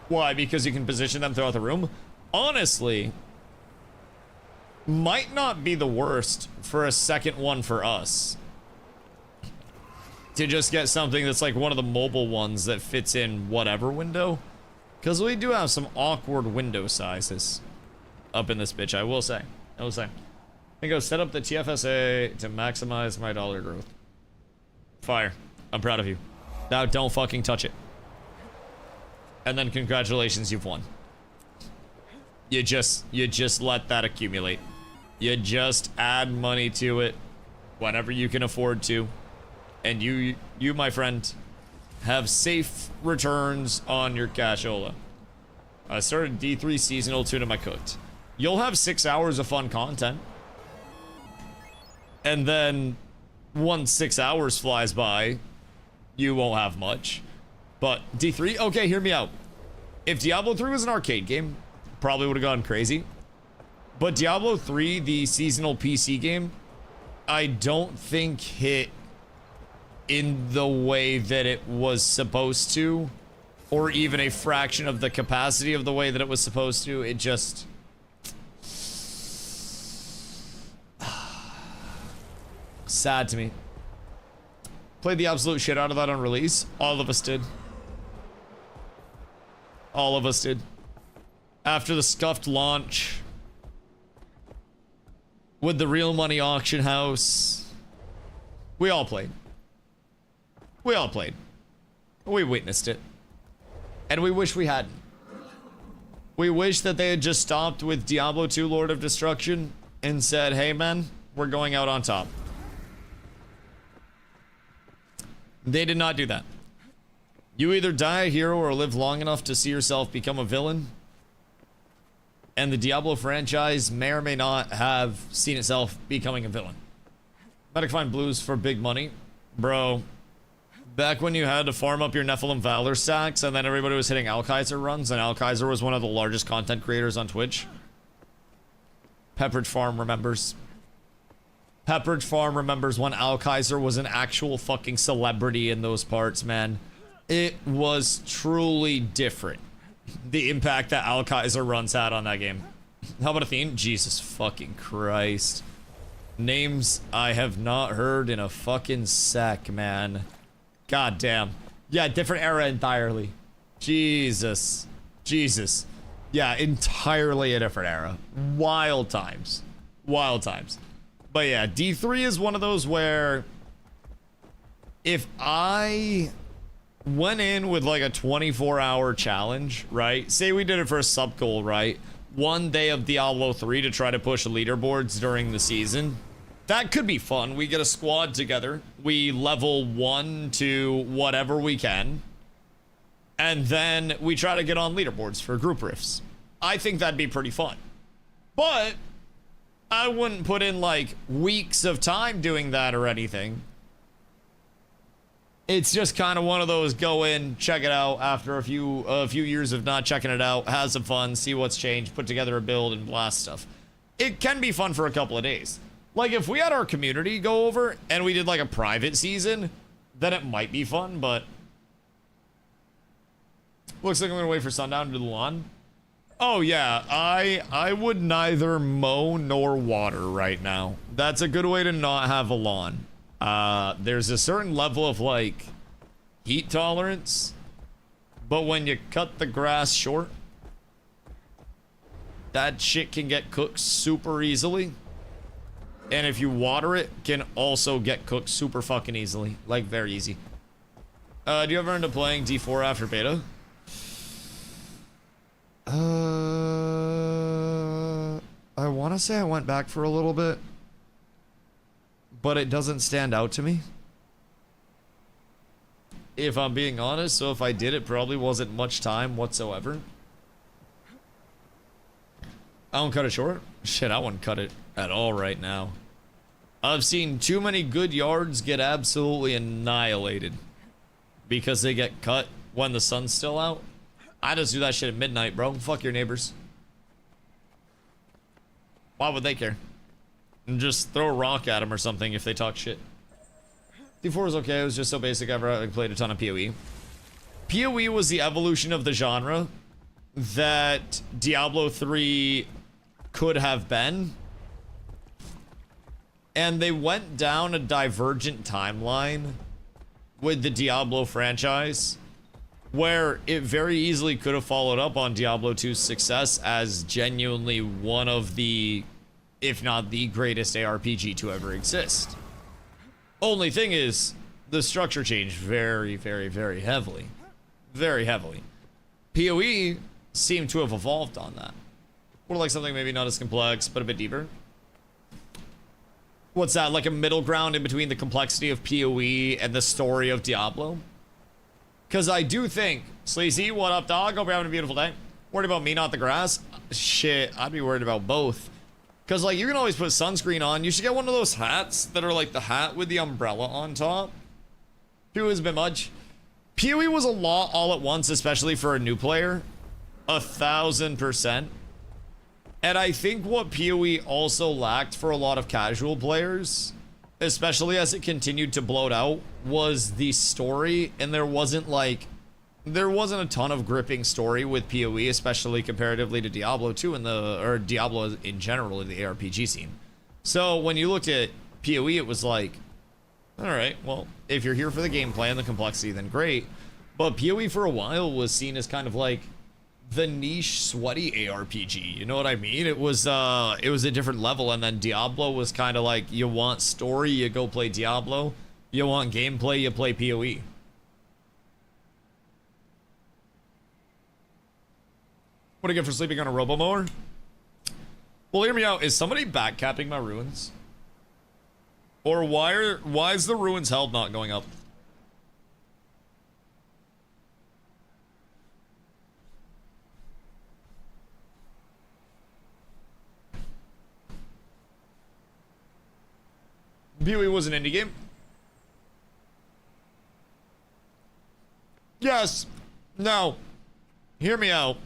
A: Why? Because you can position them throughout the room? Honestly, might not be the worst for a second one for us. To just get something that's like one of the mobile ones that fits in whatever window. Because we do have some awkward window sizes up in this bitch, I will say. I will say. I think I'll set up the TFSA to maximize my dollar growth. Fire. I'm proud of you. Now don't fucking touch it. And then congratulations, you've won. You just let that accumulate. You just add money to it whenever you can afford to. And you, my friend, have safe returns on your cashola. I started D3 seasonal, 2 to my cooked. You'll have 6 hours of fun content. And then once 6 hours flies by, you won't have much. But D3, okay, hear me out. If Diablo 3 was an arcade game, probably would have gone crazy. But Diablo 3, the seasonal PC game, I don't think hit in the way that it was supposed to, or even a fraction of the capacity of the way that it was supposed to. It just... sad to me. Played the absolute shit out of that on release. All of us did. All of us did. After the scuffed launch, with the real money auction house, we all played. We all played. We witnessed it. And we wish we hadn't. We wish that they had just stopped with Diablo 2 Lord of Destruction and said, hey man, we're going out on top. They did not do that. You either die a hero or live long enough to see yourself become a villain. And the Diablo franchise may or may not have seen itself becoming a villain. Better find blues for big money. Bro, back when you had to farm up your Nephilim Valor stacks and then everybody was hitting Alkaiser runs, and Alkaiser was one of the largest content creators on Twitch. Pepperidge Farm remembers. Pepperidge Farm remembers when Alkaiser was an actual fucking celebrity in those parts, man. It was truly different. The impact that Alkaiser runs had on that game. How about Athene? Jesus fucking Christ. Names I have not heard in a fucking sec, man. God damn. Yeah, different era entirely. Jesus. Jesus. Yeah, entirely a different era. Wild times. Wild times. But yeah, D3 is one of those where if I went in with like a 24-hour challenge, right? Say we did it for a sub goal, right? One day of Diablo 3 to try to push leaderboards during the season. That could be fun. We get a squad together. We level 1 to whatever we can. And then we try to get on leaderboards for group rifts. I think that'd be pretty fun. But I wouldn't put in like weeks of time doing that or anything. It's just kind of one of those go in, check it out after a few years of not checking it out, have some fun, see what's changed, put together a build and blast stuff. It can be fun for a couple of days. Like if we had our community go over and we did like a private season, then it might be fun, but looks like I'm gonna wait for sundown to do the lawn. Oh yeah, I would neither mow nor water right now. That's a good way to not have a lawn. There's a certain level of like heat tolerance, but when you cut the grass short, that shit can get cooked super easily. And if you water it, can also get cooked super fucking easily. Like very easy. Do you ever end up playing D4 after beta? I want to say I went back for a little bit, but it doesn't stand out to me, if I'm being honest. So if I did, it probably wasn't much time whatsoever. I won't cut it short. Shit, I wouldn't cut it at all right now. I've seen too many good yards get absolutely annihilated because they get cut when the sun's still out. I just do that shit at midnight, bro. Fuck your neighbors. Why would they care? And just throw a rock at them or something if they talk shit. D4 was okay. It was just so basic. I've played a ton of PoE. PoE was the evolution of the genre that Diablo 3 could have been. And they went down a divergent timeline with the Diablo franchise, where it very easily could have followed up on Diablo 2's success as genuinely one of the, if not the greatest ARPG to ever exist. Only thing is, the structure changed very, very, very heavily. Very heavily. PoE seemed to have evolved on that. Or like something maybe not as complex, but a bit deeper. What's that, like a middle ground in between the complexity of PoE and the story of Diablo? Because I do think, Sleazy, what up, dog? Hope you're having a beautiful day. Worried about me, not the grass? Shit, I'd be worried about both. Because, like, you can always put sunscreen on. You should get one of those hats that are like the hat with the umbrella on top. PoE has been much. PoE was a lot all at once, especially for a new player. 1,000%. And I think what PoE also lacked for a lot of casual players, especially as it continued to bloat out, was the story. And there wasn't a ton of gripping story with PoE, especially comparatively to Diablo 2 or Diablo in general in the ARPG scene. So when you looked at PoE, it was like, all right, well, if you're here for the gameplay and the complexity, then great. But PoE for a while was seen as kind of like the niche sweaty ARPG, you know what I mean? It was a different level, and then Diablo was kind of like, you want story, you go play Diablo. You want gameplay, you play PoE. What do I get for sleeping on a robo-mower? Well, hear me out. Is somebody backcapping my ruins? Or why is the ruins held not going up? PoE was an indie game. Yes. No. Hear me out.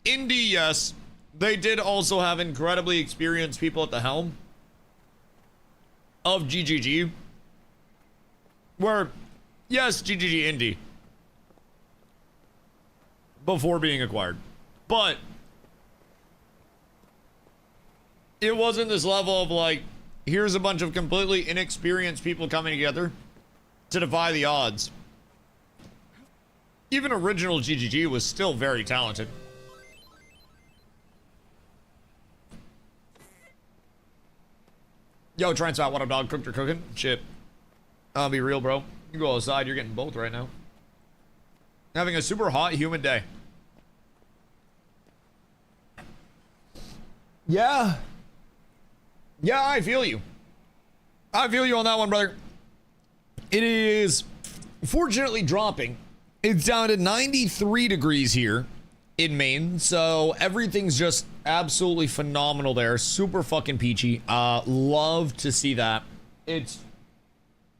A: Indie, yes. They did also have incredibly experienced people at the helm of GGG. Where, yes, GGG indie. Before being acquired. But it wasn't this level of like, here's a bunch of completely inexperienced people coming together to defy the odds. Even original GGG was still very talented. Yo, try and stop. What up, dog? Cooked or cooking? Shit. I'll be real, bro. You go outside, you're getting both right now. Having a super hot, humid day. Yeah. Yeah, I feel you. I feel you on that one, brother. It is fortunately dropping. It's down to 93 degrees here in Maine, so everything's just absolutely phenomenal there. Super fucking peachy. Love to see that. It's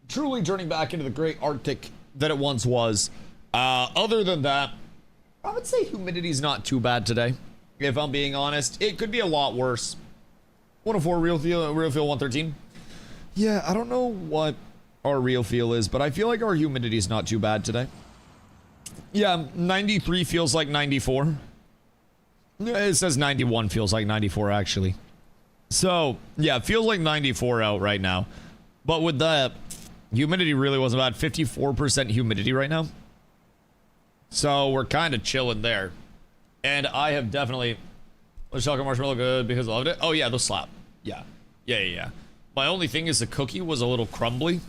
A: truly turning back into the great Arctic that it once was. Other than that, I would say humidity's not too bad today, if I'm being honest. It could be a lot worse. 104 real feel 113. Yeah, I don't know what our real feel is, but I feel like our humidity is not too bad today. Yeah, 93 feels like 94. It says 91 feels like 94 actually. So, yeah, it feels like 94 out right now. But with that, humidity really wasn't bad. 54% humidity right now. So, we're kind of chilling there. And I have definitely... Was chocolate marshmallow good because I loved it? Oh, yeah, they'll slap. Yeah. Yeah. My only thing is the cookie was a little crumbly.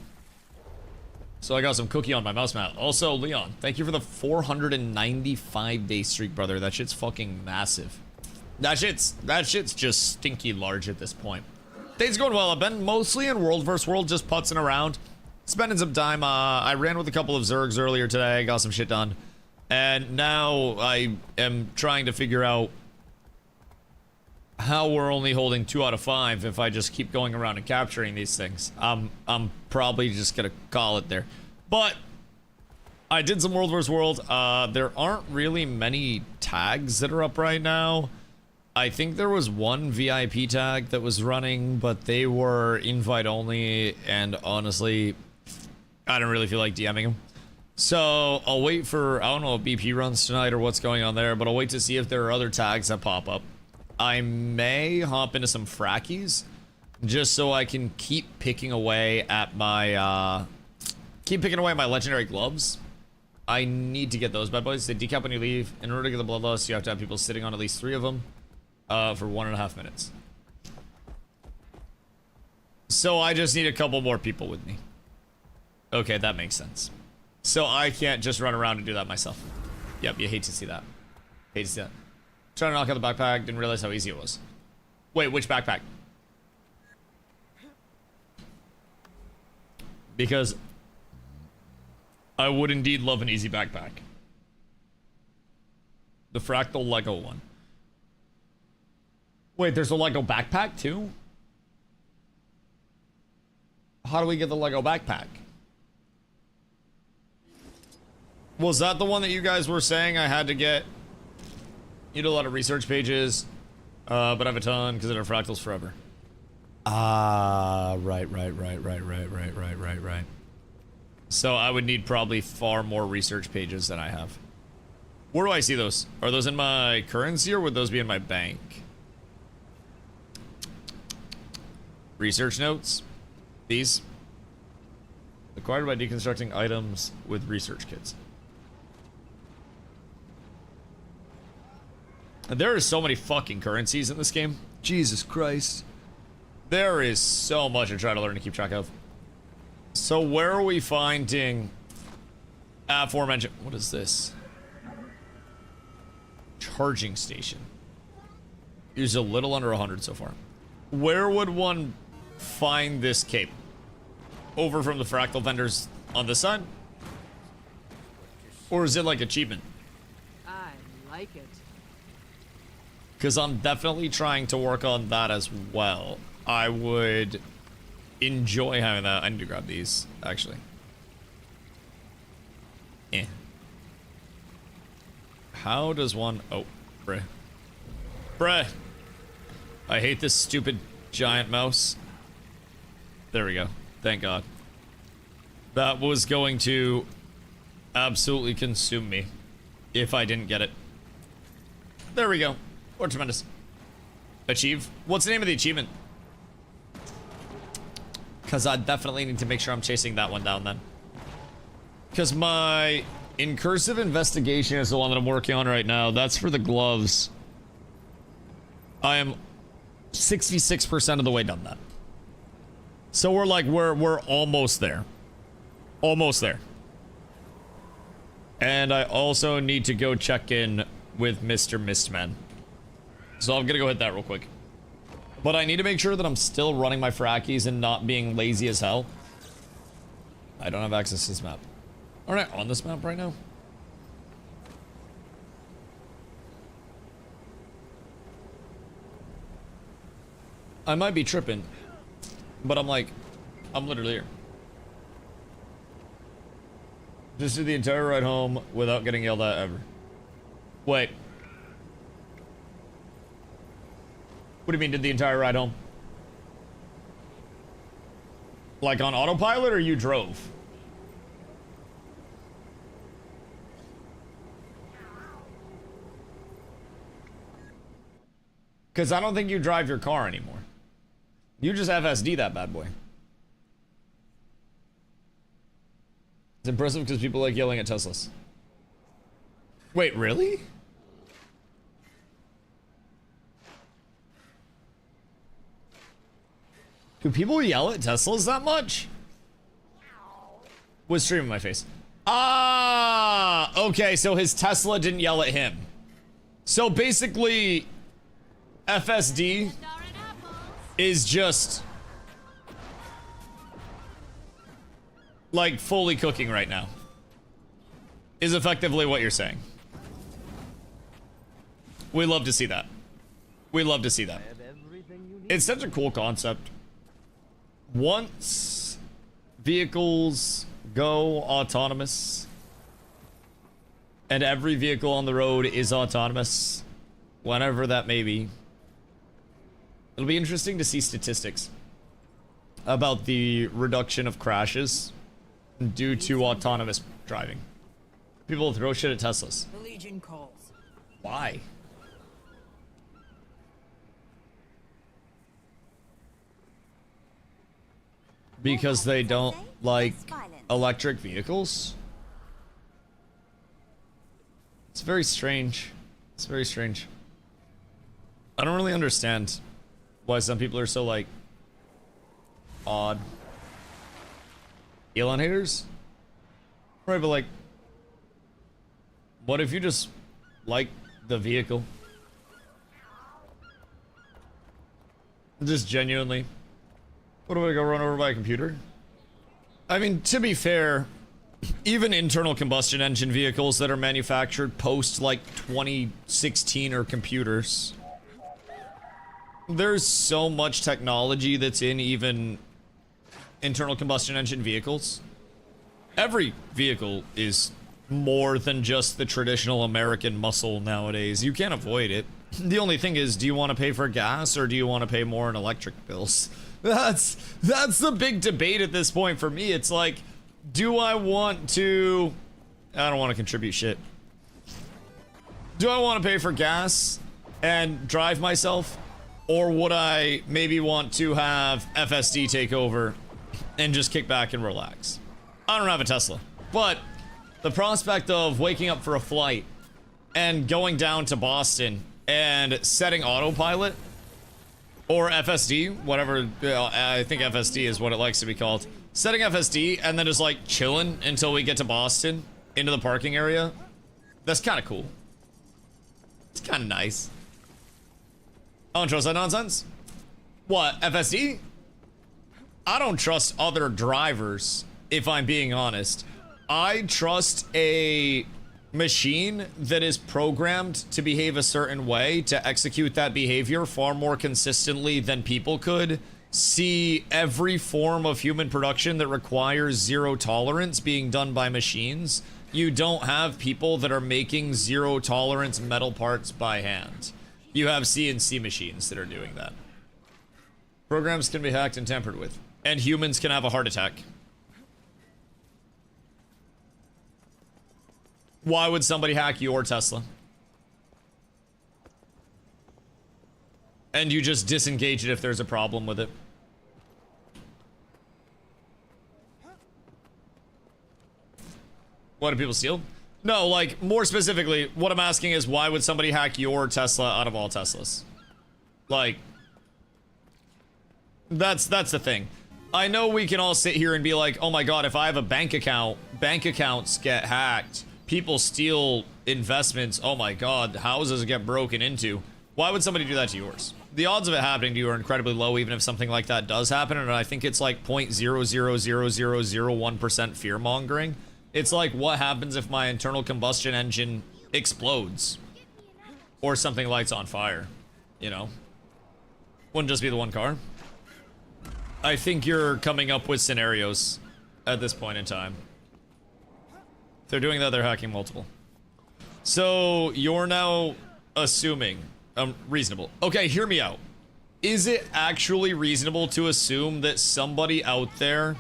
A: So I got some cookie on my mouse mat. Also, Leon, thank you for the 495-day streak, brother. That shit's fucking massive. That shit's just stinky large at this point. Things going well. I've been mostly in World vs. World, just putzing around. Spending some time. I ran with a couple of Zergs earlier today. Got some shit done. And now I am trying to figure out how we're only holding 2 out of 5 if I just keep going around and capturing these things. I'm probably just gonna call it there. But I did some World vs. World. There aren't really many tags that are up right now. I think there was one VIP tag that was running, but they were invite only, and honestly, I don't really feel like DMing them. So I'll wait for, I don't know if BP runs tonight or what's going on there, but I'll wait to see if there are other tags that pop up. I may hop into some frackies just so I can keep picking away at my, my legendary gloves. I need to get those bad boys. They decap when you leave. In order to get the bloodlust, you have to have people sitting on at least 3 of them for 1.5 minutes. So I just need a couple more people with me. Okay, that makes sense. So I can't just run around and do that myself. Yep, you hate to see that. Hate to see that. Trying to knock out the backpack, didn't realize how easy it was. Wait, which backpack? Because I would indeed love an easy backpack. The fractal Lego one. Wait, there's a Lego backpack too? How do we get the Lego backpack? Was that the one that you guys were saying I had to get? You do a lot of research pages, but I have a ton because they're fractals forever. Ah, right. So I would need probably far more research pages than I have. Where do I see those? Are those in my currency or would those be in my bank? Research notes. These. Acquired by deconstructing items with research kits. And there are so many fucking currencies in this game. Jesus Christ. There is so much to try to learn to keep track of. So where are we finding aforementioned? What is this? Charging station. Used a little under 100 so far. Where would one find this cape? Over from the fractal vendors on this side? Or is it like achievement?
B: I like it.
A: Because I'm definitely trying to work on that as well. I would enjoy having that. I need to grab these, actually. Eh. How does one... Oh, bruh. Bruh! I hate this stupid giant mouse. There we go. Thank God. That was going to absolutely consume me if I didn't get it. There we go. Or tremendous. Achieve? What's the name of the achievement? Because I definitely need to make sure I'm chasing that one down then. Because my incursive investigation is the one that I'm working on right now. That's for the gloves. I am 66% of the way done that. So we're like, we're almost there. Almost there. And I also need to go check in with Mr. Mistman. So I'm gonna go hit that real quick. But I need to make sure that I'm still running my frackies and not being lazy as hell. I don't have access to this map. Aren't I on this map right now? I might be tripping. But I'm like, I'm literally here. Just did the entire ride home without getting yelled at ever. Wait. What do you mean, did the entire ride home? Like on autopilot, or you drove? Because I don't think you drive your car anymore. You just FSD that bad boy. It's impressive because people like yelling at Teslas. Wait, really? Do people yell at Teslas that much? Was streaming my face. Ah, okay, so his Tesla didn't yell at him. So basically, FSD is just like fully cooking right now. Is effectively what you're saying. We love to see that. We love to see that. It's such a cool concept. Once vehicles go autonomous and every vehicle on the road is autonomous, whenever that may be, it'll be interesting to see statistics about the reduction of crashes due to autonomous driving. People throw shit at Teslas.
B: The Legion calls.
A: Why? Because they don't like electric vehicles? It's very strange. It's very strange. I don't really understand why some people are so, like, odd. Elon haters? Right, but, like, what if you just like the vehicle? Just genuinely. What, do I go run over by a computer? I mean, to be fair, even internal combustion engine vehicles that are manufactured post, like, 2016 are computers. There's so much technology that's in even internal combustion engine vehicles. Every vehicle is more than just the traditional American muscle nowadays. You can't avoid it. The only thing is, do you want to pay for gas or do you want to pay more in electric bills? That's the big debate at this point for me. It's like, do I want to... I don't want to contribute shit. Do I want to pay for gas and drive myself? Or would I maybe want to have FSD take over and just kick back and relax? I don't have a Tesla, but the prospect of waking up for a flight and going down to Boston and setting autopilot or FSD, whatever, I think FSD is what it likes to be called. Setting FSD and then just like chilling until we get to Boston into the parking area. That's kind of cool. It's kind of nice. I don't trust that nonsense. What, FSD? I don't trust other drivers, if I'm being honest. I trust a machine that is programmed to behave a certain way, to execute that behavior far more consistently than people could. See every form of human production that requires zero tolerance being done by machines. You don't have people that are making zero tolerance metal parts by hand. You have CNC machines that are doing that. Programs can be hacked and tampered with, and humans can have a heart attack. Why would somebody hack your Tesla? And you just disengage it if there's a problem with it. What do people steal? No, like, more specifically, what I'm asking is why would somebody hack your Tesla out of all Teslas? Like, that's the thing. I know we can all sit here and be like, oh my god, if I have a bank account, bank accounts get hacked. People steal investments. Oh my god, houses get broken into. Why would somebody do that to yours? The odds of it happening to you are incredibly low, even if something like that does happen, and I think it's like 0.00001% fear mongering. It's like, what happens if my internal combustion engine explodes? Or something lights on fire, you know? Wouldn't just be the one car. I think you're coming up with scenarios at this point in time. If they're doing that, they're hacking multiple. So, you're now assuming... reasonable. Okay, hear me out. Is it actually reasonable to assume that somebody out there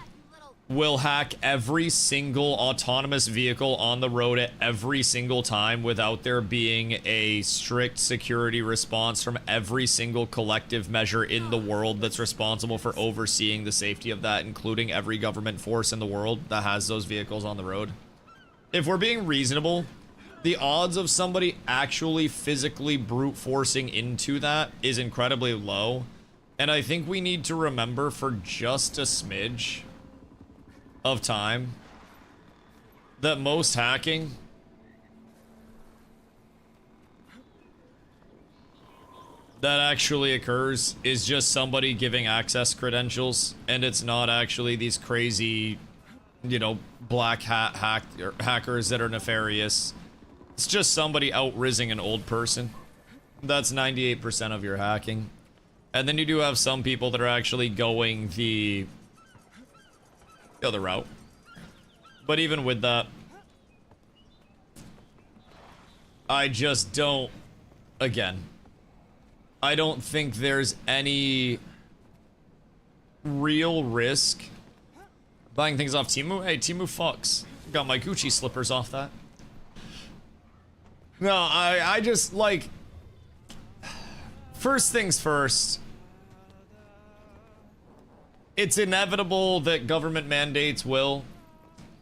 A: will hack every single autonomous vehicle on the road at every single time without there being a strict security response from every single collective measure in the world that's responsible for overseeing the safety of that, including every government force in the world that has those vehicles on the road? If we're being reasonable, the odds of somebody actually physically brute forcing into that is incredibly low. And I think we need to remember for just a smidge of time that most hacking that actually occurs is just somebody giving access credentials, and it's not actually these crazy, you know, black hat hackers that are nefarious. It's just somebody out-rizzing an old person. That's 98% of your hacking. And then you do have some people that are actually going the other route. But even with that, I just don't... Again, I don't think there's any real risk Buying things off Temu? Hey, Temu fucks. Got my Gucci slippers off that. No, I just, like... First things first. It's inevitable that government mandates will,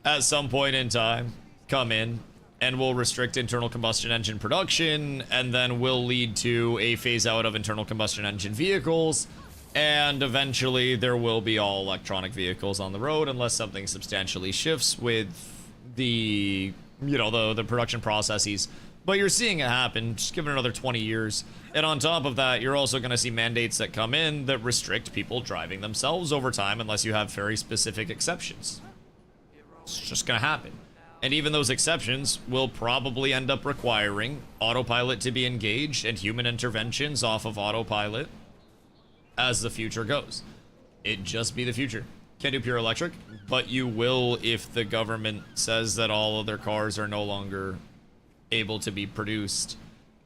A: at some point in time, come in and will restrict internal combustion engine production, and then will lead to a phase out of internal combustion engine vehicles, and eventually there will be all electronic vehicles on the road unless something substantially shifts with the, you know, the production processes. But you're seeing it happen. Just give it another 20 years. And on top of that, you're also going to see mandates that come in that restrict people driving themselves over time unless you have very specific exceptions. It's just going to happen. And even those exceptions will probably end up requiring autopilot to be engaged and human interventions off of autopilot as the future goes. It'd just be the future. Can't do pure electric, but you will if the government says that all of their cars are no longer able to be produced,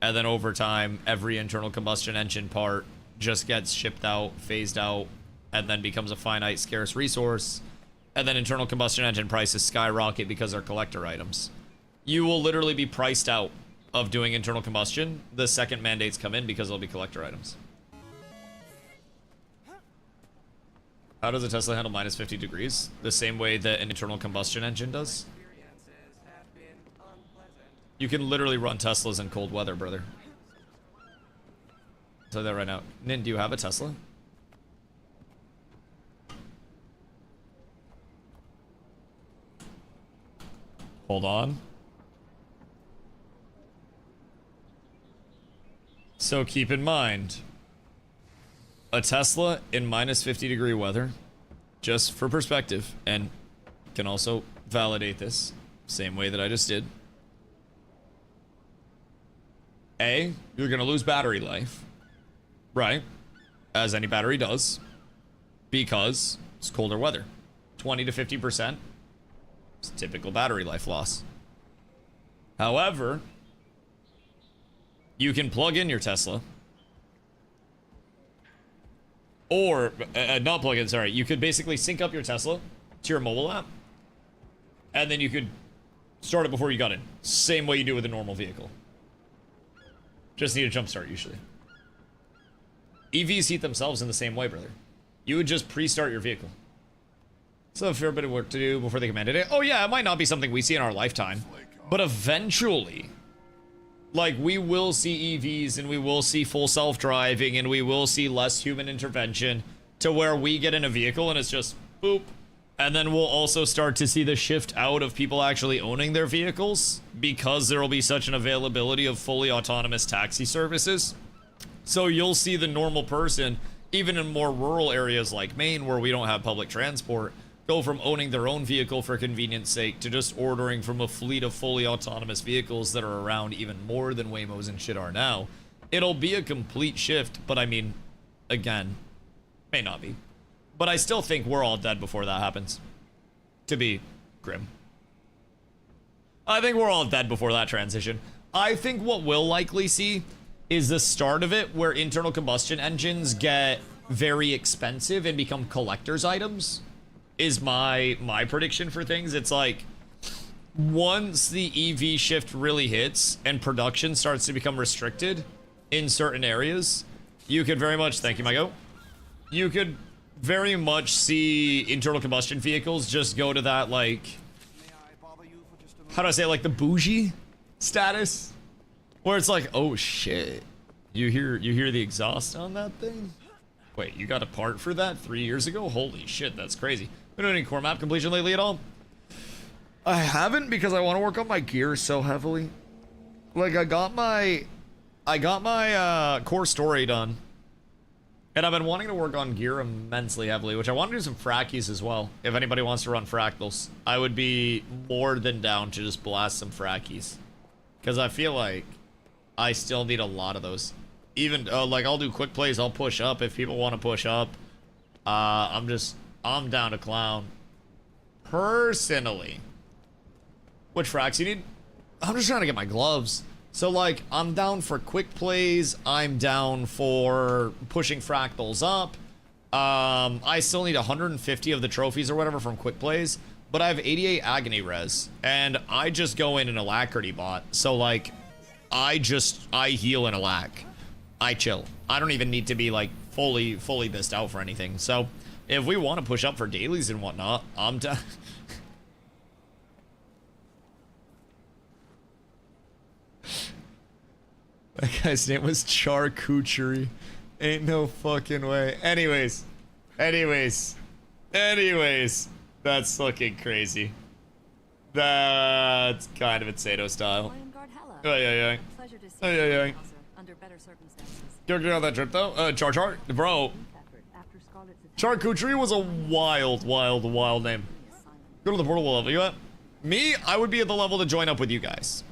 A: and then over time every internal combustion engine part just gets shipped out, phased out, and then becomes a finite scarce resource, and then internal combustion engine prices skyrocket because they're collector items. You will literally be priced out of doing internal combustion the second mandates come in because they'll be collector items. How does a Tesla handle minus 50 degrees? The same way that an internal combustion engine does. You can literally run Teslas in cold weather, brother. I'll tell you that right now. Nin, do you have a Tesla? Hold on. So keep in mind, a Tesla in minus 50 degree weather, just for perspective, and can also validate this, same way that I just did. A, you're gonna lose battery life, right? As any battery does, because it's colder weather. 20 to 50%. It's typical battery life loss. However, you can plug in your Tesla, or not plug in, sorry. You could basically sync up your Tesla to your mobile app, and then you could start it before you got in. Same way you do with a normal vehicle. Just need a jump start usually. EVs heat themselves in the same way, brother. You would just pre-start your vehicle. So a fair bit of work to do before they can mandate it. Oh yeah, it might not be something we see in our lifetime, but eventually, like, we will see EVs and we will see full self-driving and we will see less human intervention to where we get in a vehicle and it's just boop. And then we'll also start to see the shift out of people actually owning their vehicles because there will be such an availability of fully autonomous taxi services. So you'll see the normal person, even in more rural areas like Maine where we don't have public transport, go from owning their own vehicle for convenience sake to just ordering from a fleet of fully autonomous vehicles that are around even more than Waymos and shit are now. It'll be a complete shift, but I mean, again, may not be. But I still think we're all dead before that happens. To be grim. I think we're all dead before that transition. I think what we'll likely see is the start of it where internal combustion engines get very expensive and become collector's items. Is my prediction for things. It's like, once the EV shift really hits and production starts to become restricted in certain areas, you could very much, thank you, my goat, you could very much see internal combustion vehicles just go to that, like, how do I say it, like the bougie status, where it's like, oh shit, you hear the exhaust on that thing? Wait, you got a part for that 3 years ago? Holy shit, that's crazy. Been doing any core map completion lately at all? I haven't, because I want to work on my gear so heavily. Like, I got my core story done, and I've been wanting to work on gear immensely heavily, which I want to do some frackies as well. If anybody wants to run fractals, I would be more than down to just blast some frackies, because I feel like I still need a lot of those. Even like, I'll do quick plays, I'll push up if people want to push up. I'm down to clown. Personally. Which fracks you need? I'm just trying to get my gloves. So, like, I'm down for quick plays. I'm down for pushing fractals up. I still need 150 of the trophies or whatever from quick plays, but I have 88 agony res, and I just go in an alacrity bot. So like, I heal in alac. I chill. I don't even need to be like fully bissed out for anything. So if we want to push up for dailies and whatnot, I'm down. That guy's name was Charcuterie. Ain't no fucking way. Anyways. That's looking crazy. That's kind of Insato style. Oh, yeah.
D: Pleasure to see
A: Oh,
D: you,
A: yeah.
D: Officer, under better circumstances.
A: You're good on that trip, though? Char. Bro, Charcuterie was a wild name. Go to the portal level. You at? Me, I would be at the level to join up with you guys.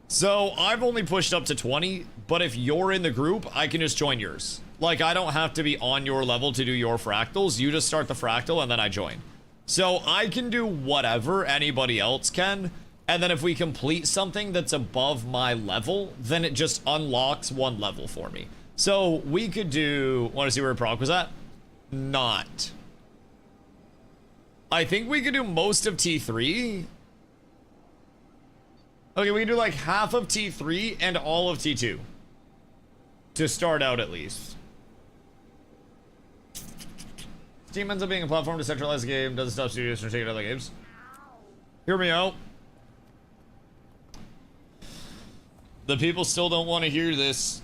A: So, I've only pushed up to 20, but if you're in the group, I can just join yours. Like, I don't have to be on your level to do your fractals. You just start the fractal, and then I join. So, I can do whatever anybody else can, and then if we complete something that's above my level, then it just unlocks one level for me. So, we could do... Want to see where proc was at? Not. I think we could do most of T3. Okay, we can do like half of T3 and all of T2. To start out, at least. Steam ends up being a platform to centralize the game, doesn't stop studios from taking other games. Hear me out. The people still don't want to hear this.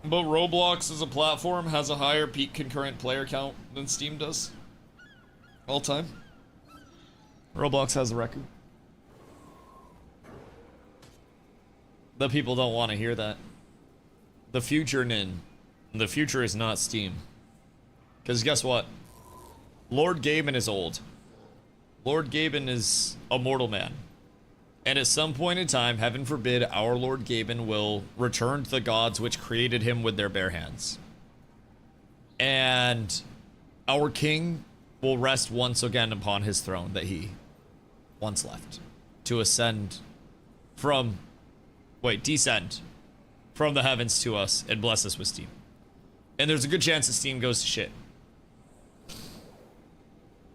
A: But Roblox as a platform has a higher peak concurrent player count than Steam does. All time. Roblox has the record. The people don't want to hear that. The future, Nin. The future is not Steam. Because guess what? Lord Gaben is old. Lord Gaben is a mortal man. And at some point in time, heaven forbid, our Lord Gaben will return to the gods which created him with their bare hands. And our king will rest once again upon his throne that he once left. To ascend from... Wait, descend from the heavens to us and bless us with Steam. And there's a good chance that Steam goes to shit.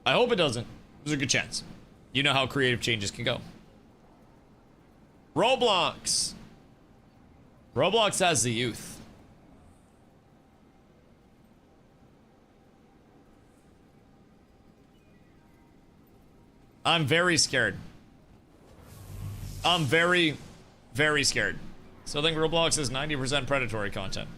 A: I hope it doesn't. There's a good chance. You know how creative changes can go. Roblox. Roblox has the youth. I'm very scared. I'm very scared. So I think Roblox is 90% predatory content.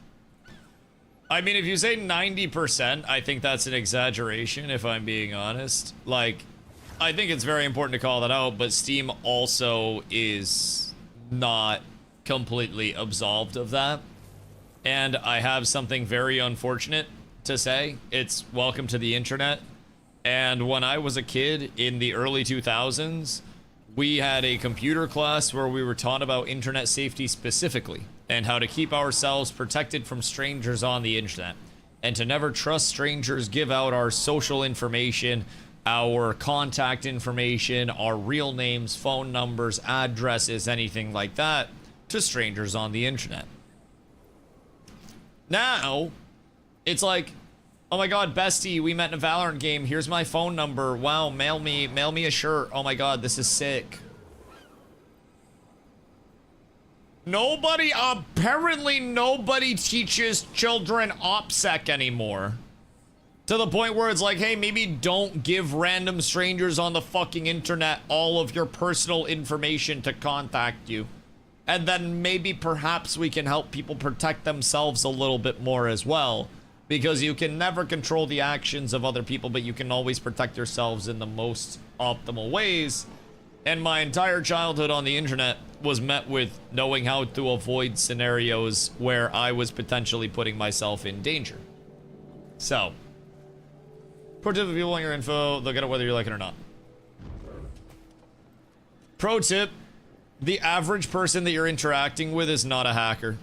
A: I mean, if you say 90%, I think that's an exaggeration, if I'm being honest. Like, I think it's very important to call that out, but Steam also is not completely absolved of that. And I have something very unfortunate to say. It's welcome to the internet. And when I was a kid in the early 2000s, we had a computer class where we were taught about internet safety specifically and how to keep ourselves protected from strangers on the internet and to never trust strangers, give out our social information, our contact information, our real names, phone numbers, addresses, anything like that to strangers on the internet. Now, it's like, oh my god, bestie, we met in a Valorant game. Here's my phone number. Wow, mail me a shirt. Oh my god, this is sick. Apparently nobody teaches children OPSEC anymore. To the point where it's like, hey, maybe don't give random strangers on the fucking internet all of your personal information to contact you. And then maybe perhaps we can help people protect themselves a little bit more as well. Because you can never control the actions of other people, but you can always protect yourselves in the most optimal ways. And my entire childhood on the internet was met with knowing how to avoid scenarios where I was potentially putting myself in danger. So, pro tip, if you want your info, they'll get it whether you like it or not. Pro tip, the average person that you're interacting with is not a hacker.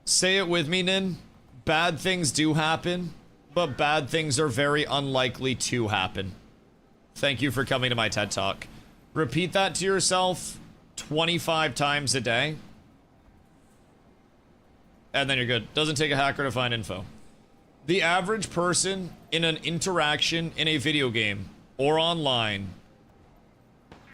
A: Say it with me, Nin. Bad things do happen, but bad things are very unlikely to happen. Thank you for coming to my TED Talk. Repeat that to yourself 25 times a day. and then you're good. Doesn't take a hacker to find info. The average person in an interaction in a video game or online,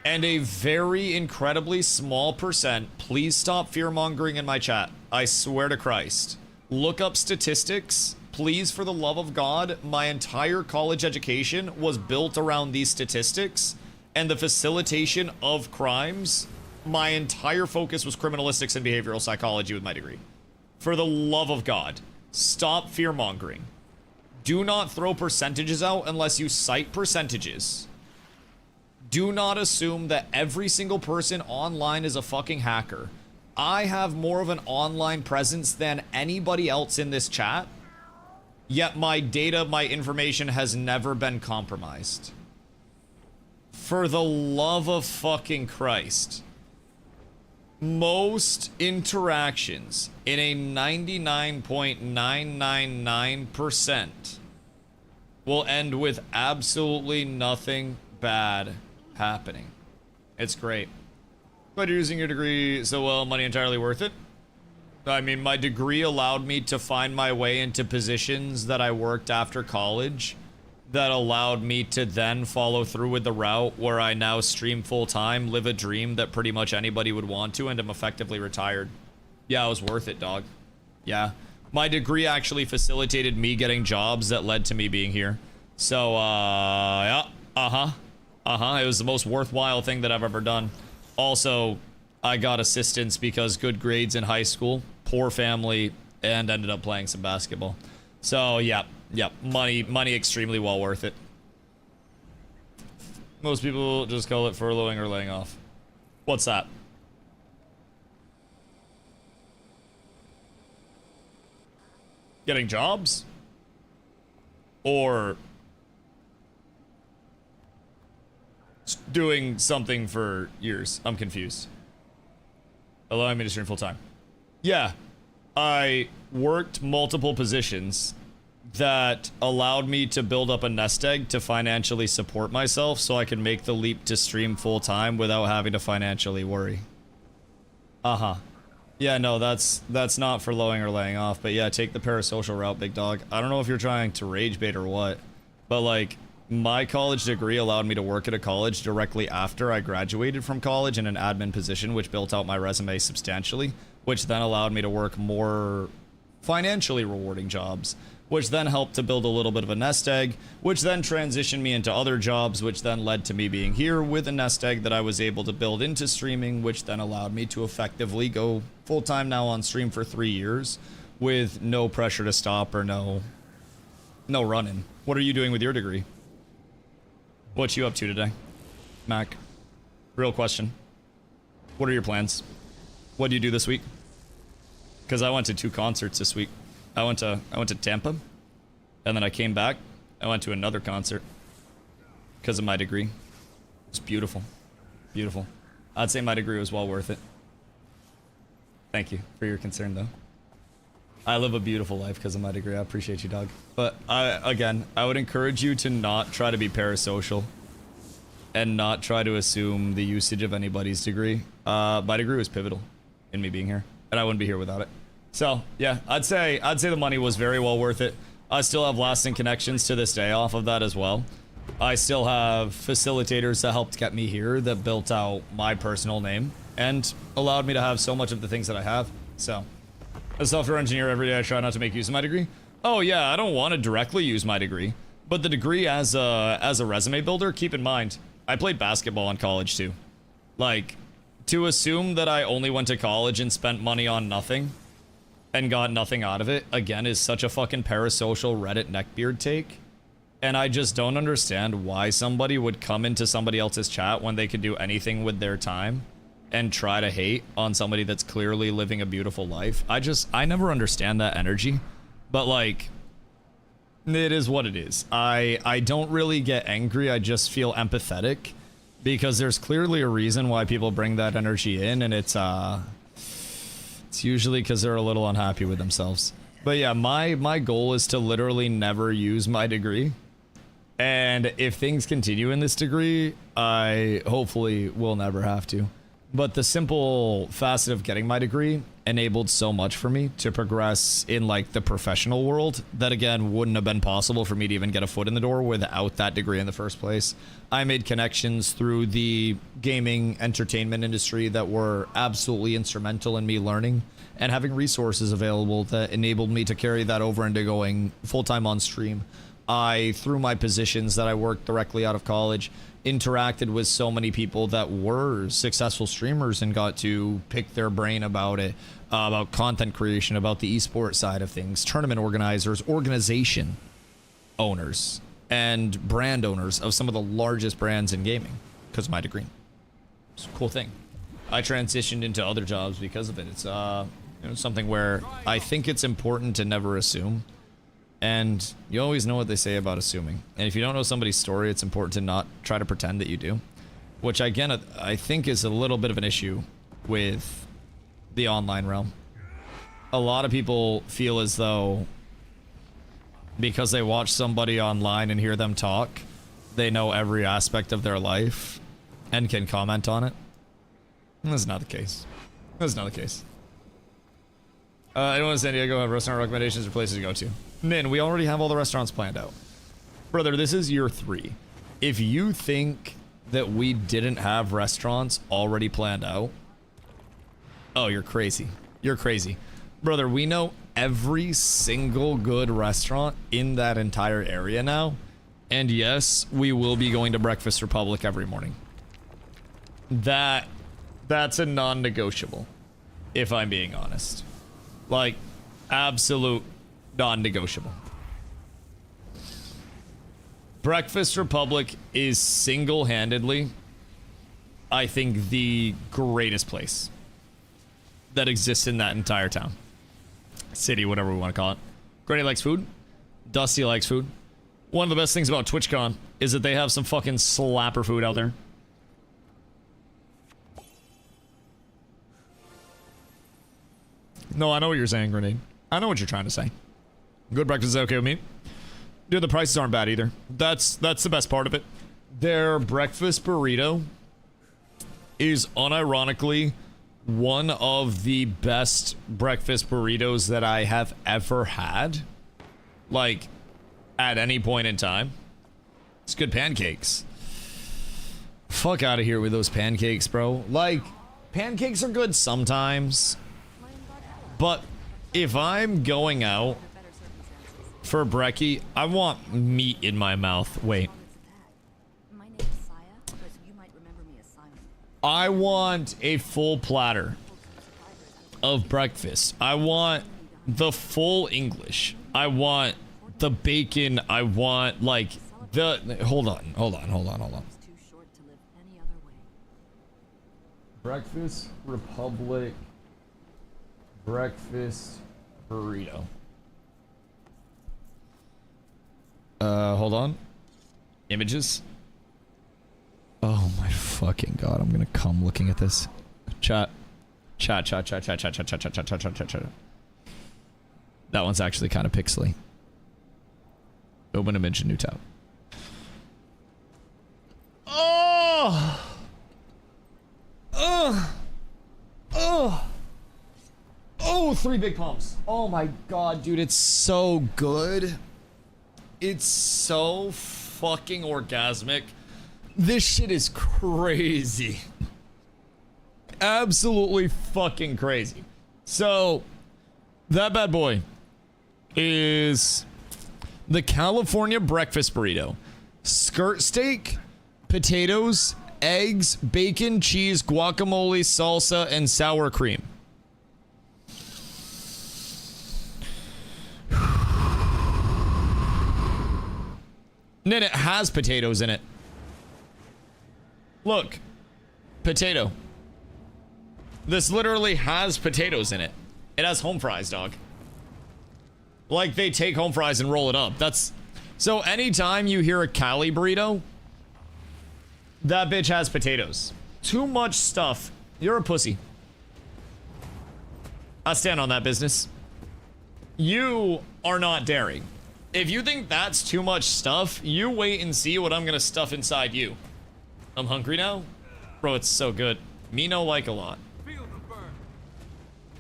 A: and a very incredibly small percent, please stop fear-mongering in my chat. I swear to Christ. Look up statistics. Please, for the love of God, my entire college education was built around these statistics and the facilitation of crimes. My entire focus was criminalistics and behavioral psychology with my degree. For the love of God, stop fear-mongering. Do not throw percentages out unless you cite percentages. Do not assume that every single person online is a fucking hacker. I have more of an online presence than anybody else in this chat, yet my data, my information has never been compromised. For the love of fucking Christ. Most interactions in a 99.999% will end with absolutely nothing bad happening. It's great. But you're using your degree so well, money entirely worth it? I mean, my degree allowed me to find my way into positions that I worked after college that allowed me to then follow through with the route where I now stream full-time, live a dream that pretty much anybody would want to, and am effectively retired. Yeah, it was worth it, dog. Yeah. My degree actually facilitated me getting jobs that led to me being here. So, yeah. It was the most worthwhile thing that I've ever done. Also, I got assistance because good grades in high school, poor family, and ended up playing some basketball. So, yeah. Money extremely well worth it. Most people just call it furloughing or laying off. What's that? Getting jobs? Or doing something for years? I'm confused. Allowing me to stream full time. Yeah. I worked multiple positions that allowed me to build up a nest egg to financially support myself so I could make the leap to stream full time without having to financially worry. Yeah, no, that's not for lowing or laying off, but yeah, take the parasocial route, big dog. I don't know if you're trying to rage bait or what, but like, my college degree allowed me to work at a college directly after I graduated from college in an admin position, which built out my resume substantially, which then allowed me to work more financially rewarding jobs, which then helped to build a little bit of a nest egg, which then transitioned me into other jobs, which then led to me being here with a nest egg that I was able to build into streaming, which then allowed me to effectively go full-time now on stream for 3 years with no pressure to stop or no running. What are you doing with your degree? What you up to today, Mac? Real question. What are your plans? What do you do this week? Because I went to 2 concerts this week. I went to Tampa, and then I came back. I went to another concert because of my degree. It's beautiful, beautiful. I'd say my degree was well worth it. Thank you for your concern, though. I live a beautiful life because of my degree. I appreciate you, dog. But again, I would encourage you to not try to be parasocial and not try to assume the usage of anybody's degree. My degree was pivotal in me being here, and I wouldn't be here without it. So yeah, I'd say the money was very well worth it. I still have lasting connections to this day off of that as well. I still have facilitators that helped get me here that built out my personal name and allowed me to have so much of the things that I have. So as a software engineer every day, I try not to make use of my degree. Oh yeah, I don't want to directly use my degree, but the degree as a resume builder, keep in mind, I played basketball in college too. Like, to assume that I only went to college and spent money on nothing and got nothing out of it, again, is such a fucking parasocial Reddit neckbeard take. And I just don't understand why somebody would come into somebody else's chat when they could do anything with their time and try to hate on somebody that's clearly living a beautiful life. I never understand that energy, but like, it is what it is. I don't really get angry, I just feel empathetic because there's clearly a reason why people bring that energy in, and it's usually because they're a little unhappy with themselves. But yeah, my goal is to literally never use my degree. And if things continue in this degree, I hopefully will never have to. But the simple facet of getting my degree enabled so much for me to progress in like the professional world that again wouldn't have been possible for me to even get a foot in the door without that degree in the first place. I made connections through the gaming entertainment industry that were absolutely instrumental in me learning and having resources available that enabled me to carry that over into going full-time on stream. I, through my positions that I worked directly out of college, interacted with so many people that were successful streamers and got to pick their brain about it, about content creation, about the esports side of things, tournament organizers, organization owners, and brand owners of some of the largest brands in gaming because of my degree. It's a cool thing. I transitioned into other jobs because of it. It's something where I think it's important to never assume. And you always know what they say about assuming. And if you don't know somebody's story, it's important to not try to pretend that you do. Which, again, I think is a little bit of an issue with the online realm. A lot of people feel as though because they watch somebody online and hear them talk, they know every aspect of their life and can comment on it. That's not the case. That's not the case. Anyone in San Diego have restaurant recommendations or places to go to? Nin, we already have all the restaurants planned out. Brother, this is year 3. If you think that we didn't have restaurants already planned out, oh, you're crazy. You're crazy. Brother, we know every single good restaurant in that entire area now. And yes, we will be going to Breakfast Republic every morning. That's a non-negotiable, if I'm being honest. Like, absolute non-negotiable. Breakfast Republic is single-handedly, I think, the greatest place that exists in that entire town. City, whatever we want to call it. Granny likes food. Dusty likes food. One of the best things about TwitchCon is that they have some fucking slapper food out there. No, I know what you're saying, Grenade. I know what you're trying to say. Good breakfast is okay with me. Dude, the prices aren't bad either. That's the best part of it. Their breakfast burrito is unironically one of the best breakfast burritos that I have ever had. Like, at any point in time. It's good pancakes. Fuck out of here with those pancakes, bro. Like, pancakes are good sometimes. But if I'm going out for brekkie, I want meat in my mouth. Wait. I want a full platter of breakfast. I want the full English. I want the bacon. I want, like, the... Hold on. Breakfast Republic breakfast burrito. Hold on. Images. Oh my fucking god, I'm gonna come looking at this. Chat. That one's actually kind of pixely. Open image, new tab. Oh! Oh, 3 big pumps. Oh my god, dude, it's so good. It's so fucking orgasmic. This shit is crazy. Absolutely fucking crazy. So, that bad boy is the California breakfast burrito. Skirt steak, potatoes, eggs, bacon, cheese, guacamole, salsa, and sour cream. And then it has potatoes in it. Look. Potato. This literally has potatoes in it. It has home fries, dog. Like, they take home fries and roll it up. That's... So, anytime you hear a Cali burrito, that bitch has potatoes. Too much stuff. You're a pussy. I stand on that business. You are not daring. If you think that's too much stuff, you wait and see what I'm gonna stuff inside you. I'm hungry now? Bro, it's so good. Me no like a lot.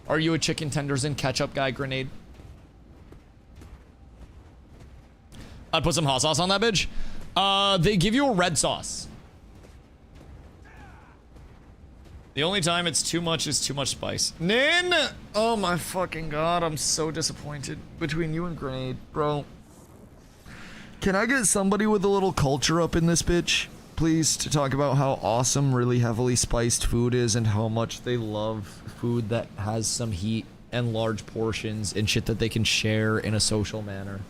A: Are you a chicken tenders and ketchup guy, Grenade? I'd put some hot sauce on that bitch. They give you a red sauce. The only time it's too much is too much spice. Nin! Oh my fucking god, I'm so disappointed between you and Grenade, bro. Can I get somebody with a little culture up in this bitch, please, to talk about how awesome really heavily spiced food is and how much they love food that has some heat and large portions and shit that they can share in a social manner.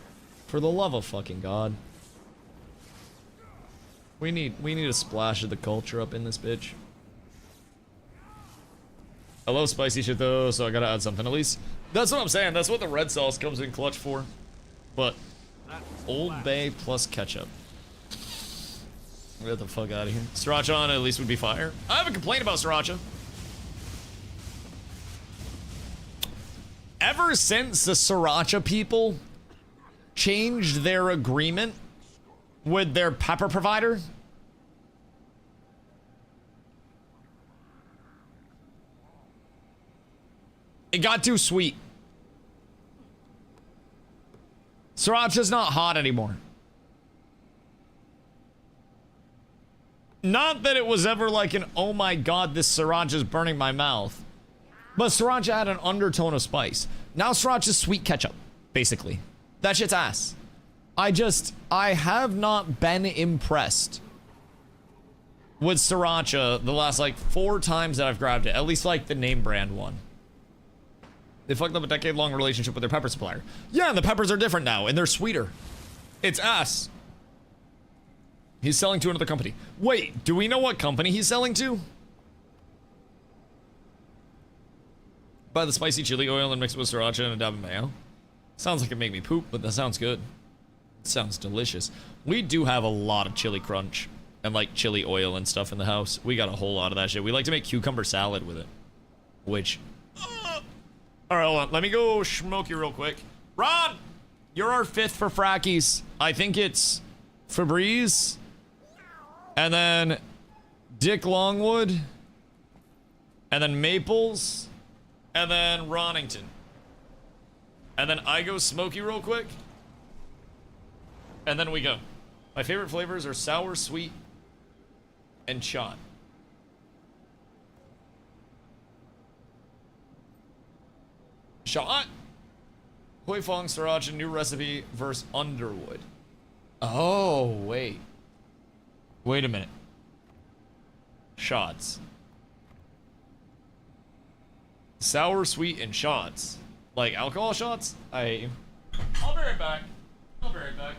A: For the love of fucking god. We need a splash of the culture up in this bitch. I love spicy shit though, so I gotta add something at least. That's what I'm saying. That's what the red sauce comes in clutch for. But Old Bay plus ketchup. Get the fuck out of here. Sriracha on it at least would be fire. I have a complaint about sriracha. Ever since the sriracha people changed their agreement with their pepper provider, it got too sweet. Sriracha's not hot anymore. Not that it was ever like an, oh my god, this sriracha's burning my mouth. But sriracha had an undertone of spice. Now sriracha's sweet ketchup, basically. That shit's ass. I have not been impressed with sriracha the last like 4 times that I've grabbed it. At least like the name brand one. They fucked up a decade-long relationship with their pepper supplier. Yeah, and the peppers are different now, and they're sweeter. It's ass. He's selling to another company. Wait, do we know what company he's selling to? Buy the spicy chili oil and mix it with sriracha and a dab of mayo. Sounds like it'd make me poop, but that sounds good. It sounds delicious. We do have a lot of chili crunch and like chili oil and stuff in the house. We got a whole lot of that shit. We like to make cucumber salad with it, which... All right, hold on. Let me go smoke you real quick. Ron, you're our 5th for frackies. I think it's Febreze, and then Dick Longwood, and then Maples, and then Ronington. And then I go smoke you real quick, and then we go. My favorite flavors are sour, sweet, and shot. Shot? Hoi Fong Sriracha new recipe versus Underwood. Oh, wait. Wait a minute. Shots. Sour, sweet, and shots. Like alcohol shots? I'll be right back. I'll be right back.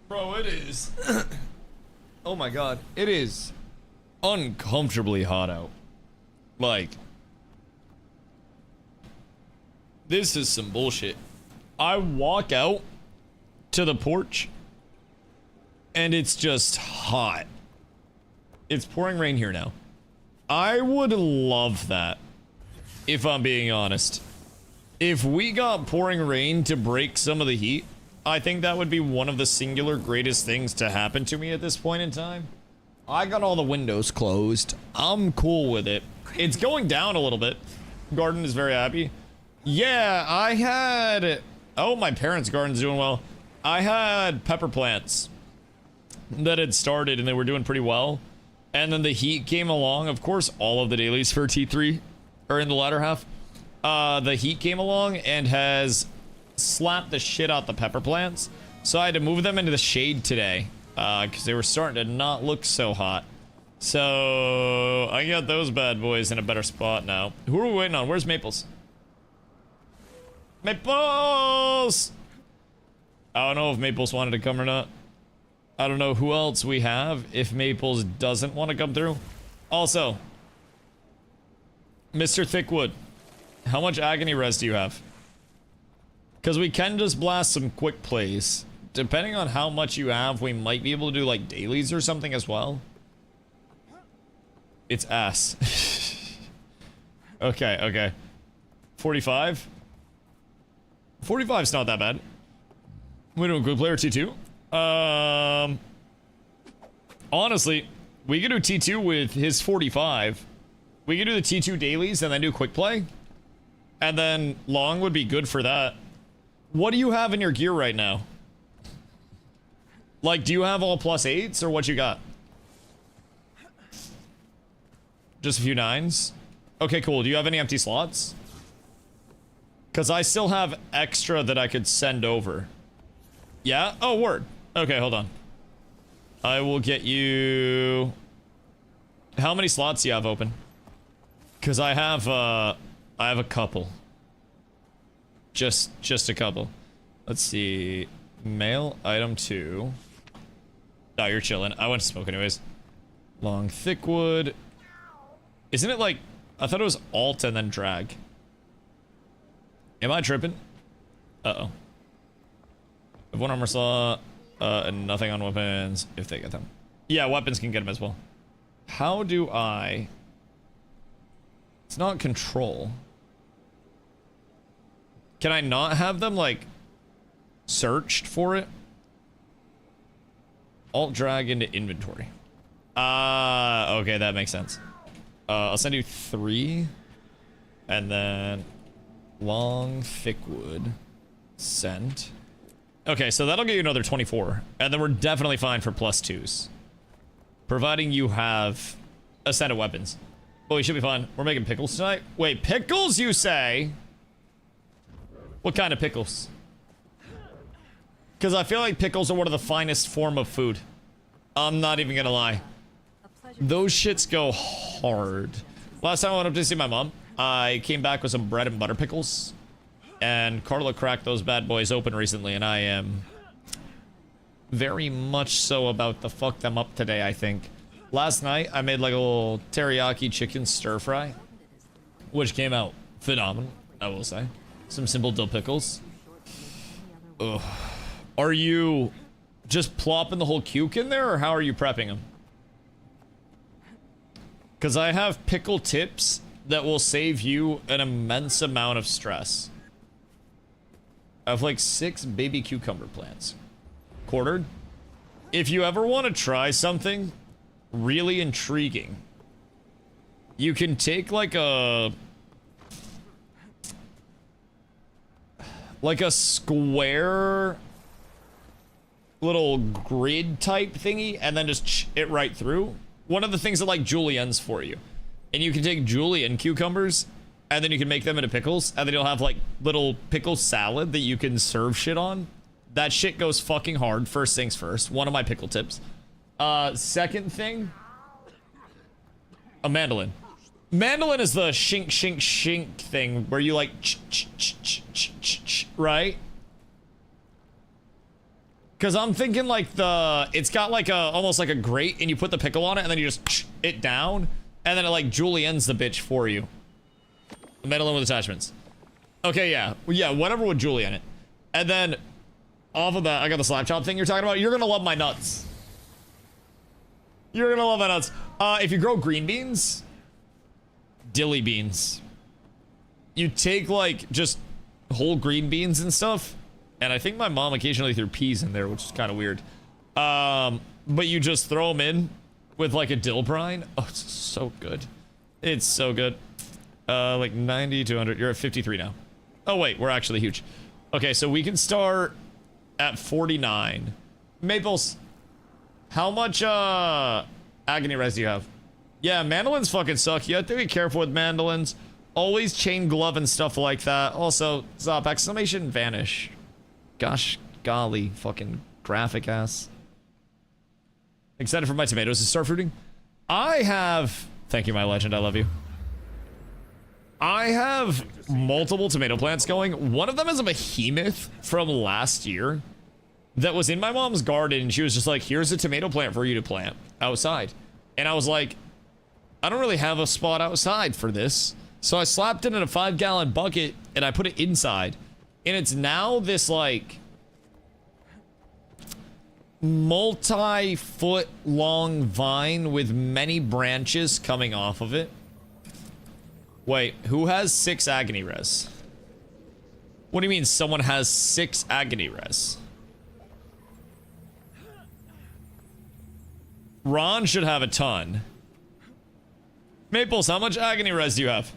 A: Bro, it is. Oh my god. It is uncomfortably hot out. Like, this is some bullshit. I walk out to the porch and it's just hot. It's pouring rain here now. I would love that, if I'm being honest. If we got pouring rain to break some of the heat, I think that would be one of the singular greatest things to happen to me at this point in time. I got all the windows closed. I'm cool with it. It's going down a little bit. Garden is very happy. Yeah, I had... Oh, my parents' garden's doing well. I had pepper plants that had started and they were doing pretty well. And then the heat came along. Of course, all of the dailies for T3 are in the latter half. The heat came along and has slapped the shit out the pepper plants. So I had to move them into the shade today because they were starting to not look so hot. So I got those bad boys in a better spot now. Who are we waiting on? Where's Maples? Maples! I don't know if Maples wanted to come or not. I don't know who else we have if Maples doesn't want to come through. Also, Mr. Thickwood, how much agony res do you have? Because we can just blast some quick plays. Depending on how much you have, we might be able to do like dailies or something as well. It's ass. Okay, okay. 45? 45's not that bad. We're doing quick player T2. Honestly, we could do T2 with his 45. We could do the T2 dailies and then do quick play. And then long would be good for that. What do you have in your gear right now? Like, do you have all +8s or what you got? Just a few 9s? Okay, cool. Do you have any empty slots? Because I still have extra that I could send over. Yeah? Oh, word. Okay, hold on. I will get you... How many slots do you have open? Because I have a couple. Just a couple. Let's see. Mail item 2. Oh, you're chilling. I went to smoke anyways. Long thickwood. Isn't it like... I thought it was alt and then drag. Am I tripping? Uh-oh. Have one armor slot, and nothing on weapons, if they get them. Yeah, weapons can get them as well. How do I... It's not control. Can I not have them, like, searched for it? Alt drag into inventory. Okay, that makes sense. I'll send you 3. And then... Long thickwood. Sent. Okay, so that'll get you another 24. And then we're definitely fine for +2s. Providing you have a set of weapons. But we should be fine. We're making pickles tonight. Wait, pickles, you say? What kind of pickles? Because I feel like pickles are one of the finest form of food. I'm not even gonna lie. Those shits go hard. Last time I went up to see my mom, I came back with some bread and butter pickles. And Carla cracked those bad boys open recently, and I am very much so about to fuck them up today, I think. Last night, I made like a little teriyaki chicken stir fry, which came out phenomenal, I will say. Some simple dill pickles. Ugh. Are you just plopping the whole cuke in there, or how are you prepping them? Because I have pickle tips that will save you an immense amount of stress. I have like 6 baby cucumber plants. Quartered. If you ever want to try something really intriguing, you can take like a square little grid type thingy and then just it right through. One of the things that like juliennes for you. And you can take julienne cucumbers and then you can make them into pickles, and then you'll have like little pickle salad that you can serve shit on. That shit goes fucking hard. First things first. One of my pickle tips. Second thing, a mandolin. Mandolin is the shink shink shink thing where you like right? Because I'm thinking like it's got like almost like a grate, and you put the pickle on it, and then you just it down, and then it like juliennes the bitch for you. Metal in with attachments. Okay, yeah, whatever would julienne it. And then off of that, I got the slap chop thing you're talking about. You're gonna love my nuts. You're gonna love my nuts. If you grow green beans, dilly beans, you take like just whole green beans and stuff. And I think my mom occasionally threw peas in there, which is kind of weird. But you just throw them in with like a dill brine. Oh, it's so good. It's so good. Like 90 to 100. You're at 53 now. Oh, wait. We're actually huge. Okay, so we can start at 49. Maples, how much agony res do you have? Yeah, mandolins fucking suck. You have to be careful with mandolins. Always chain glove and stuff like that. Also, stop. Exclamation vanish. Gosh, golly, fucking graphic ass. Excited for my tomatoes to start fruiting? I have... Thank you, my legend. I love you. I have multiple tomato plants going. One of them is a behemoth from last year that was in my mom's garden, and she was just like, here's a tomato plant for you to plant outside. And I was like, I don't really have a spot outside for this. So I slapped it in a 5-gallon bucket, and I put it inside. And it's now this, like, multi-foot long vine with many branches coming off of it. Wait, who has 6 agony res? What do you mean someone has 6 agony res? Ron should have a ton. Maples, how much agony res do you have?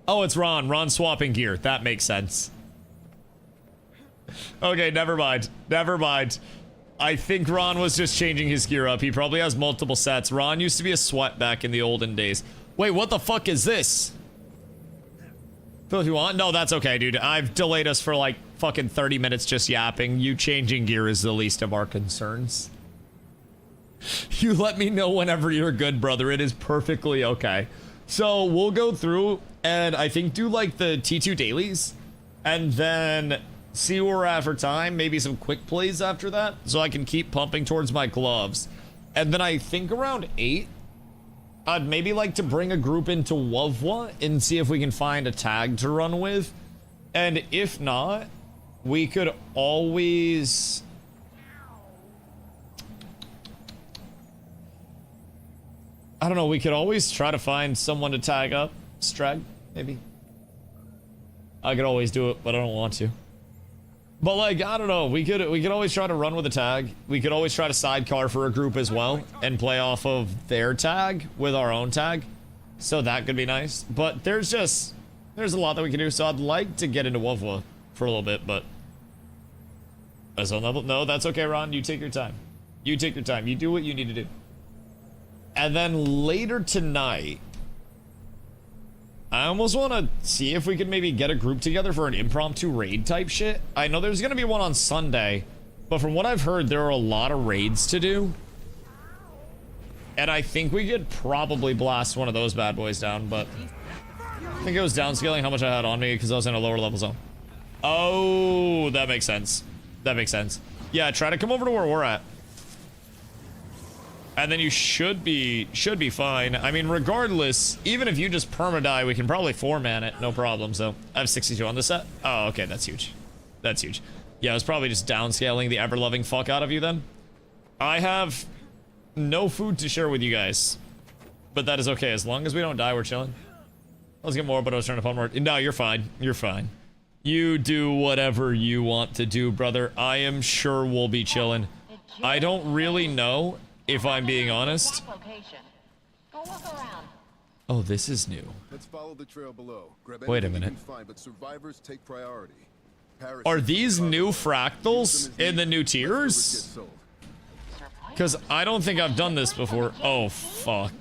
A: Oh, it's Ron. Ron swapping gear. That makes sense. Okay, never mind. Never mind. I think Ron was just changing his gear up. He probably has multiple sets. Ron used to be a sweat back in the olden days. Wait, what the fuck is this? Phil, if you want? No, that's okay, dude. I've delayed us for like fucking 30 minutes just yapping. You changing gear is the least of our concerns. You let me know whenever you're good, brother. It is perfectly okay. So we'll go through and I think do like the T2 dailies and then see where we're at for time. Maybe some quick plays after that so I can keep pumping towards my gloves. And then I think around 8, I'd maybe like to bring a group into WVW and see if we can find a tag to run with. And if not, we could always... I don't know, we could always try to find someone to tag up. Strag, maybe. I could always do it, but I don't want to. But like, I don't know, we could always try to run with a tag. We could always try to sidecar for a group as well and play off of their tag with our own tag. So that could be nice. But there's a lot that we can do. So I'd like to get into WVW for a little bit, but as on level, no, that's okay, Ron. You take your time. You take your time. You do what you need to do. And then later tonight, I almost want to see if we could maybe get a group together for an impromptu raid type shit. I know there's going to be one on Sunday, but from what I've heard, there are a lot of raids to do. And I think we could probably blast one of those bad boys down, but I think it was downscaling how much I had on me because I was in a lower level zone. Oh, that makes sense. That makes sense. Yeah, try to come over to where we're at. And then you should be fine. I mean, regardless, even if you just perma-die, we can probably 4-man it, no problem. So I have 62 on this set. Oh, okay, that's huge. That's huge. Yeah, I was probably just downscaling the ever-loving fuck out of you then. I have no food to share with you guys, but that is okay. As long as we don't die, we're chilling. Let's get more, but I was trying to pump more. No, you're fine. You're fine. You do whatever you want to do, brother. I am sure we'll be chilling. I don't really know. If I'm being honest. Oh, this is new.
D: Let's follow the trail below.
A: Wait a minute.
D: Find, but survivors take priority.
A: Are these new fractals in the new tiers? Because I don't think I've done this before. Oh, fuck.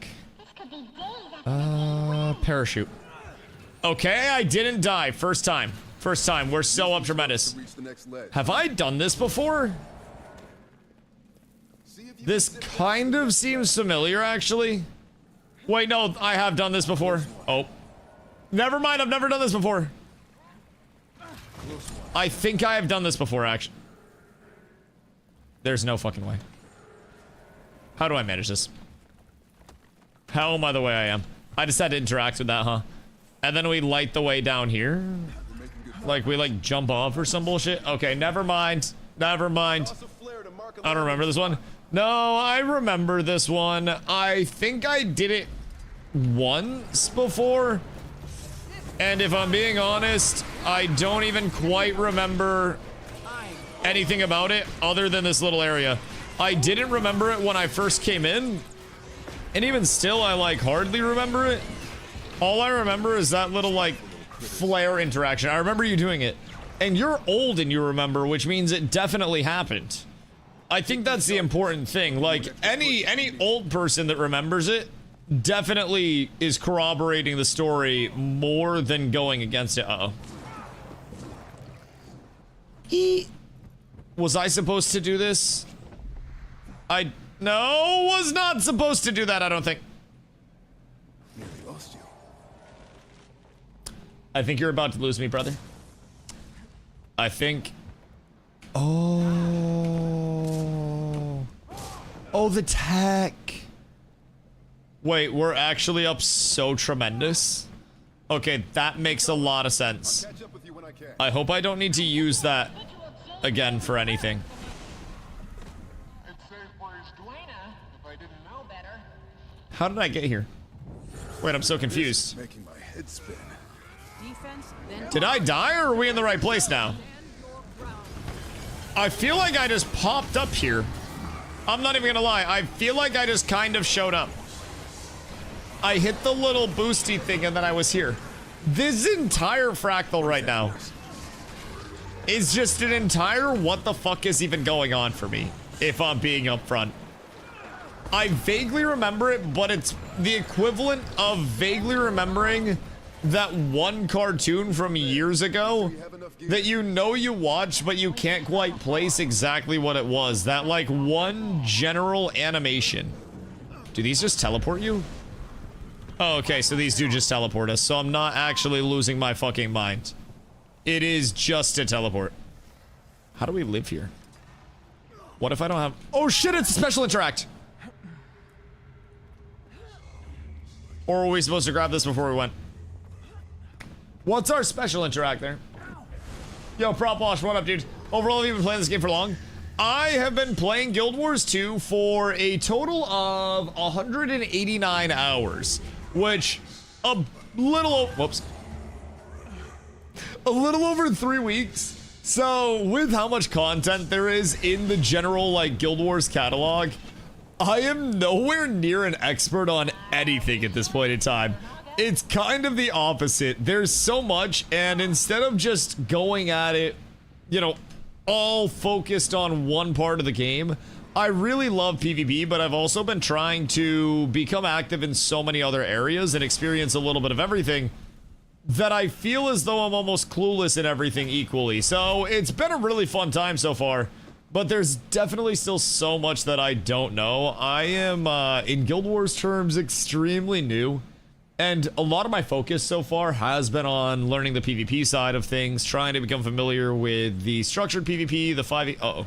A: Parachute. Okay, I didn't die. First time. First time. We're so up tremendous. Have I done this before? This kind of seems familiar, actually. Wait, no, I have done this before. Oh. Never mind, I've never done this before. I think I have done this before, actually. There's no fucking way. How do I manage this? How am I the way I am? I just had to interact with that, huh? And then we light the way down here. Like we like jump off or some bullshit. Okay, never mind. Never mind. I don't remember this one. No, I remember this one. I think I did it once before. And if I'm being honest, I don't even quite remember anything about it other than this little area. I didn't remember it when I first came in. And even still, I like hardly remember it. All I remember is that little like flare interaction. I remember you doing it. And you're old and you remember, which means it definitely happened. I think that's the important thing. Like any old person that remembers it definitely is corroborating the story more than going against it. Uh-oh. Was I supposed to do this? No, was not supposed to do that, I don't think.
D: Nearly lost you.
A: I think you're about to lose me, brother. I think... Oh... Oh, the tech. Wait, we're actually up so tremendous. Okay, that makes a lot of sense.
D: Catch up with you when I can.
A: I hope I don't need to use that again for anything. How did I get here? Wait, I'm so confused.
D: Making my head spin.
B: Defense, then
A: Did I die or are we in the right place now? I feel like I just popped up here. I'm not even gonna lie. I feel like I just kind of showed up. I hit the little boosty thing and then I was here. This entire fractal right now is just an entire what the fuck is even going on for me, if I'm being upfront. I vaguely remember it, but it's the equivalent of vaguely remembering that one cartoon from years ago that you know you watched, but you can't quite place exactly what it was. That, like, one general animation. Do these just teleport you? Oh, okay, so these do just teleport us, so I'm not actually losing my fucking mind. It is just a teleport. How do we live here? What if I don't have... Oh shit, it's a special interact! Or were we supposed to grab this before we went? What's our special interact there? Yo, Prop Wash, what up, dude? Overall, have you been playing this game for long? I have been playing Guild Wars 2 for a total of 189 hours, which a little over 3 weeks. So with how much content there is in the general like Guild Wars catalog, I am nowhere near an expert on anything at this point in time. It's kind of the opposite. There's so much, and instead of just going at it, you know, all focused on one part of the game, I really love PvP, but I've also been trying to become active in so many other areas and experience a little bit of everything that I feel as though I'm almost clueless in everything equally. So it's been a really fun time so far. But there's definitely still so much that I don't know. I am, in Guild Wars terms, extremely new. And a lot of my focus so far has been on learning the PvP side of things, trying to become familiar with the structured PvP, the 5e... Uh-oh.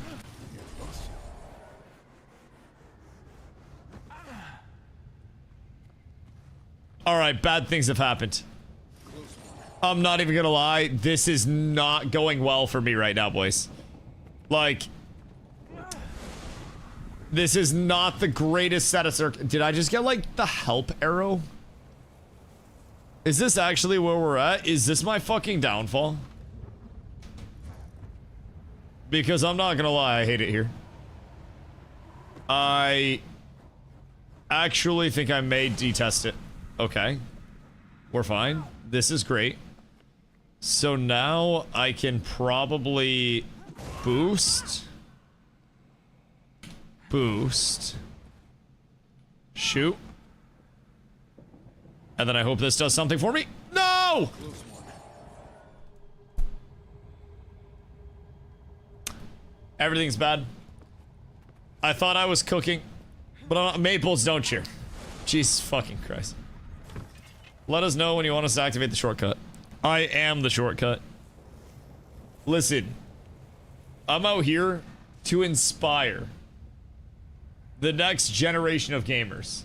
A: Alright, bad things have happened. I'm not even gonna lie, this is not going well for me right now, boys. Like... This is not the greatest set of Did I just get, like, the help arrow? Is this actually where we're at? Is this my fucking downfall? Because I'm not gonna lie, I hate it here. I actually think I may detest it. Okay. We're fine. This is great. So now I can probably boost. Boost. Shoot. And then I hope this does something for me. No! Everything's bad. I thought I was cooking. But maples don't cheer. Jesus fucking Christ. Let us know when you want us to activate the shortcut. I am the shortcut. Listen. I'm out here to inspire the next generation of gamers.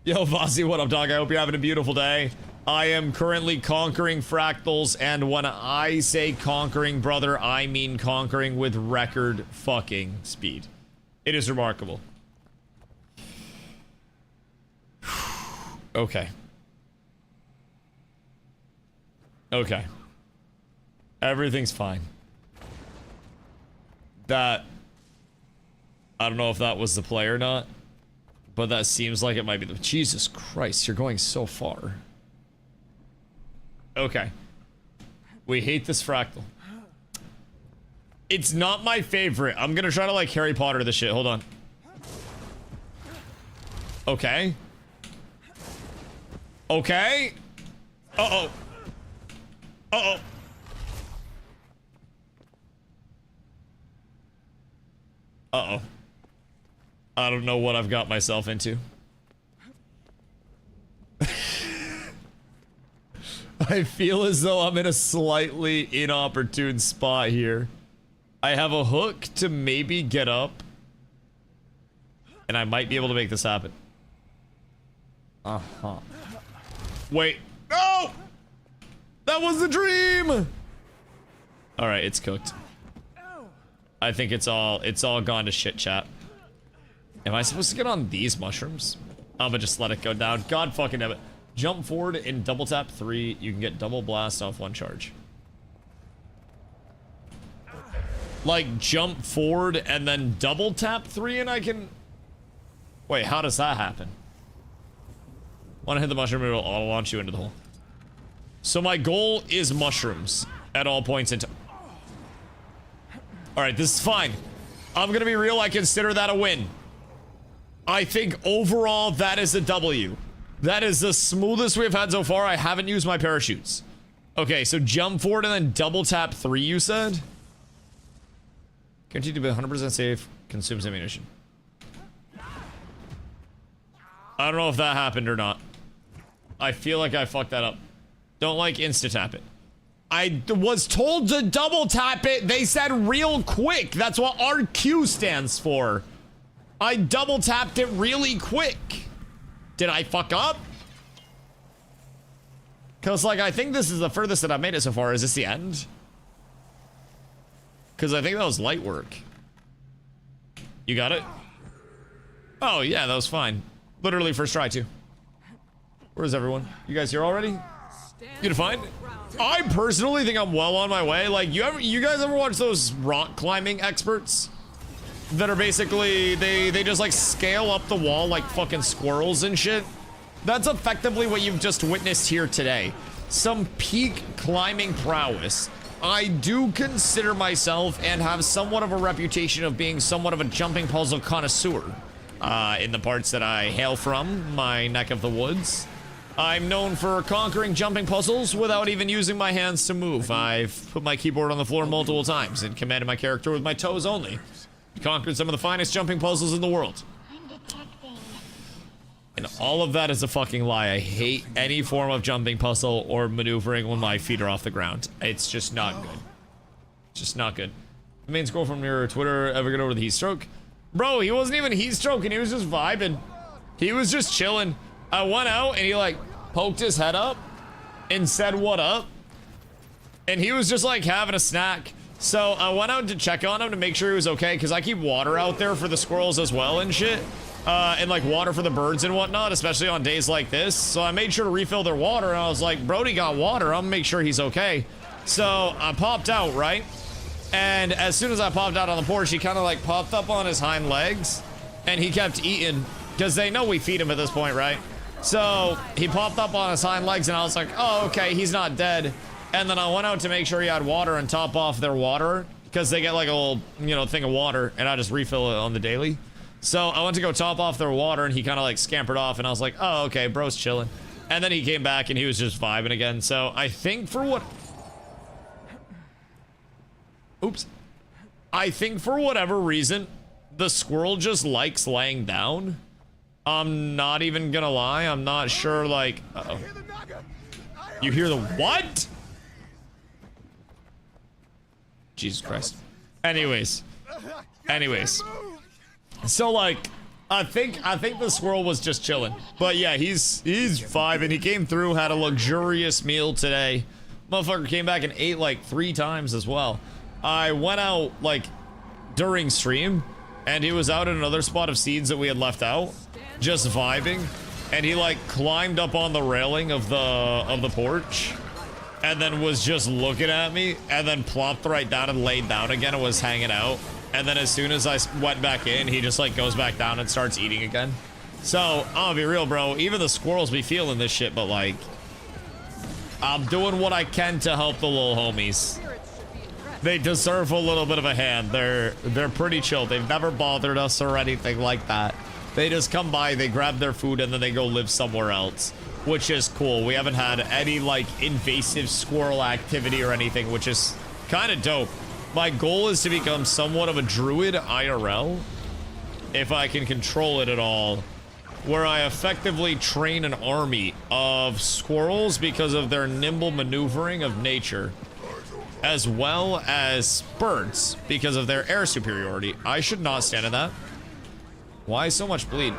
A: Yo, Vazzy, what up, dog? I hope you're having a beautiful day. I am currently conquering fractals, and when I say conquering, brother, I mean conquering with record fucking speed. It is remarkable. Okay. Okay. Everything's fine. That... I don't know if that was the play or not, but that seems like it might be the... Jesus Christ, you're going so far. Okay. We hate this fractal. It's not my favorite. I'm gonna try to, like, Harry Potter this shit. Hold on. Okay. Okay. Uh-oh. Uh-oh. Uh-oh. I don't know what I've got myself into. I feel as though I'm in a slightly inopportune spot here. I have a hook to maybe get up, and I might be able to make this happen. Uh-huh. Wait. No! That was the dream! Alright, it's cooked. I think it's all gone to shit, chat. Am I supposed to get on these mushrooms? I'm gonna just let it go down. God fucking damn it. Jump forward and double tap 3. You can get double blast off 1 charge. Like, jump forward and then double tap 3 and I can... Wait, how does that happen? Want to hit the mushroom, it'll auto launch you into the hole. So my goal is mushrooms at all points in time. Alright, this is fine. I'm gonna be real, I consider that a win. I think overall that is a W. That is the smoothest we've had so far. I haven't used my parachutes. Okay, so jump forward and then double tap 3, you said? Guaranteed to be 100% safe. Consumes ammunition. I don't know if that happened or not. I feel like I fucked that up. Don't like insta-tap it. I was told to double tap it. They said real quick. That's what RQ stands for. I double tapped it really quick. Did I fuck up? Because, like, I think this is the furthest that I've made it so far. Is this the end? Because I think that was light work. You got it? Oh, yeah, that was fine. Literally first try, too. Where's everyone? You guys here already? You to find? I personally think I'm well on my way. Like, you guys ever watch those rock climbing experts? That are basically, they just like scale up the wall like fucking squirrels and shit. That's effectively what you've just witnessed here today. Some peak climbing prowess. I do consider myself and have somewhat of a reputation of being somewhat of a jumping puzzle connoisseur. In the parts that I hail from, my neck of the woods. I'm known for conquering jumping puzzles without even using my hands to move. I've put my keyboard on the floor multiple times and commanded my character with my toes only. Conquered some of the finest jumping puzzles in the world. And all of that is a fucking lie. I hate any form of jumping puzzle or maneuvering when my feet are off the ground. It's just not good. Just not good. The main scroll from your Twitter ever get over the heat stroke? Bro, he wasn't even heat stroking, he was just vibing. He was just chilling. I went out and he like poked his head up and said what up. And he was just like having a snack. So I went out to check on him to make sure he was okay, because I keep water out there for the squirrels as well and shit. And like water for the birds and whatnot, especially on days like this. So I made sure to refill their water, and I was like, Brody got water, I'm gonna make sure he's okay. So I popped out, right? And as soon as I popped out on the porch, he kind of like popped up on his hind legs, and he kept eating, because they know we feed him at this point, right? So he popped up on his hind legs, and I was like, oh, okay, he's not dead. And then I went out to make sure he had water and top off their water, because they get like a little, you know, thing of water, and I just refill it on the daily. So I went to go top off their water, and he kind of like scampered off, and I was like, oh, okay, bro's chilling. And then he came back, and he was just vibing again. So I think for what... Oops. I think for whatever reason, the squirrel just likes laying down. I'm not even gonna lie, I'm not sure, like... Uh-oh. You hear the what? Jesus Christ. Anyways, Anyways, so like, I think the squirrel was just chilling. But yeah, he's vibing. He came through, had a luxurious meal today. Motherfucker came back and ate like 3 times as well. I went out like during stream, and he was out in another spot of seeds that we had left out, just vibing. And he like climbed up on the railing of the porch, and then was just looking at me, and then plopped right down and laid down again and was hanging out. And then as soon as I went back in, he just like goes back down and starts eating again. So, I'm gonna be real, bro. Even the squirrels be feeling this shit, but like, I'm doing what I can to help the little homies. They deserve a little bit of a hand. They're pretty chill. They've never bothered us or anything like that. They just come by, they grab their food, and then they go live somewhere else, which is cool. We haven't had any like invasive squirrel activity or anything, which is kind of dope. My goal is to become somewhat of a druid IRL, if I can control it at all, where I effectively train an army of squirrels because of their nimble maneuvering of nature, as well as birds because of their air superiority. I should not stand in that. Why so much bleed?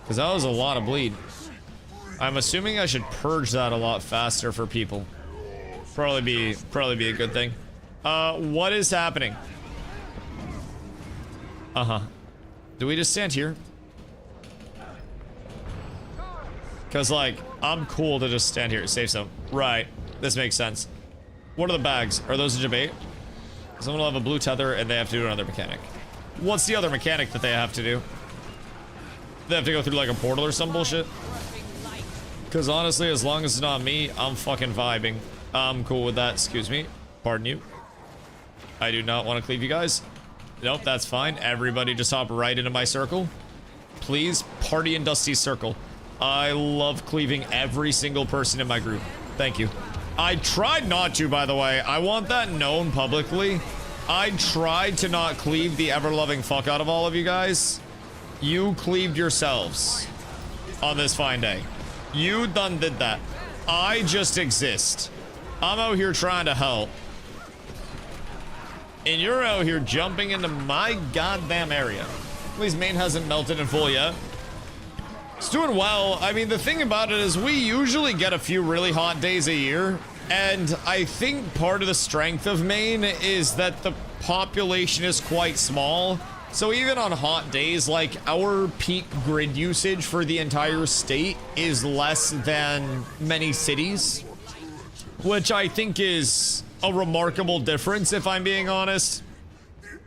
A: Because that was a lot of bleed. I'm assuming I should purge that a lot faster for people. Probably be a good thing. What is happening? Do we just stand here? Because, like, I'm cool to just stand here. Safe zone. Right. This makes sense. What are the bags? Are those a debate? Someone will have a blue tether and they have to do another mechanic. What's the other mechanic that they have to do? They have to go through, like, a portal or some bullshit? Because, honestly, as long as it's not me, I'm fucking vibing. I'm cool with that. Excuse me. Pardon you. I do not want to cleave you guys. Nope, that's fine. Everybody just hop right into my circle. Please, party in Dusty's circle. I love cleaving every single person in my group. Thank you. I tried not to, by the way. I want that known publicly. I tried to not cleave the ever-loving fuck out of all of you guys. You cleaved yourselves on this fine day. You done did that. I just exist. I'm out here trying to help. And you're out here jumping into my goddamn area. At least main hasn't melted in full yet. It's doing well. I mean, the thing about it is we usually get a few really hot days a year. And I think part of the strength of Maine is that the population is quite small. So even on hot days, like, our peak grid usage for the entire state is less than many cities, which I think is a remarkable difference, if I'm being honest.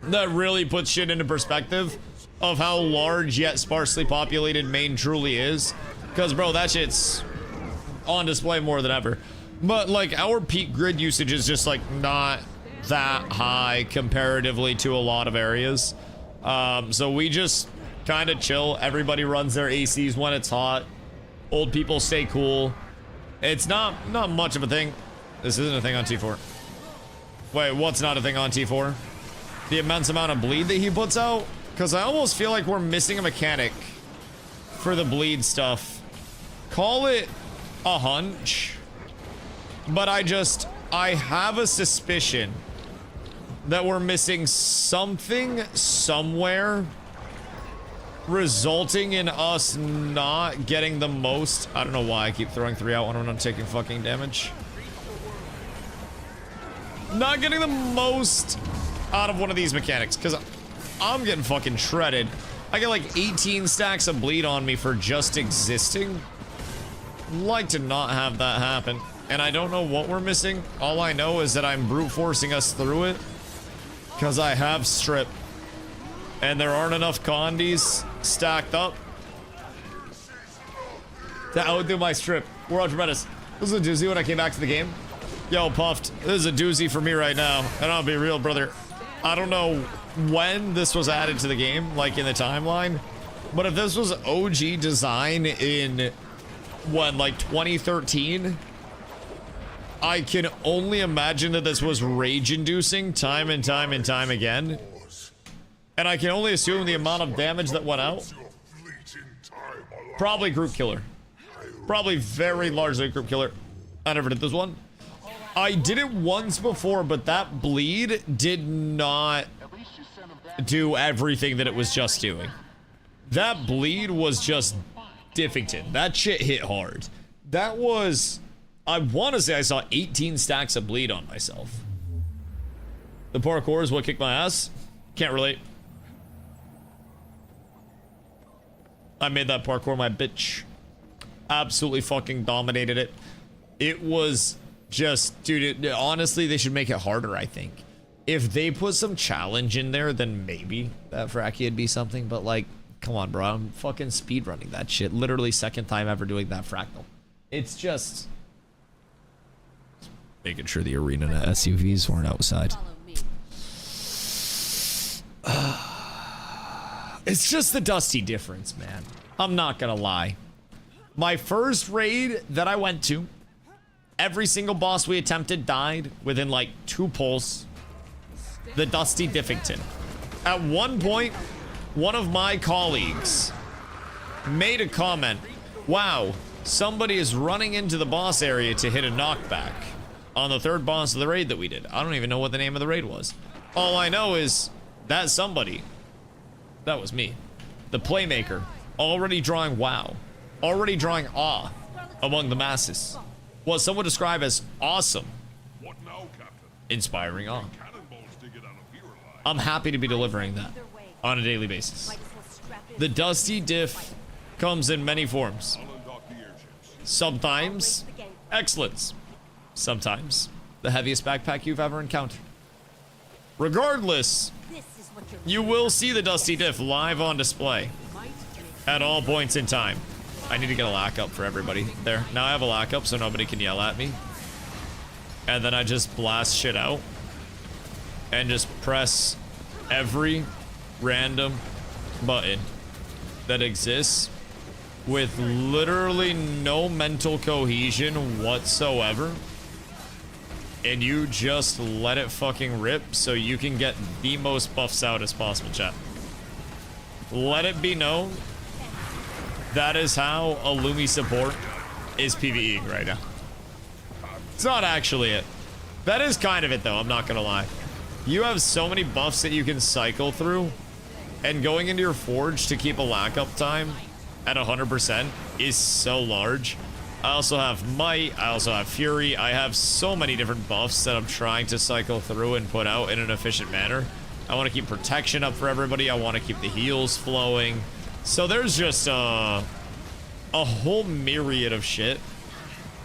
A: That really puts shit into perspective of how large yet sparsely populated Maine truly is. Because, bro, that shit's on display more than ever. But, like, our peak grid usage is just, like, not that high comparatively to a lot of areas. So we just kind of chill. Everybody runs their ACs when it's hot. Old people stay cool. It's not much of a thing. This isn't a thing on T4. Wait, what's not a thing on T4? The immense amount of bleed that he puts out? Because I almost feel like we're missing a mechanic for the bleed stuff. Call it a hunch. But I have a suspicion that we're missing something somewhere, resulting in us not getting the most. I don't know why I keep throwing 3 out when I'm not taking fucking damage. Not getting the most out of one of these mechanics, because I'm getting fucking shredded. I get like 18 stacks of bleed on me for just existing. Like to not have that happen. And I don't know what we're missing. All I know is that I'm brute forcing us through it, because I have strip. And there aren't enough condies stacked up to outdo my strip. We're on tremendous. This is a doozy when I came back to the game. Yo, Puffed, this is a doozy for me right now. And I'll be real, brother. I don't know when this was added to the game, like in the timeline. But if this was OG design in, when, like 2013? I can only imagine that this was rage-inducing time and time and time again. And I can only assume the amount of damage that went out. Probably group killer. Probably very largely group killer. I never did this one. I did it once before, but that bleed did not do everything that it was just doing. That bleed was just Diffington. That shit hit hard. That was, I want to say I saw 18 stacks of bleed on myself. The parkour is what kicked my ass. Can't relate. I made that parkour my bitch. Absolutely fucking dominated it. It was just, dude, honestly, they should make it harder, I think. If they put some challenge in there, then maybe that Fracky would be something, but like, come on, bro, I'm fucking speedrunning that shit. Literally second time ever doing that fractal. It's just making sure the arena and SUVs weren't outside. It's just the Dusty difference, man. I'm not gonna lie. My first raid that I went to, every single boss we attempted died within like 2 pulls. The Dusty Diffington. At one point, one of my colleagues made a comment, wow, somebody is running into the boss area to hit a knockback on the 3rd boss of the raid that we did. I don't even know what the name of the raid was. All I know is that somebody, that was me, the playmaker, already drawing wow, already drawing awe among the masses. What some would describe as awesome,
E: What now, Captain?
A: inspiring awe.
E: Cannonballs dig it out of your line.
A: I'm happy to be delivering that on a daily basis. The Dusty Diff comes in many forms.
E: I'll undock the airships.
A: Sometimes excellence. Sometimes the heaviest backpack you've ever encountered. Regardless, you will see the Dusty Diff live on display at all points in time. I need to get a lock up for everybody. There. Now I have a lock up so nobody can yell at me. And then I just blast shit out. And just press every random button that exists with literally no mental cohesion whatsoever. And you just let it fucking rip so you can get the most buffs out as possible, chat. Let it be known that is how a Lumi support is PvEing right now. It's not actually it. That is kind of it though, I'm not gonna lie. You have so many buffs that you can cycle through, and going into your forge to keep a lockup time at 100% is so large. I also have Might, I also have Fury, I have so many different buffs that I'm trying to cycle through and put out in an efficient manner. I want to keep protection up for everybody, I want to keep the heals flowing. So there's just a whole myriad of shit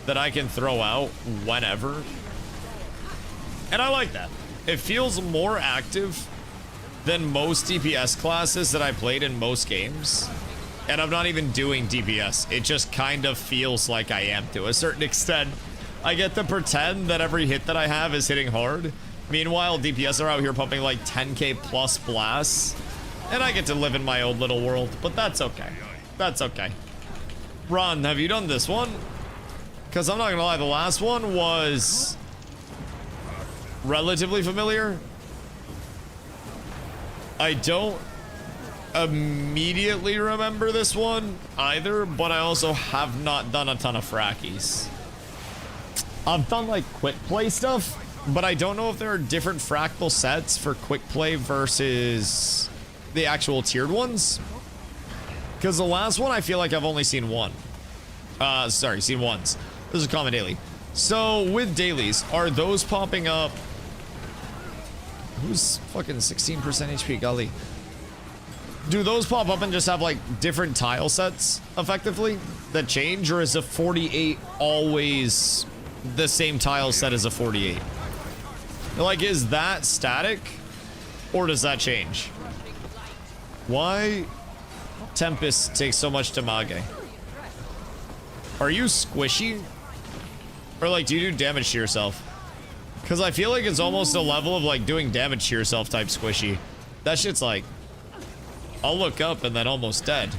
A: that I can throw out whenever. And I like that. It feels more active than most DPS classes that I played in most games. And I'm not even doing DPS. It just kind of feels like I am to a certain extent. I get to pretend that every hit that I have is hitting hard. Meanwhile, DPS are out here pumping like 10k plus blasts. And I get to live in my own little world, but that's okay. That's okay. Ron, have you done this one? Because I'm not gonna lie, the last one was relatively familiar. I don't immediately remember this one either, but I also have not done a ton of frackies. I've done like quick play stuff, but I don't know if there are different fractal sets for quick play versus the actual tiered ones. Because the last one, I feel like I've only seen one. Seen once. This is a common daily. So with dailies, are those popping up? Who's fucking 16% HP, golly? Do those pop up and just have like different tile sets effectively that change, or is a 48 always the same tile set as a 48? Like, is that static or does that change? Why Tempest takes so much damage? Are you squishy? Or like, do you do damage to yourself? Because I feel like it's almost a level of like doing damage to yourself type squishy. That shit's like, I'll look up and then almost dead.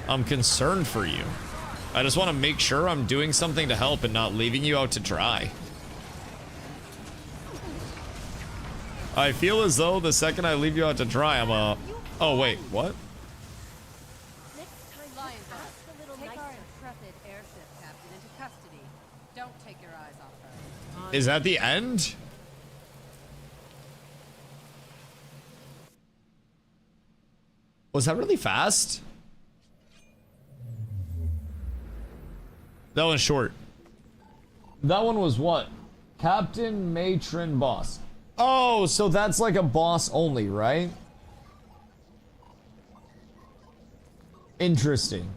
A: I'm concerned for you. I just want to make sure I'm doing something to help and not leaving you out to dry. I feel as though the second I leave you out to dry, I'm a... Oh, wait, what?
B: Next time, Lion, ask the little take our intrepid airship captain into custody. Don't take your eyes off her.
A: Is that the end? Was that really fast? That one's short. That one was what? Captain, Matron, Boss. Oh, so that's like a boss only, right? Interesting.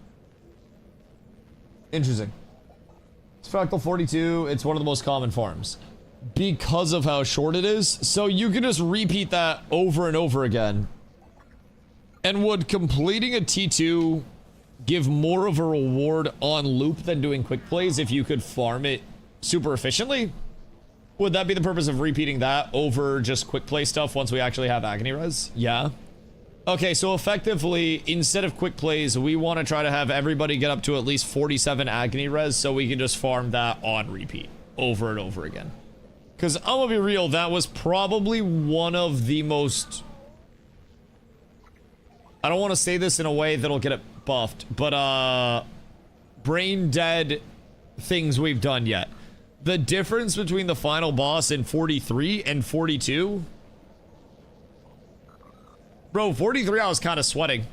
A: Interesting. It's Fractal 42. It's one of the most common forms. Because of how short it is. So you can just repeat that over and over again. And would completing a T2 give more of a reward on loop than doing quick plays if you could farm it super efficiently? Would that be the purpose of repeating that over just quick play stuff once we actually have Agony Res? Yeah. Okay, so effectively, instead of quick plays, we want to try to have everybody get up to at least 47 Agony Res so we can just farm that on repeat over and over again. Because I'm gonna be real, that was probably one of the most... I don't want to say this in a way that'll get it buffed, but brain dead things we've done yet. The difference between the final boss in 43 and 42... Bro, 43 I was kind of sweating.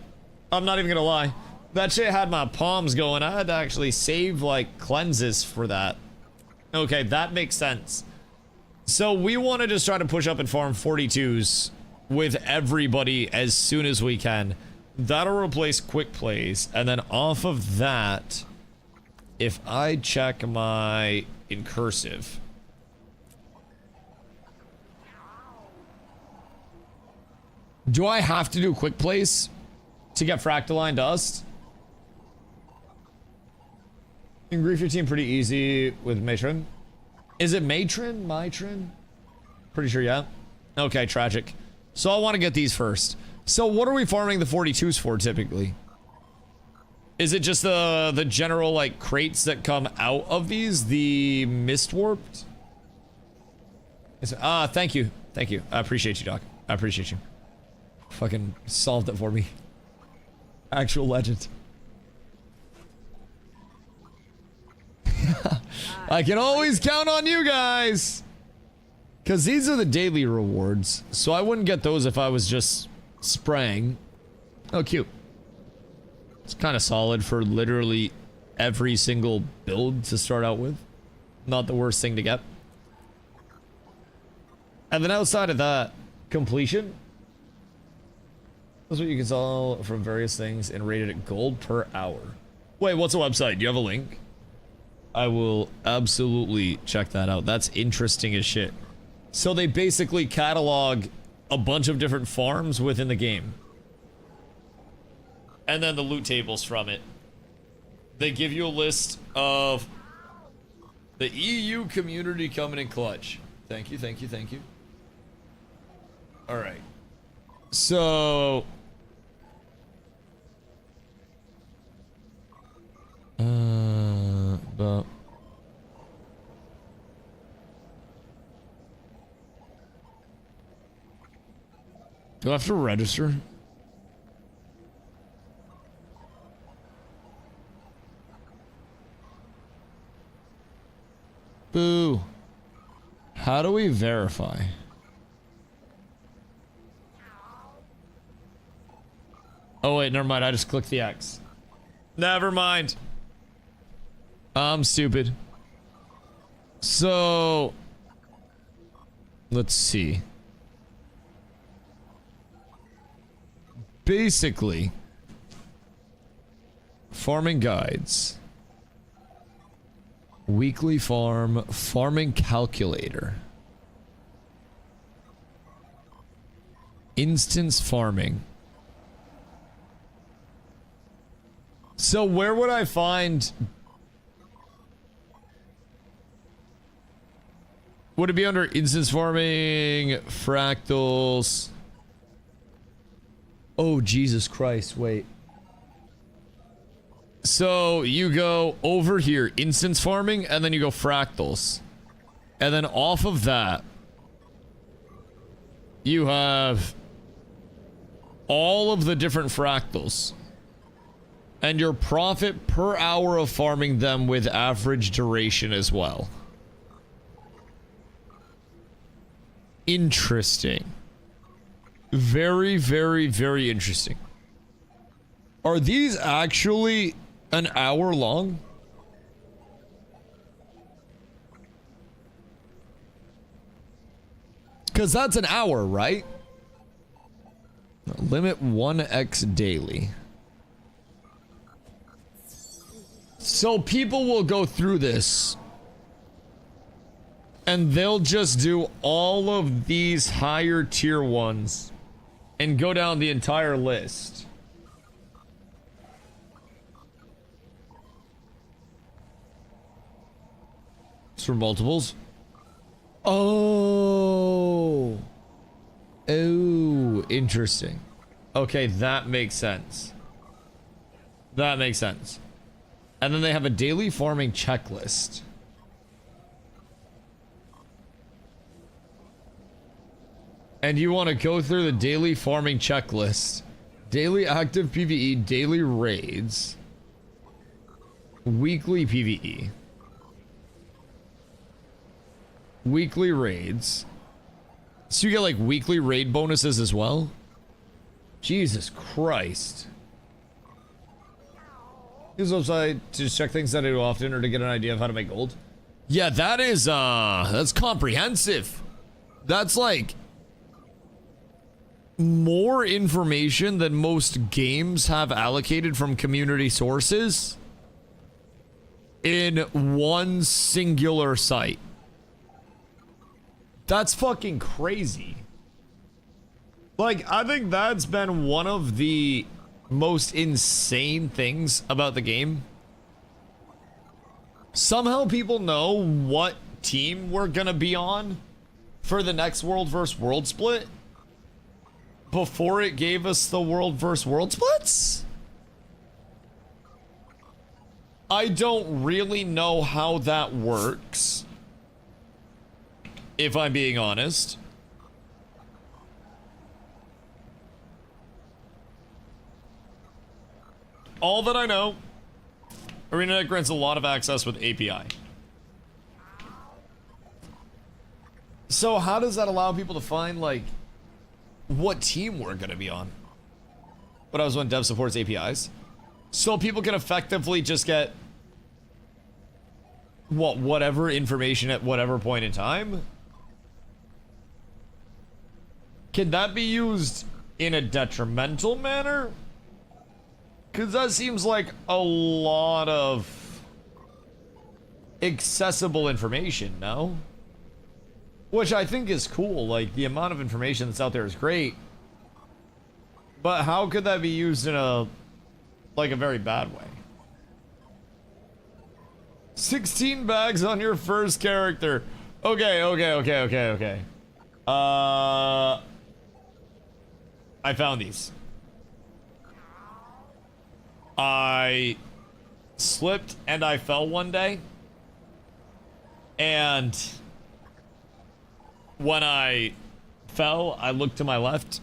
A: I'm not even gonna lie. That shit had my palms going. I had to actually save, like, cleanses for that. Okay, that makes sense. So we want to just try to push up and farm 42s with everybody as soon as we can. That'll replace quick plays. And then off of that, if I check my incursive... Do I have to do quick plays to get Fractaline Dust? You can grief your team pretty easy with Matron. Is it Matron? Matron? Pretty sure, yeah. Okay, tragic. So I want to get these first. So what are we farming the 42s for typically? Is it just the general like crates that come out of these? The mist warped? Thank you. Thank you. I appreciate you, Doc. I appreciate you. Fucking solved it for me. Actual legend. I can always count on you guys. Because these are the daily rewards. So I wouldn't get those if I was just spraying. Oh, cute. It's kind of solid for literally every single build to start out with. Not the worst thing to get. And then outside of that, completion. That's what you can sell from various things and rate it at gold per hour. Wait, what's the website? Do you have a link? I will absolutely check that out. That's interesting as shit. So they basically catalog a bunch of different farms within the game. And then the loot tables from it. They give you a list of the EU community coming in clutch. Thank you, thank you, thank you. Alright. So... but... Do I have to register? Boo. How do we verify? Oh wait, never mind. I just clicked the X. Never mind. I'm stupid. So... let's see. Basically, farming guides, weekly farming calculator, instance farming. So where would I find... would it be under instance farming, fractals? Oh, Jesus Christ, wait. So you go over here, instance farming, and then you go fractals. And then off of that, you have all of the different fractals. And your profit per hour of farming them with average duration as well. Interesting. Very, very, very interesting. Are these actually an hour long? Because that's an hour, right? Limit 1x daily. So people will go through this and they'll just do all of these higher tier ones and go down the entire list. It's for multiples. Oh. Oh, interesting. Okay, that makes sense. That makes sense. And then they have a daily farming checklist. And you want to go through the daily farming checklist. Daily active PvE, daily raids. Weekly PvE. Weekly raids. So you get like weekly raid bonuses as well? Jesus Christ. Use the website to check things that I do often or to get an idea of how to make gold. Yeah, that is, that's comprehensive. That's like more information than most games have allocated from community sources in one singular site. That's fucking crazy. Like, I think that's been one of the most insane things about the game. Somehow people know what team we're gonna be on for the next world versus world split before it gave us the world versus world splits. I don't really know how that works, if I'm being honest. All that I know, ArenaNet grants a lot of access with API. So how does that allow people to find, like, what team we're gonna be on? But I was when dev supports APIs. So people can effectively just get whatever information at whatever point in time. Can that be used in a detrimental manner? Because that seems like a lot of accessible information, no? Which I think is cool. Like, the amount of information that's out there is great. But how could that be used in a, like, a very bad way? 16 bags on your first character. Okay. I found these. I slipped and I fell one day. And when I fell, I looked to my left.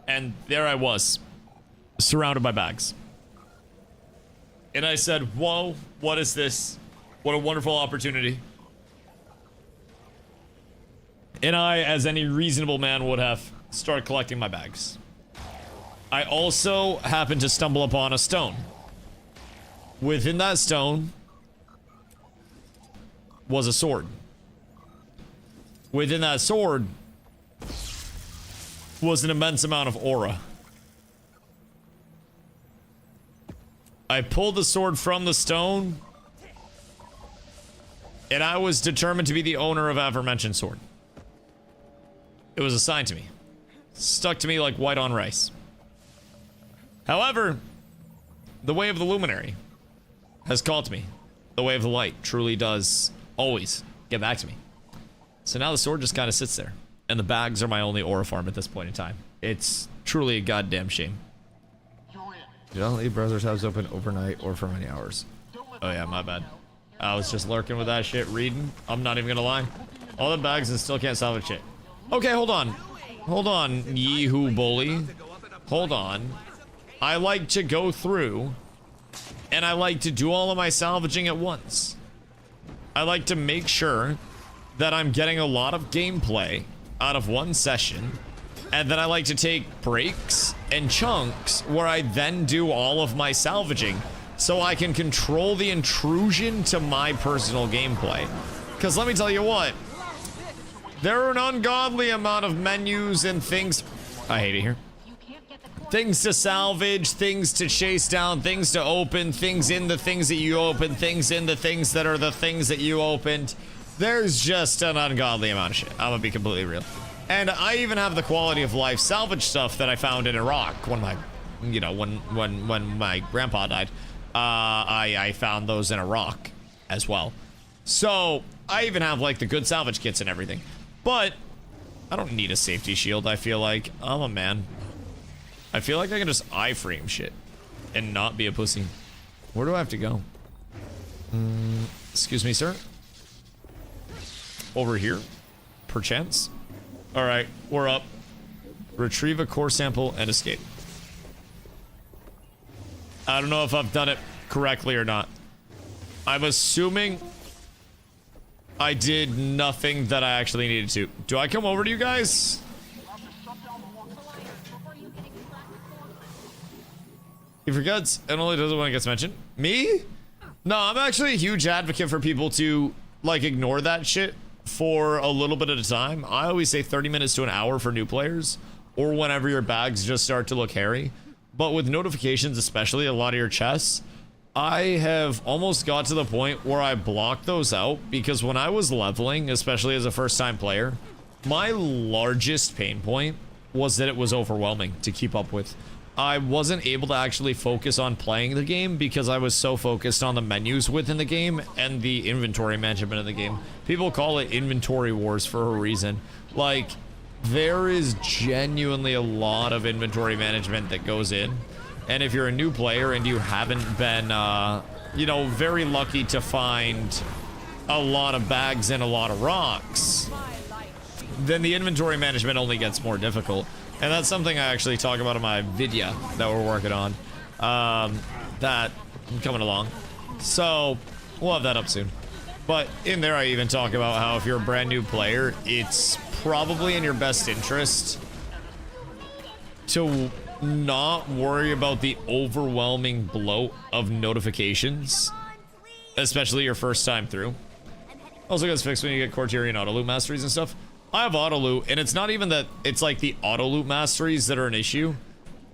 A: And there I was, surrounded by bags. And I said, whoa, what is this? What a wonderful opportunity. And I, as any reasonable man would have, started collecting my bags. I also happened to stumble upon a stone. Within that stone was a sword. Within that sword was an immense amount of aura. I pulled the sword from the stone, and I was determined to be the owner of aforementioned sword. It was assigned to me. Stuck to me like white on rice. However, the way of the luminary has called to me. The way of the light truly does always get back to me. So now the sword just kind of sits there. And the bags are my only aura farm at this point in time. It's truly a goddamn shame. You don't leave browser tabs open overnight or for many hours. Oh yeah, my bad. I was just lurking with that shit, reading. I'm not even gonna lie. All the bags and still can't salvage shit. Okay, hold on. Hold on, yee-hoo bully. Hold on. I like to go through And I like to do all of my salvaging at once. I like to make sure that I'm getting a lot of gameplay out of one session. And then I like to take breaks and chunks where I then do all of my salvaging so I can control the intrusion to my personal gameplay. Because let me tell you what, there are an ungodly amount of menus and things. I hate it here. Things to salvage, things to chase down, things to open, things in the things that you open, things in the things that are the things that you opened. There's just an ungodly amount of shit. I'm gonna be completely real. And I even have the quality of life salvage stuff that I found in Iraq when my, you know, when my grandpa died. I found those in Iraq as well. So I even have like the good salvage kits and everything. But I don't need a safety shield. I feel like I'm a man. I feel like I can just iframe shit and not be a pussy. Where do I have to go? Excuse me, sir. Over here, perchance. All right, we're up. Retrieve a core sample and escape. I don't know if I've done it correctly or not. I'm assuming I did nothing that I actually needed to. Do I come over to you guys? He forgets and only does it when it gets mentioned. Me? No, I'm actually a huge advocate for people to like ignore that shit for a little bit at a time. I always say 30 minutes to an hour for new players or whenever your bags just start to look hairy. But with notifications, especially a lot of your chests, I have almost got to the point where I block those out because when I was leveling, especially as a first-time player, my largest pain point was that it was overwhelming to keep up with. I wasn't able to actually focus on playing the game because I was so focused on the menus within the game and the inventory management of the game. People call it inventory wars for a reason. Like, there is genuinely a lot of inventory management that goes in. And if you're a new player and you haven't been, you know, very lucky to find a lot of bags and a lot of rocks, then the inventory management only gets more difficult. And that's something I actually talk about in my video that we're working on, that coming along. So we'll have that up soon. But in there, I even talk about how if you're a brand new player, it's probably in your best interest to not worry about the overwhelming bloat of notifications, especially your first time through. Also gets fixed when you get Courtier and auto loot masteries and stuff. I have auto loot, and it's not even that it's like the auto loot masteries that are an issue.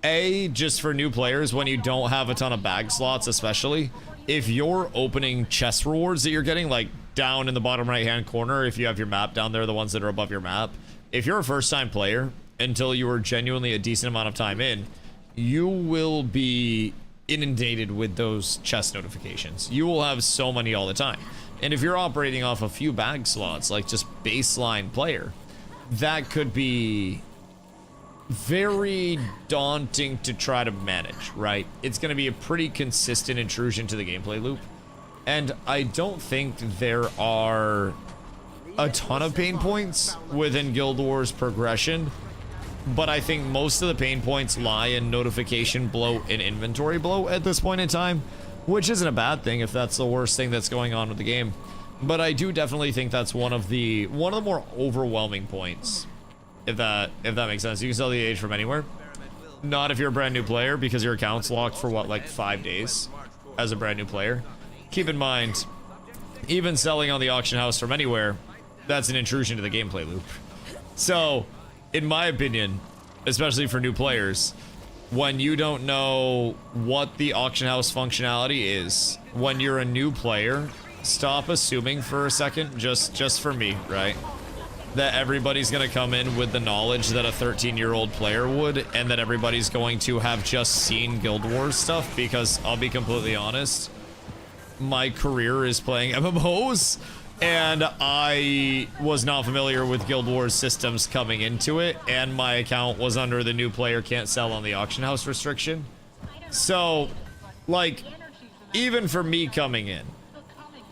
A: Just for new players, when you don't have a ton of bag slots, especially if you're opening chest rewards that you're getting, like down in the bottom right hand corner, if you have your map down there, the ones that are above your map, if you're a first time player until you are genuinely a decent amount of time in, you will be inundated with those chest notifications. You will have so many all the time. And if you're operating off a few bag slots, like just baseline player, that could be very daunting to try to manage, right? It's going to be a pretty consistent intrusion to the gameplay loop. And I don't think there are a ton of pain points within Guild Wars progression, but I think most of the pain points lie in notification bloat and inventory bloat at this point in time, which isn't a bad thing if that's the worst thing that's going on with the game. But I do definitely think that's one of the more overwhelming points, if that makes sense. You can sell the age from anywhere. Not if you're a brand new player, because your account's locked for what, like 5 days as a brand new player. Keep in mind, even selling on the auction house from anywhere, that's an intrusion to the gameplay loop. So, in my opinion, especially for new players, when you don't know what the auction house functionality is, when you're a new player, stop assuming for a second, just for me, right, that everybody's gonna come in with the knowledge that a 13-year-old player would, and that everybody's going to have just seen Guild Wars stuff, because I'll be completely honest, my career is playing MMOs, and I was not familiar with Guild Wars systems coming into it, and my account was under the new player can't sell on the auction house restriction. So, like, even for me coming in,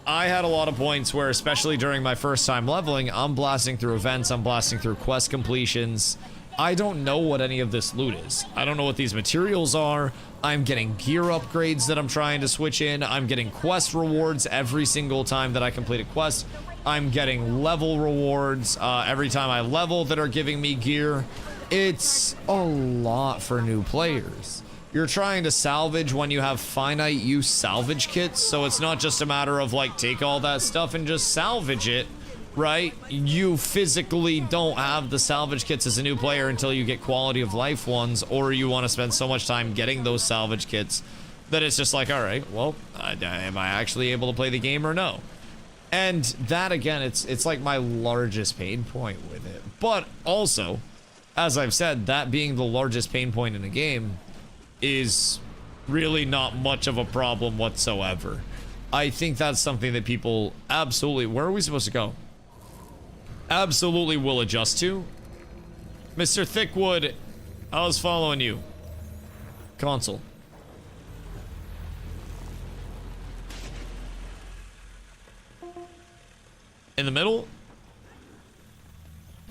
A: I had a lot of points where, especially during my first time leveling, I'm blasting through events, I'm blasting through quest completions, I don't know what any of this loot is. I don't know what these materials are. I'm getting gear upgrades that I'm trying to switch in. I'm getting quest rewards every single time that I complete a quest. I'm getting level rewards every time I level that are giving me gear. It's a lot for new players. You're trying to salvage when you have finite use salvage kits, so it's not just a matter of like take all that stuff and just salvage it, right? You physically don't have the salvage kits as a new player until you get quality of life ones, or you want to spend so much time getting those salvage kits that it's just like, all right, well, am I actually able to play the game or no? And that again, it's like my largest pain point with it. But also, as I've said, that being the largest pain point in a game is really not much of a problem whatsoever. I think that's something that people absolutely, where are we supposed to go? Absolutely will adjust to. Mr. Thickwood, I was following you. Console. In the middle?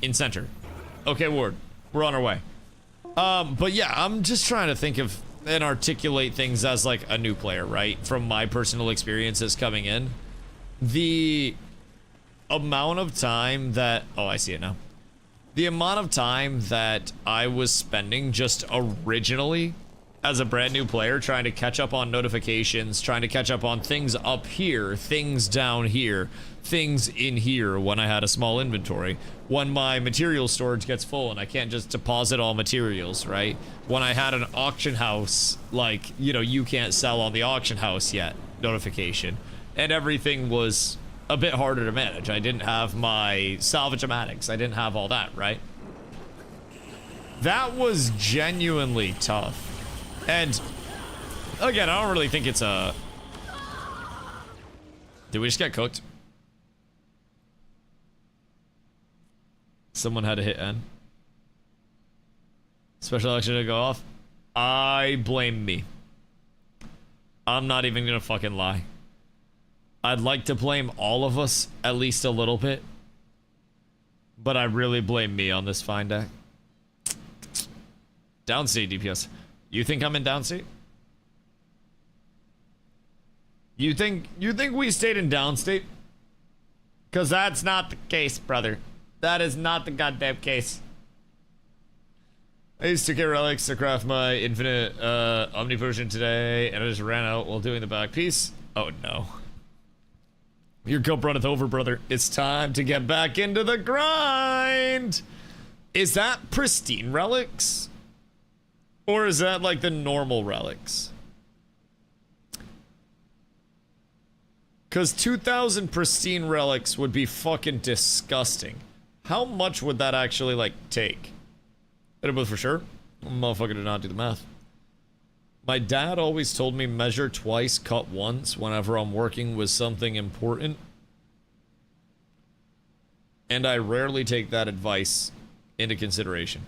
A: In center. Okay, Ward. We're on our way. But yeah, I'm just trying to think of and articulate things as like a new player, right? From my personal experiences coming in. The amount of time that... Oh, I see it now. The amount of time that I was spending just originally as a brand new player trying to catch up on notifications, trying to catch up on things up here, things down here, things in here when I had a small inventory, when my material storage gets full and I can't just deposit all materials, right? When I had an auction house, like, you know, you can't sell on the auction house yet notification, and everything was a bit harder to manage. I didn't have my salvage-o-matics, I didn't have all that, right? That was genuinely tough. And again, I don't really think it's a... Did we just get cooked? Someone had to hit N. Special election to go off. I blame me. I'm not even gonna fucking lie. I'd like to blame all of us at least a little bit, but I really blame me on this fine day. Downstate DPS. You think I'm in downstate? You think we stayed in downstate? Cause that's not the case, brother. That is not the goddamn case. I used to get relics to craft my infinite Omni potion today, and I just ran out while doing the back piece. Oh no. Your cup runneth over, brother. It's time to get back into the grind. Is that pristine relics? Or is that like the normal relics? Because 2,000 pristine relics would be fucking disgusting. How much would that actually like take? Edible for sure. Motherfucker did not do the math. My dad always told me measure twice, cut once whenever I'm working with something important. And I rarely take that advice into consideration.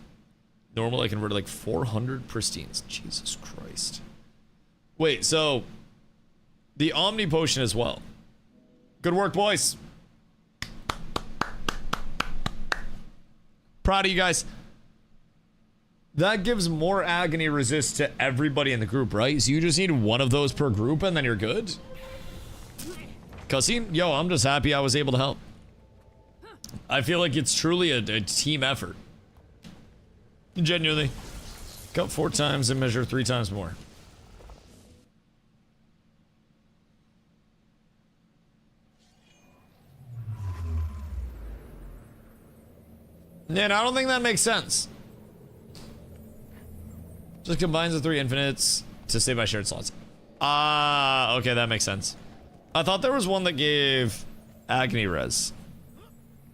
A: Normally I convert like 400 pristines. Jesus Christ. Wait, so the Omni potion as well. Good work, boys. Proud of you guys. That gives more agony resist to everybody in the group, right? So you just need one of those per group and then you're good? Cussing? Yo, I'm just happy I was able to help. I feel like it's truly a team effort. Genuinely. Cut 4 times and measure 3 times more. Man, I don't think that makes sense. Just combines the 3 infinites to save my shared slots. Ah, okay, that makes sense. I thought there was one that gave agony res.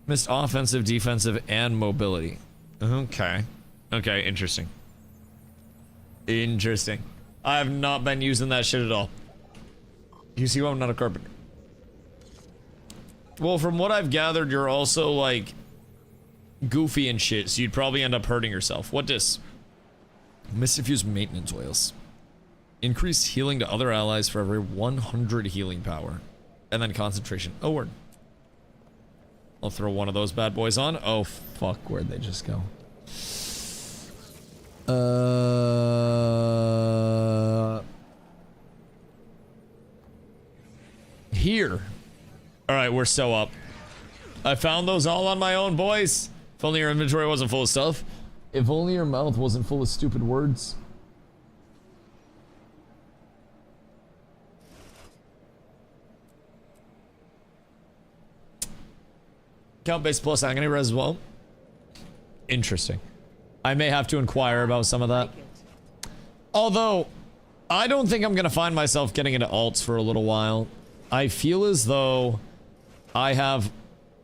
A: Missed offensive, defensive, and mobility. Okay. Okay, interesting. Interesting. I have not been using that shit at all. You see why I'm not a carpenter? Well, from what I've gathered, you're also, like, goofy and shit, so you'd probably end up hurting yourself. What dis? Misdifuse maintenance oils. Increase healing to other allies for every 100 healing power. And then concentration. Oh, word. I'll throw one of those bad boys on. Oh, fuck. Where'd they just go? Here. All right, we're so up. I found those all on my own, boys. If only your inventory wasn't full of stuff. If only your mouth wasn't full of stupid words. Count base plus agony res as well. Interesting. I may have to inquire about some of that. Although, I don't think I'm going to find myself getting into alts for a little while. I feel as though I have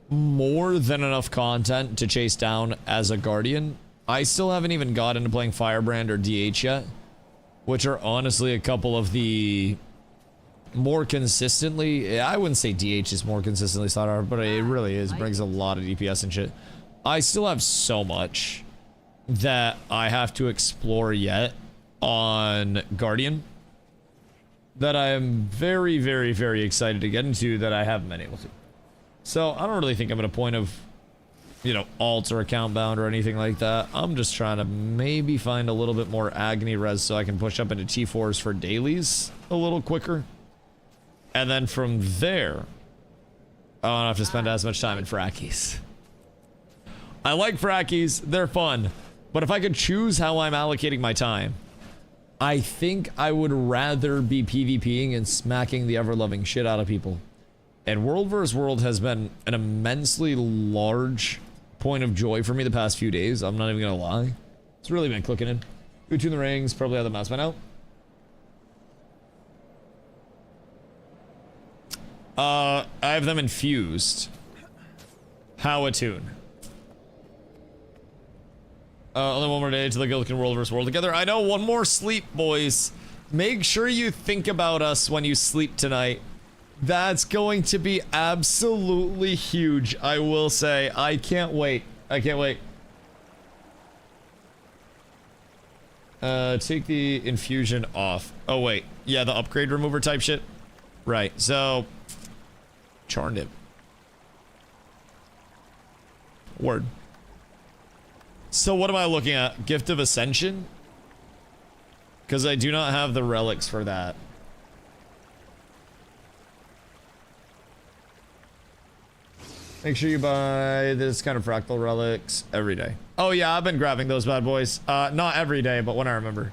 A: more than enough content to chase down as a Guardian. I still haven't even got into playing Firebrand or DH yet, which are honestly a couple of the more consistently, I wouldn't say DH is more consistently sought after, but it really is. Brings a lot of DPS and shit. I still have so much that I have to explore yet on Guardian that I am very, very, very excited to get into that I haven't been able to. So I don't really think I'm at a point of, you know, alt or account bound or anything like that. I'm just trying to maybe find a little bit more agony res so I can push up into T4s for dailies a little quicker. And then from there, I don't have to spend as much time in frackies. I like frackies, they're fun. But if I could choose how I'm allocating my time, I think I would rather be PvPing and smacking the ever-loving shit out of people. And World vs. World has been an immensely large point of joy for me the past few days. I'm not even gonna lie. It's really been clicking in. Go tune the rings, probably have the mouse by now. I have them infused. How attune? Only one more day till the guild can World vs. World together. I know, one more sleep, boys. Make sure you think about us when you sleep tonight. That's going to be absolutely huge, I will say. I can't wait. I can't wait. Take the infusion off. Oh, wait. Yeah, the upgrade remover type shit. Right, so... Charned it. Word. So what am I looking at? Gift of Ascension? Because I do not have the relics for that. Make sure you buy this kind of fractal relics every day. Oh yeah, I've been grabbing those bad boys. Not every day, but when I remember.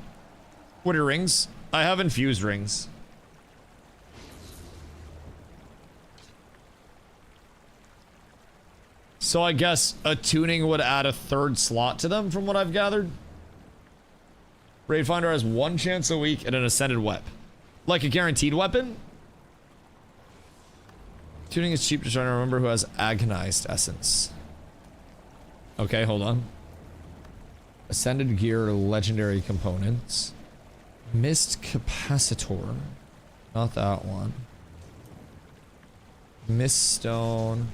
A: What are your rings? I have infused rings. So I guess attuning would add a third slot to them from what I've gathered. Raid Finder has one chance a week at an ascended weapon. Like a guaranteed weapon? Tuning is cheap to try to remember who has agonized essence. Okay, hold on. Ascended gear, legendary components. Mist capacitor. Not that one. Mist stone.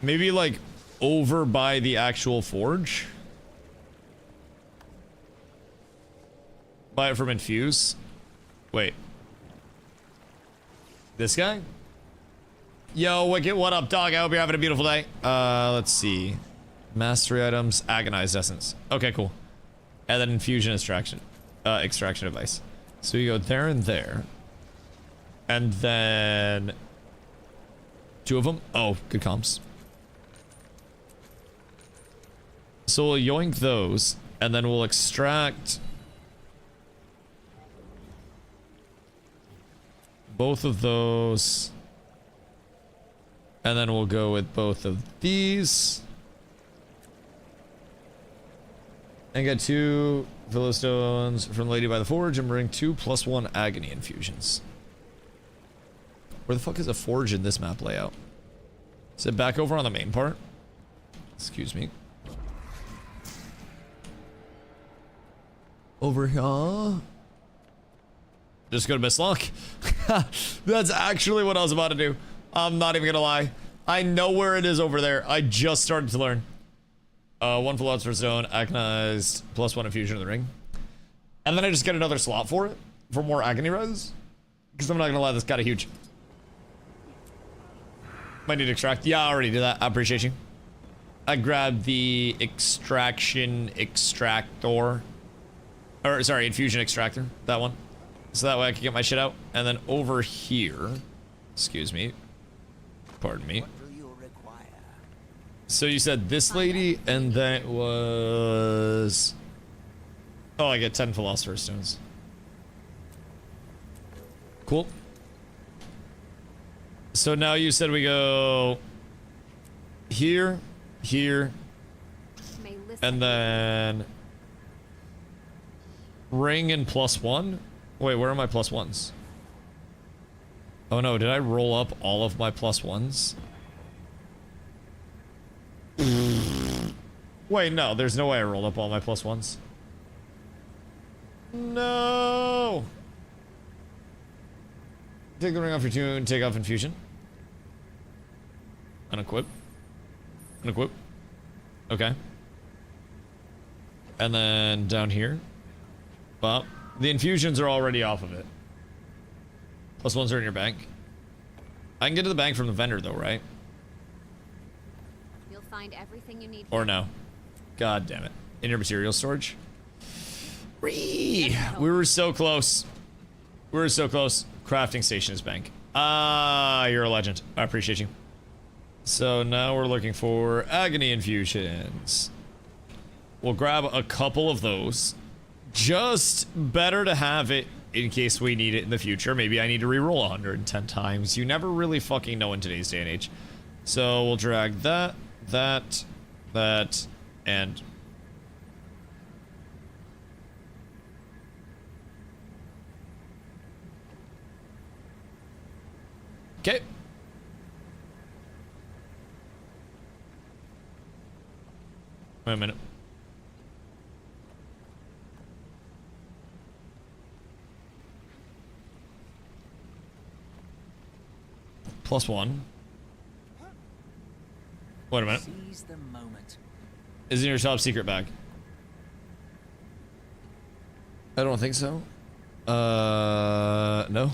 A: Maybe like over by the actual forge. Buy it from Infuse. Wait. This guy? Yo, Wicket, what up, dog? I hope you're having a beautiful day. Let's see. Mastery items, agonized essence. Okay, cool. And then infusion extraction. Extraction device. So you go there and there. And then... two of them? Oh, good comps. So we'll yoink those, and then we'll extract both of those, and then we'll go with both of these, and get 2 Philistines from the Lady by the Forge, and bring 2 +1 Agony infusions. Where the fuck is a forge in this map layout? Is it back over on the main part? Excuse me. Over here. Just go to Mislock. That's actually what I was about to do. I'm not even gonna lie. I know where it is over there. I just started to learn. 1 Philosopher's for Stone, agonized, +1 infusion of the ring. And then I just get another slot for it. For more agony res. Because I'm not gonna lie, that's kinda huge. Might need to extract. Yeah, I already did that. I appreciate you. I grabbed the extraction extractor. Or, sorry, infusion extractor. That one. So that way I can get my shit out. And then over here. Excuse me. Pardon me. So you said this lady, and then it was... Oh, I get 10 Philosopher's Stones. Cool. So now you said we go... Here, here, and then... Ring and +1? Wait, where are my +1s? Oh no, did I roll up all of my +1s? Wait, no, there's no way I rolled up all my +1s. No! Take the ring off your tune, take off infusion. Unequip. Unequip. Okay. And then down here. Well, the infusions are already off of it. +1s are in your bank. I can get to the bank from the vendor though, right?
B: You'll find everything you need.
A: Or no. God damn it. In your material storage? We were so close. We were so close. Crafting station is bank. Ah, you're a legend. I appreciate you. So now we're looking for agony infusions. We'll grab a couple of those. Just better to have it in case we need it in the future. Maybe I need to reroll 110 times. You never really fucking know in today's day and age. So we'll drag that, and... Okay. Wait a minute. +1. Wait a minute.
F: Seize the moment.
A: Is in your top secret bag? I don't think so. No.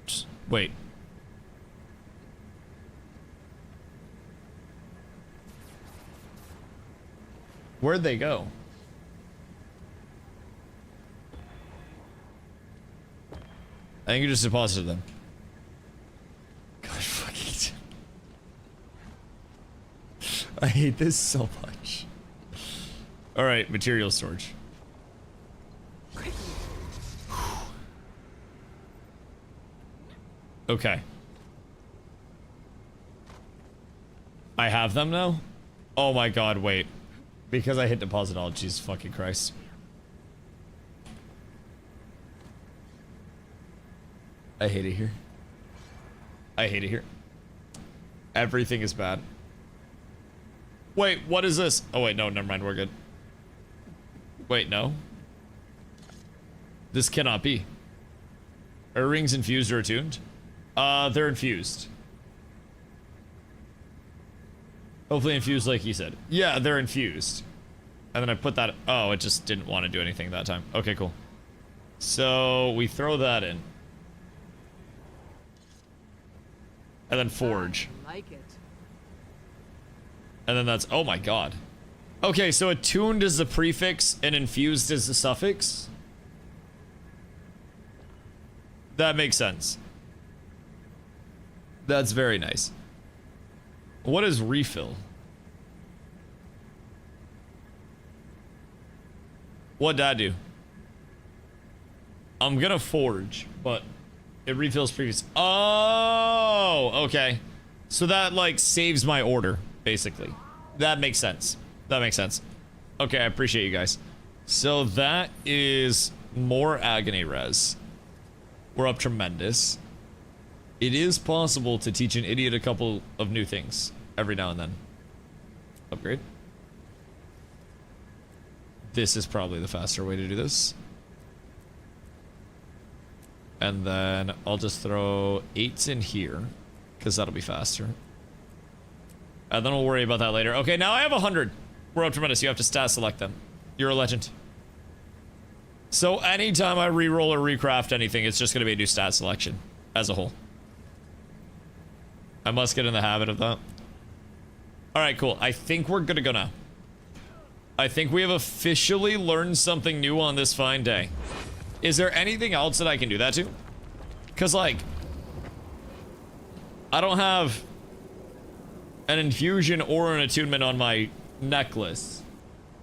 A: Just wait. Where'd they go? I think you just deposited them. God fucking... I hate this so much. Alright, material storage. Okay. I have them now? Oh my god, wait. Because I hit deposit all, Jesus fucking Christ. I hate it here. I hate it here. Everything is bad. Wait, what is this? Oh wait, no, never mind, we're good. Wait, no. This cannot be. Are rings infused or attuned? They're infused. Hopefully infused like you said. Yeah, they're infused. And then I put that... Oh, it just didn't want to do anything that time. Okay, cool. So, we throw that in. And then forge.
F: I like it.
A: And then that's... Oh my god. Okay, so attuned is the prefix and infused is the suffix? That makes sense. That's very nice. What is refill? What'd that do? I'm gonna forge, but it refills previous. Oh, okay. So that like saves my order, basically. That makes sense. That makes sense. Okay, I appreciate you guys. So that is more agony res. We're up tremendous. It is possible to teach an idiot a couple of new things every now and then. Upgrade. This is probably the faster way to do this. And then I'll just throw 8s in here, because that'll be faster. And then we'll worry about that later. Okay, now I have 100. We're up tremendous. You have to stat select them. You're a legend. So anytime I reroll or recraft anything, it's just going to be a new stat selection as a whole. I must get in the habit of that. All right, cool. I think we're good to go now. I think we have officially learned something new on this fine day. Is there anything else that I can do that to? Because, like, I don't have an infusion or an attunement on my necklace.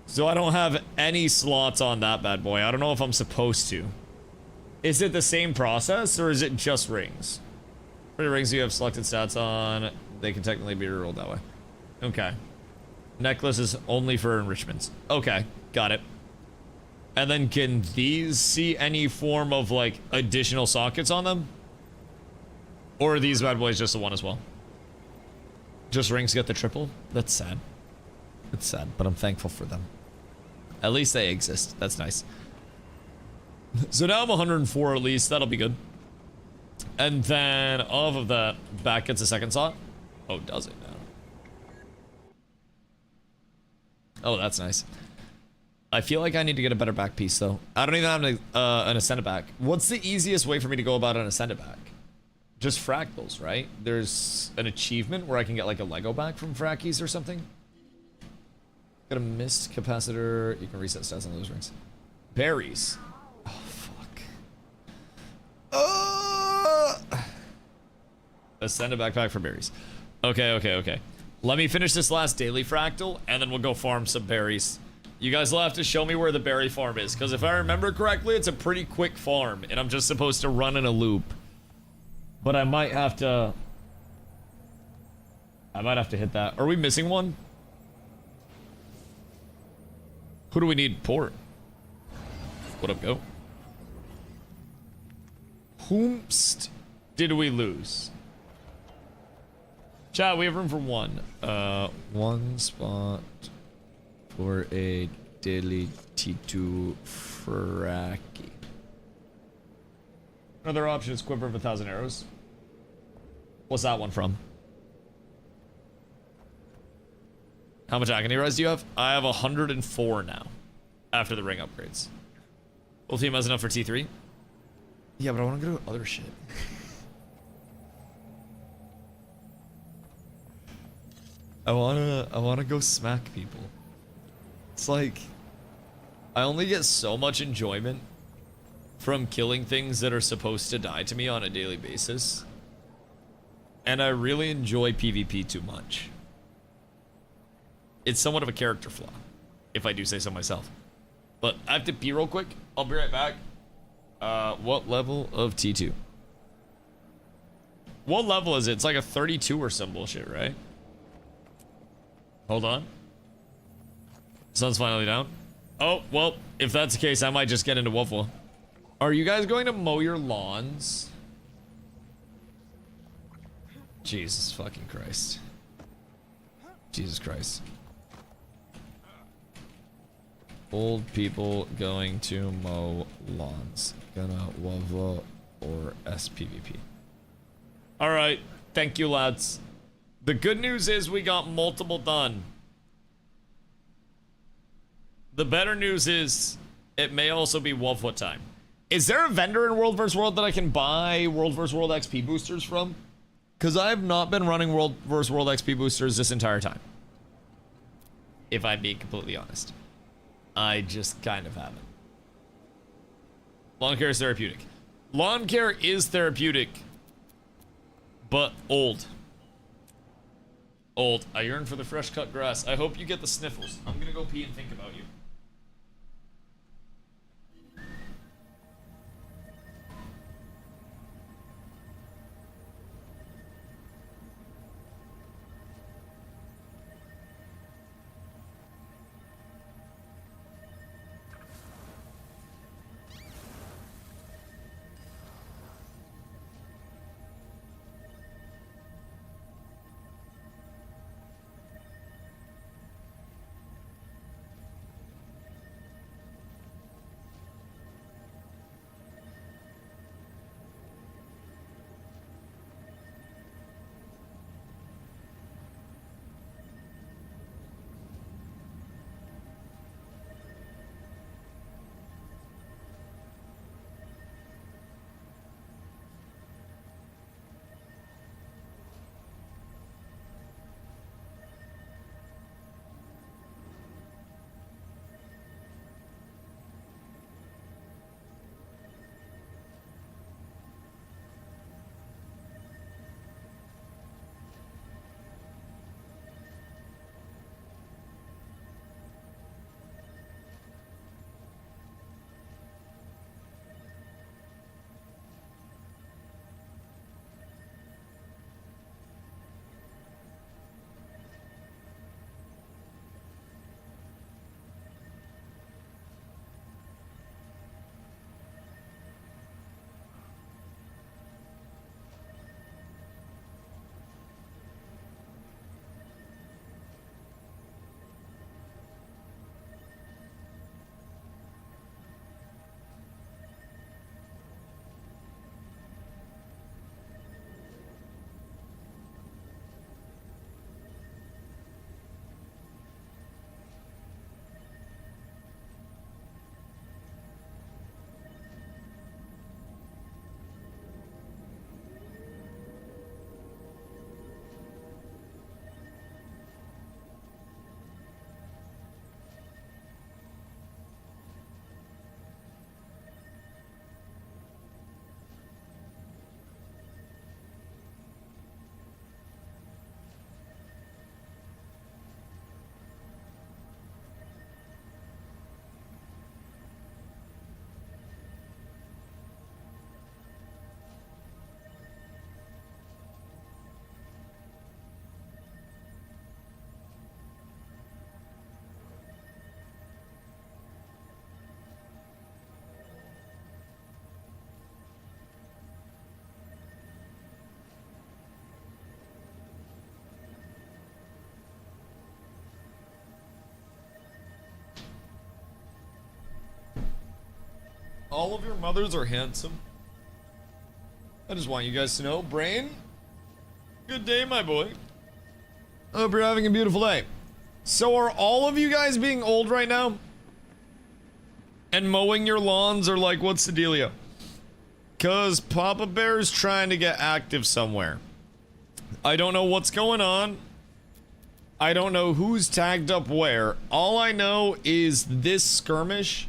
A: So I don't have any slots on that bad boy. I don't know if I'm supposed to. Is it the same process, or is it just rings? For the rings you have selected stats on, they can technically be rerolled that way. Okay. Necklace is only for enrichments. Okay, got it. And then can these see any form of, like, additional sockets on them? Or are these bad boys just the one as well? Just rings get the triple? That's sad. It's sad, but I'm thankful for them. At least they exist. That's nice. So now I'm 104 at least. That'll be good. And then off of that, back gets a second slot. Oh, does it now? Oh, that's nice. I feel like I need to get a better back piece, though. I don't even have an ascended back. What's the easiest way for me to go about an ascended back? Just fractals, right? There's an achievement where I can get, like, a Lego back from Frackies or something. Got a mist capacitor. You can reset stats on those rings. Berries. Oh, fuck. Ascended backpack for berries. Okay. Let me finish this last daily fractal, and then we'll go farm some berries. You guys will have to show me where the berry farm is, because if I remember correctly, it's a pretty quick farm, and I'm just supposed to run in a loop. But I might have to hit that. Are we missing one? Who do we need? Port. What up, go? Whomst did we lose? Chat, we have room for one. One spot for a daily T2 Frackie. Another option is Quiver of 1,000 arrows. What's that one from? How much agony rise do you have? I have 104 now. After the ring upgrades. Full team has enough for T3? Yeah, but I want to go to other shit. I wanna go smack people. It's like, I only get so much enjoyment from killing things that are supposed to die to me on a daily basis. And I really enjoy PvP too much. It's somewhat of a character flaw, if I do say so myself. But I have to pee real quick. I'll be right back. What level of T2? What level is it? It's like a 32 or some bullshit, right? Hold on. Sun's finally down. Oh, well, if that's the case, I might just get into Waffle. Are you guys going to mow your lawns? Jesus fucking Christ. Jesus Christ. Old people going to mow lawns. Gonna Waffle or SPVP. Alright, thank you, lads. The good news is we got multiple done. The better news is it may also be Wolfwood time. Is there a vendor in World vs. World that I can buy World vs. World XP boosters from? Because I have not been running World vs. World XP boosters this entire time. If I'm being completely honest. I just kind of haven't. Lawn care is therapeutic. Lawn care is therapeutic, but old. Old. I yearn for the fresh cut grass. I hope you get the sniffles. I'm gonna go pee and think about you. All of your mothers are handsome. I just want you guys to know, Brain, good day, my boy. I hope you're having a beautiful day. So are all of you guys being old right now? And mowing your lawns, or like, what's the dealio? Cause Papa Bear's trying to get active somewhere. I don't know what's going on. I don't know who's tagged up where. All I know is this skirmish,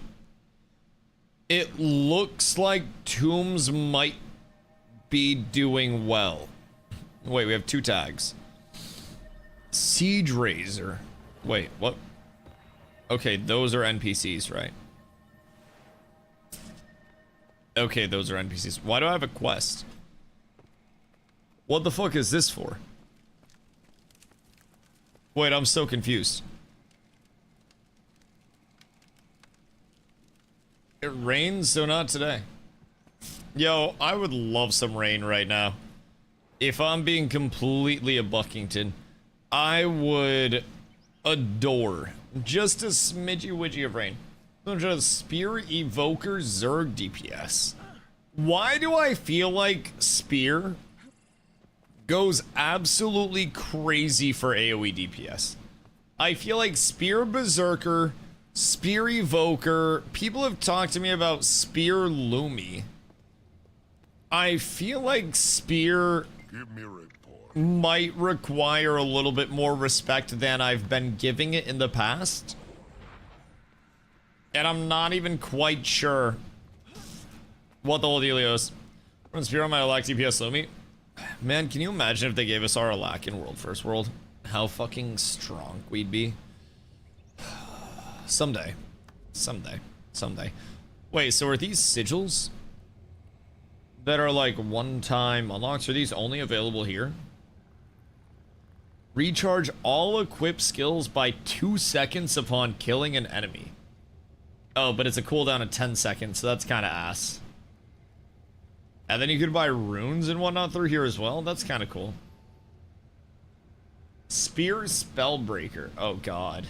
A: it looks like Tombs might be doing well. Wait, we have 2 tags. Siege Razor. Wait, what? Okay, those are NPCs, right? Okay, those are NPCs. Why do I have a quest? What the fuck is this for? Wait, I'm so confused. It rains, so not today. Yo, I would love some rain right now. If I'm being completely a Buckington, I would adore just a smidgy widgy of rain. Spear Evoker Zerg DPS. Why do I feel like Spear goes absolutely crazy for AoE DPS? I feel like Spear Berserker, Spear Evoker, people have talked to me about Spear Lumi. I feel like Spear
E: Give me a report.
A: might require a little bit more respect than I've been giving it in the past. And I'm not even quite sure what the whole dealio is. Run Spear on my Alack DPS Lumi. Man, can you imagine if they gave us our Alack in World First World? How fucking strong we'd be. Someday. Someday. Someday. Wait, so are these sigils that are like one-time unlocks? Are these only available here? Recharge all equipped skills by 2 seconds upon killing an enemy. Oh, but it's a cooldown of 10 seconds, so that's kind of ass. And then you could buy runes and whatnot through here as well. That's kind of cool. Spear Spellbreaker. Oh, God.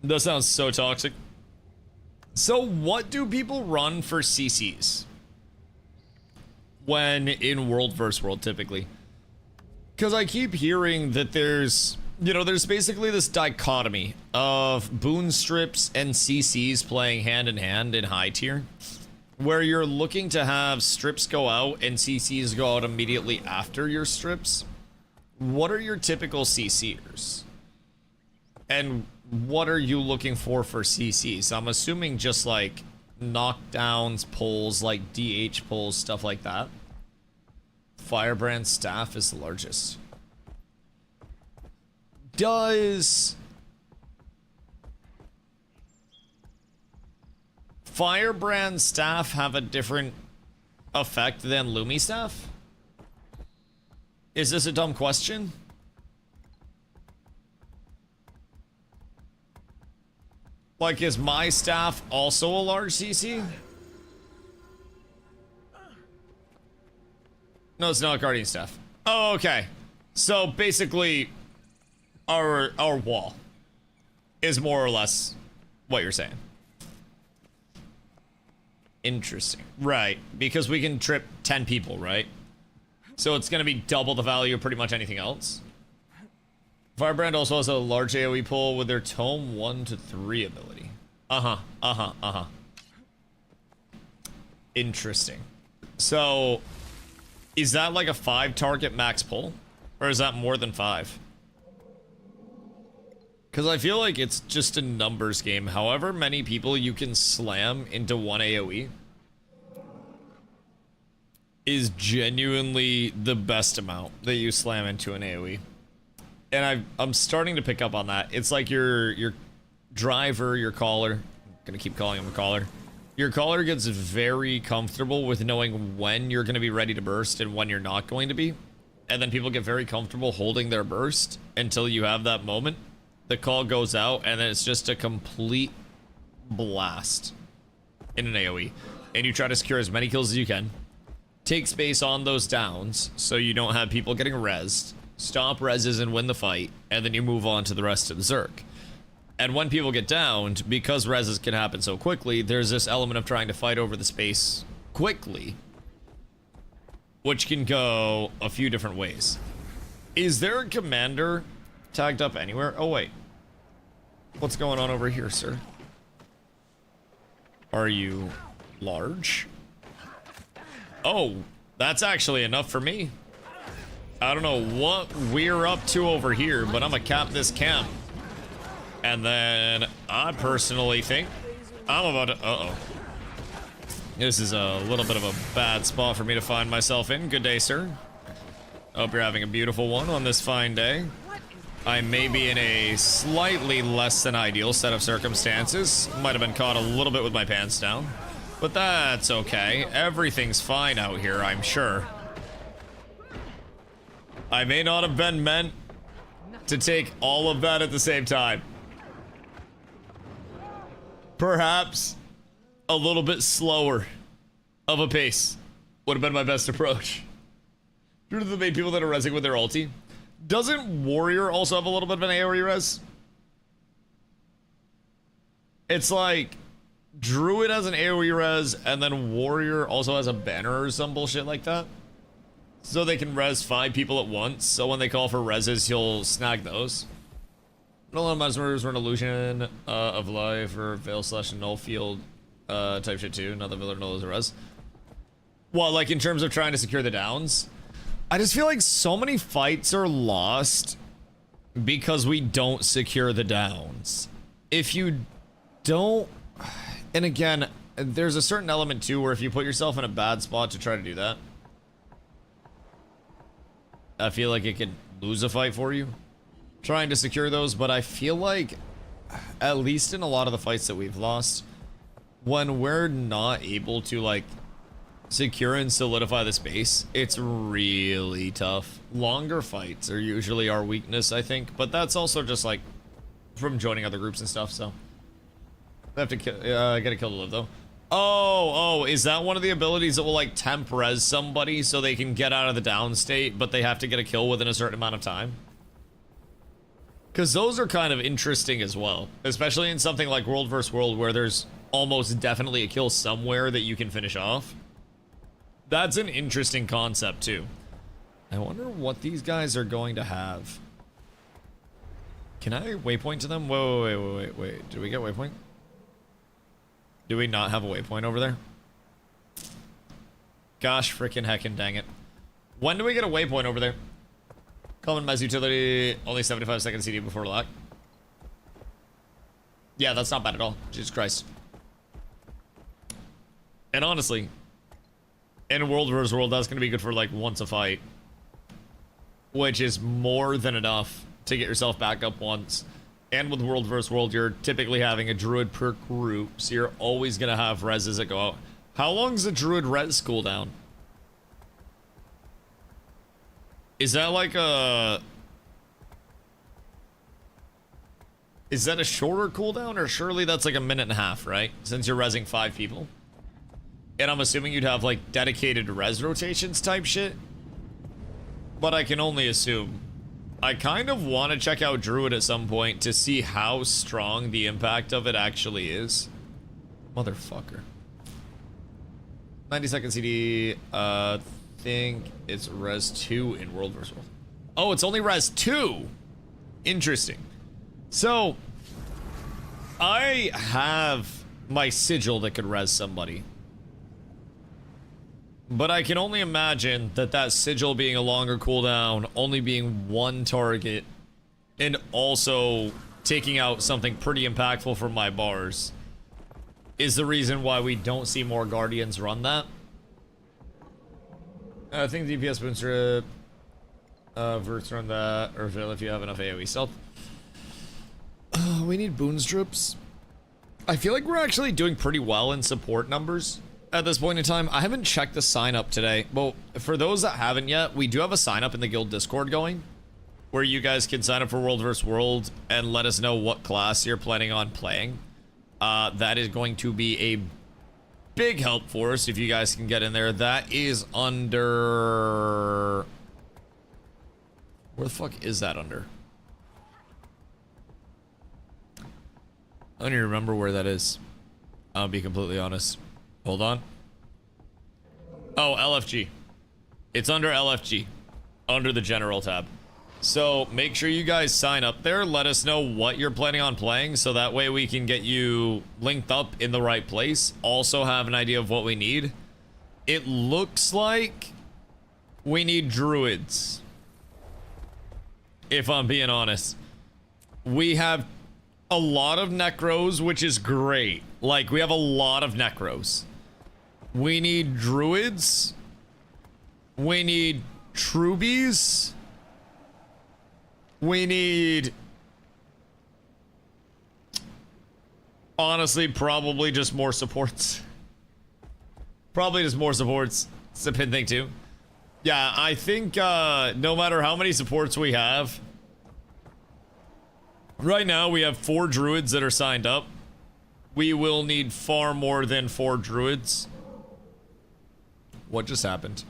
A: That sounds so toxic. So what do people run for CCs when in World vs. World typically? Because I keep hearing that there's, you know, there's basically this dichotomy of boon strips and CCs playing hand in hand in high tier, where you're looking to have strips go out and CCs go out immediately after your strips. What are your typical CCers? And what are you looking for CCs? I'm assuming just like knockdowns, pulls, like DH pulls, stuff like that. Firebrand Staff is the largest. Does Firebrand Staff have a different effect than Lumi Staff? Is this a dumb question? Like, is my staff also a large CC? No, it's not Guardian Staff. Oh, okay. So basically, our wall is more or less what you're saying. Interesting. Right, because we can trip 10 people, right? So it's gonna be double the value of pretty much anything else. Firebrand also has a large AoE pull with their Tome 1 to 3 ability. Interesting. So, is that like a 5 target max pull? Or is that more than 5? Because I feel like it's just a numbers game. However many people you can slam into one AoE is genuinely the best amount that you slam into an AoE. And I'm starting to pick up on that. It's like your driver, your caller, I'm gonna keep calling him a caller. Your caller gets very comfortable with knowing when you're gonna be ready to burst and when you're not going to be. And then people get very comfortable holding their burst until you have that moment. The call goes out and then it's just a complete blast in an AoE. And you try to secure as many kills as you can. Take space on those downs so you don't have people getting rezzed. Stop reses and win the fight, and then you move on to the rest of the Zerg. And when people get downed, because reses can happen so quickly, there's this element of trying to fight over the space quickly, which can go a few different ways. Is there a commander tagged up anywhere? Oh, wait. What's going on over here, sir? Are you large? Oh, that's actually enough for me. I don't know what we're up to over here, but I'm gonna cap this camp. And then I personally think I'm about to... Uh-oh. This is a little bit of a bad spot for me to find myself in. Good day, sir. Hope you're having a beautiful one on this fine day. I may be in a slightly less than ideal set of circumstances. Might have been caught a little bit with my pants down. But that's okay. Everything's fine out here, I'm sure. I may not have been meant to take all of that at the same time. Perhaps a little bit slower of a pace would have been my best approach. Due to the main people that are resing with their ulti. Doesn't Warrior also have a little bit of an AoE res? It's like Druid has an AoE res, and then Warrior also has a banner or some bullshit like that. So they can res 5 people at once, so when they call for reses, he'll snag those. No lot of Mesmers were an illusion of life, or Veil slash null field type shit too. Not that Villa null is a res. Well, like in terms of trying to secure the downs, I just feel like so many fights are lost because we don't secure the downs. If you don't, and again, there's a certain element too where if you put yourself in a bad spot to try to do that, I feel like it could lose a fight for you trying to secure those. But I feel like, at least in a lot of the fights that we've lost, when we're not able to like secure and solidify the space, it's really tough. Longer fights are usually our weakness, I think, but that's also just like from joining other groups and stuff. So I have to get a kill to live though. Oh, is that one of the abilities that will like temp res somebody so they can get out of the down state, but they have to get a kill within a certain amount of time? Because those are kind of interesting as well, especially in something like World vs. World where there's almost definitely a kill somewhere that you can finish off. That's an interesting concept too. I wonder what these guys are going to have. Can I waypoint to them? Wait. Did we get waypoint? Do we not have a waypoint over there? Gosh, freaking heckin' dang it. When do we get a waypoint over there? Common Mez utility, only 75 seconds CD before lock. Yeah, that's not bad at all. Jesus Christ. And honestly, in World vs. World, that's going to be good for like once a fight. Which is more than enough to get yourself back up once. And with World vs. World, you're typically having a Druid per group, so you're always going to have reses that go out. How long is a Druid res cooldown? Is that like a... Is that a shorter cooldown, or surely that's like a minute and a half, right? Since you're resing 5 people. And I'm assuming you'd have like dedicated res rotations type shit. But I can only assume. I kind of want to check out Druid at some point to see how strong the impact of it actually is. Motherfucker. 90-second CD. Think it's res 2 in World vs. World. Oh, it's only res 2. Interesting. So, I have my sigil that could res somebody. But I can only imagine that that sigil being a longer cooldown, only being one target, and also taking out something pretty impactful from my bars, is the reason why we don't see more Guardians run that. I think DPS booster, Verts run that, or if you have enough AoE stealth. We need boon strips. I feel like we're actually doing pretty well in support numbers at this point in time. I haven't checked the sign up today. Well, for those that haven't yet, we do have a sign up in the guild Discord going, where you guys can sign up for World vs. World and let us know what class you're planning on playing. That is going to be a big help for us if you guys can get in there. That is under... Where the fuck is that under? I don't even remember where that is. I'll be completely honest. Hold on. Oh, LFG. It's under LFG. Under the general tab. So make sure you guys sign up there. Let us know what you're planning on playing, so that way we can get you linked up in the right place. Also have an idea of what we need. It looks like we need druids. If I'm being honest. We have a lot of necros, which is great. Like, we have a lot of necros. We need druids. We need trubies. We need... honestly, probably just more supports. Probably just more supports. It's a pin thing, too. Yeah, I think no matter how many supports we have... right now, we have 4 druids that are signed up. We will need far more than 4 druids. What just happened?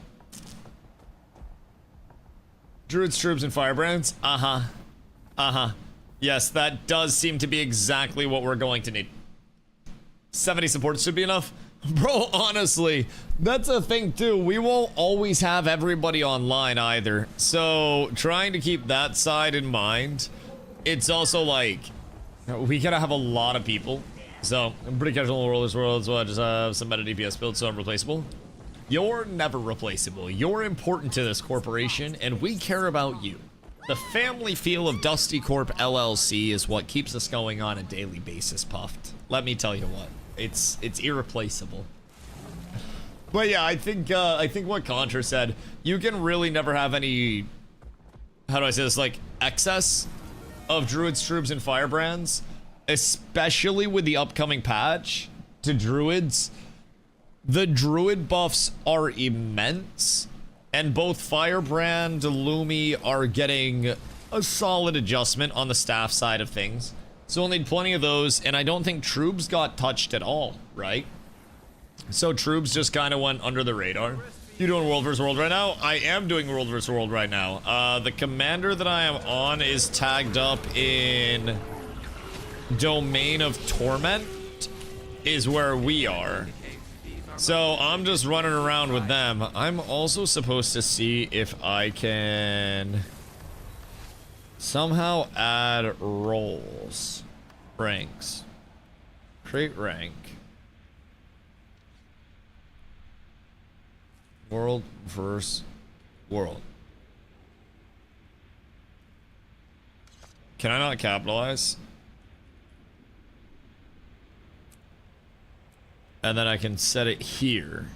A: Druids, troops, and firebrands? Uh-huh. Uh-huh. Yes, that does seem to be exactly what we're going to need. 70 supports should be enough. Bro, honestly, that's a thing too. We won't always have everybody online either. So, trying to keep that side in mind. It's also like, we gotta have a lot of people. So, I'm pretty casual in the Rollers World, so I just have some meta DPS build, so I'm replaceable. You're never replaceable. You're important to this corporation, and we care about you. The family feel of Dusty Corp LLC is what keeps us going on a daily basis, Puffed. Let me tell you what, it's irreplaceable. But yeah, I think what Contra said, you can really never have any, how do I say this, like, excess of druids, troops, and firebrands, especially with the upcoming patch to druids. The druid buffs are immense, and both Firebrand, Lumi are getting a solid adjustment on the staff side of things. So we'll need plenty of those, and I don't think troops got touched at all, right? So troops just kind of went under the radar. You doing World vs. World right now? I am doing World vs. World right now. The commander that I am on is tagged up in Domain of Torment, is where we are. So I'm just running around with them. I'm also supposed to see if I can somehow add roles. Ranks. Create rank. World vs. World. Can I not capitalize? And then I can set it here.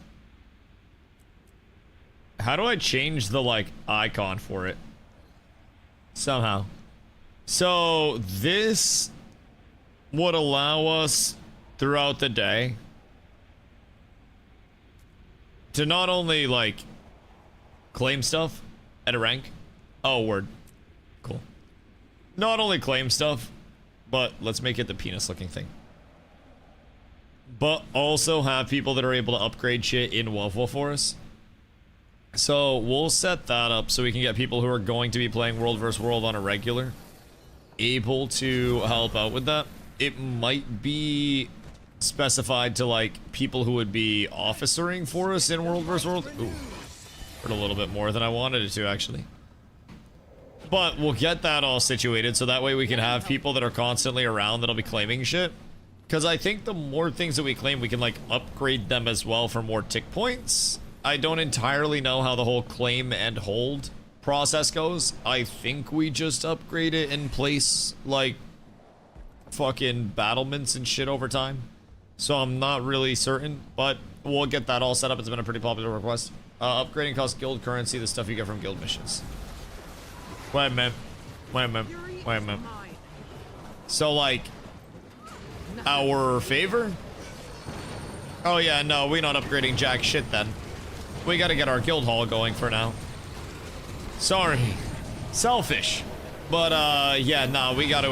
A: How do I change the, like, icon for it? Somehow. So, this would allow us throughout the day to not only, like, claim stuff at a rank. Oh, word. Cool. Not only claim stuff, but let's make it the penis looking thing. But also have people that are able to upgrade shit in WVW for us. So we'll set that up so we can get people who are going to be playing World vs. World on a regular able to help out with that. It might be specified to, like, people who would be officering for us in World vs. World. Ooh, hurt a little bit more than I wanted it to, actually. But we'll get that all situated so that way we can have people that are constantly around that'll be claiming shit. Because I think the more things that we claim, we can, like, upgrade them as well for more tick points. I don't entirely know how the whole claim and hold process goes. I think we just upgrade it and place, like, fucking battlements and shit over time. So I'm not really certain, but we'll get that all set up. It's been a pretty popular request. Upgrading costs guild currency, the stuff you get from guild missions. Wait a minute. Wait a minute. Wait a minute. So, like, our favor? Oh yeah, no, we're not upgrading jack shit then. We gotta get our guild hall going for now. Sorry. Selfish. But, yeah, no, we gotta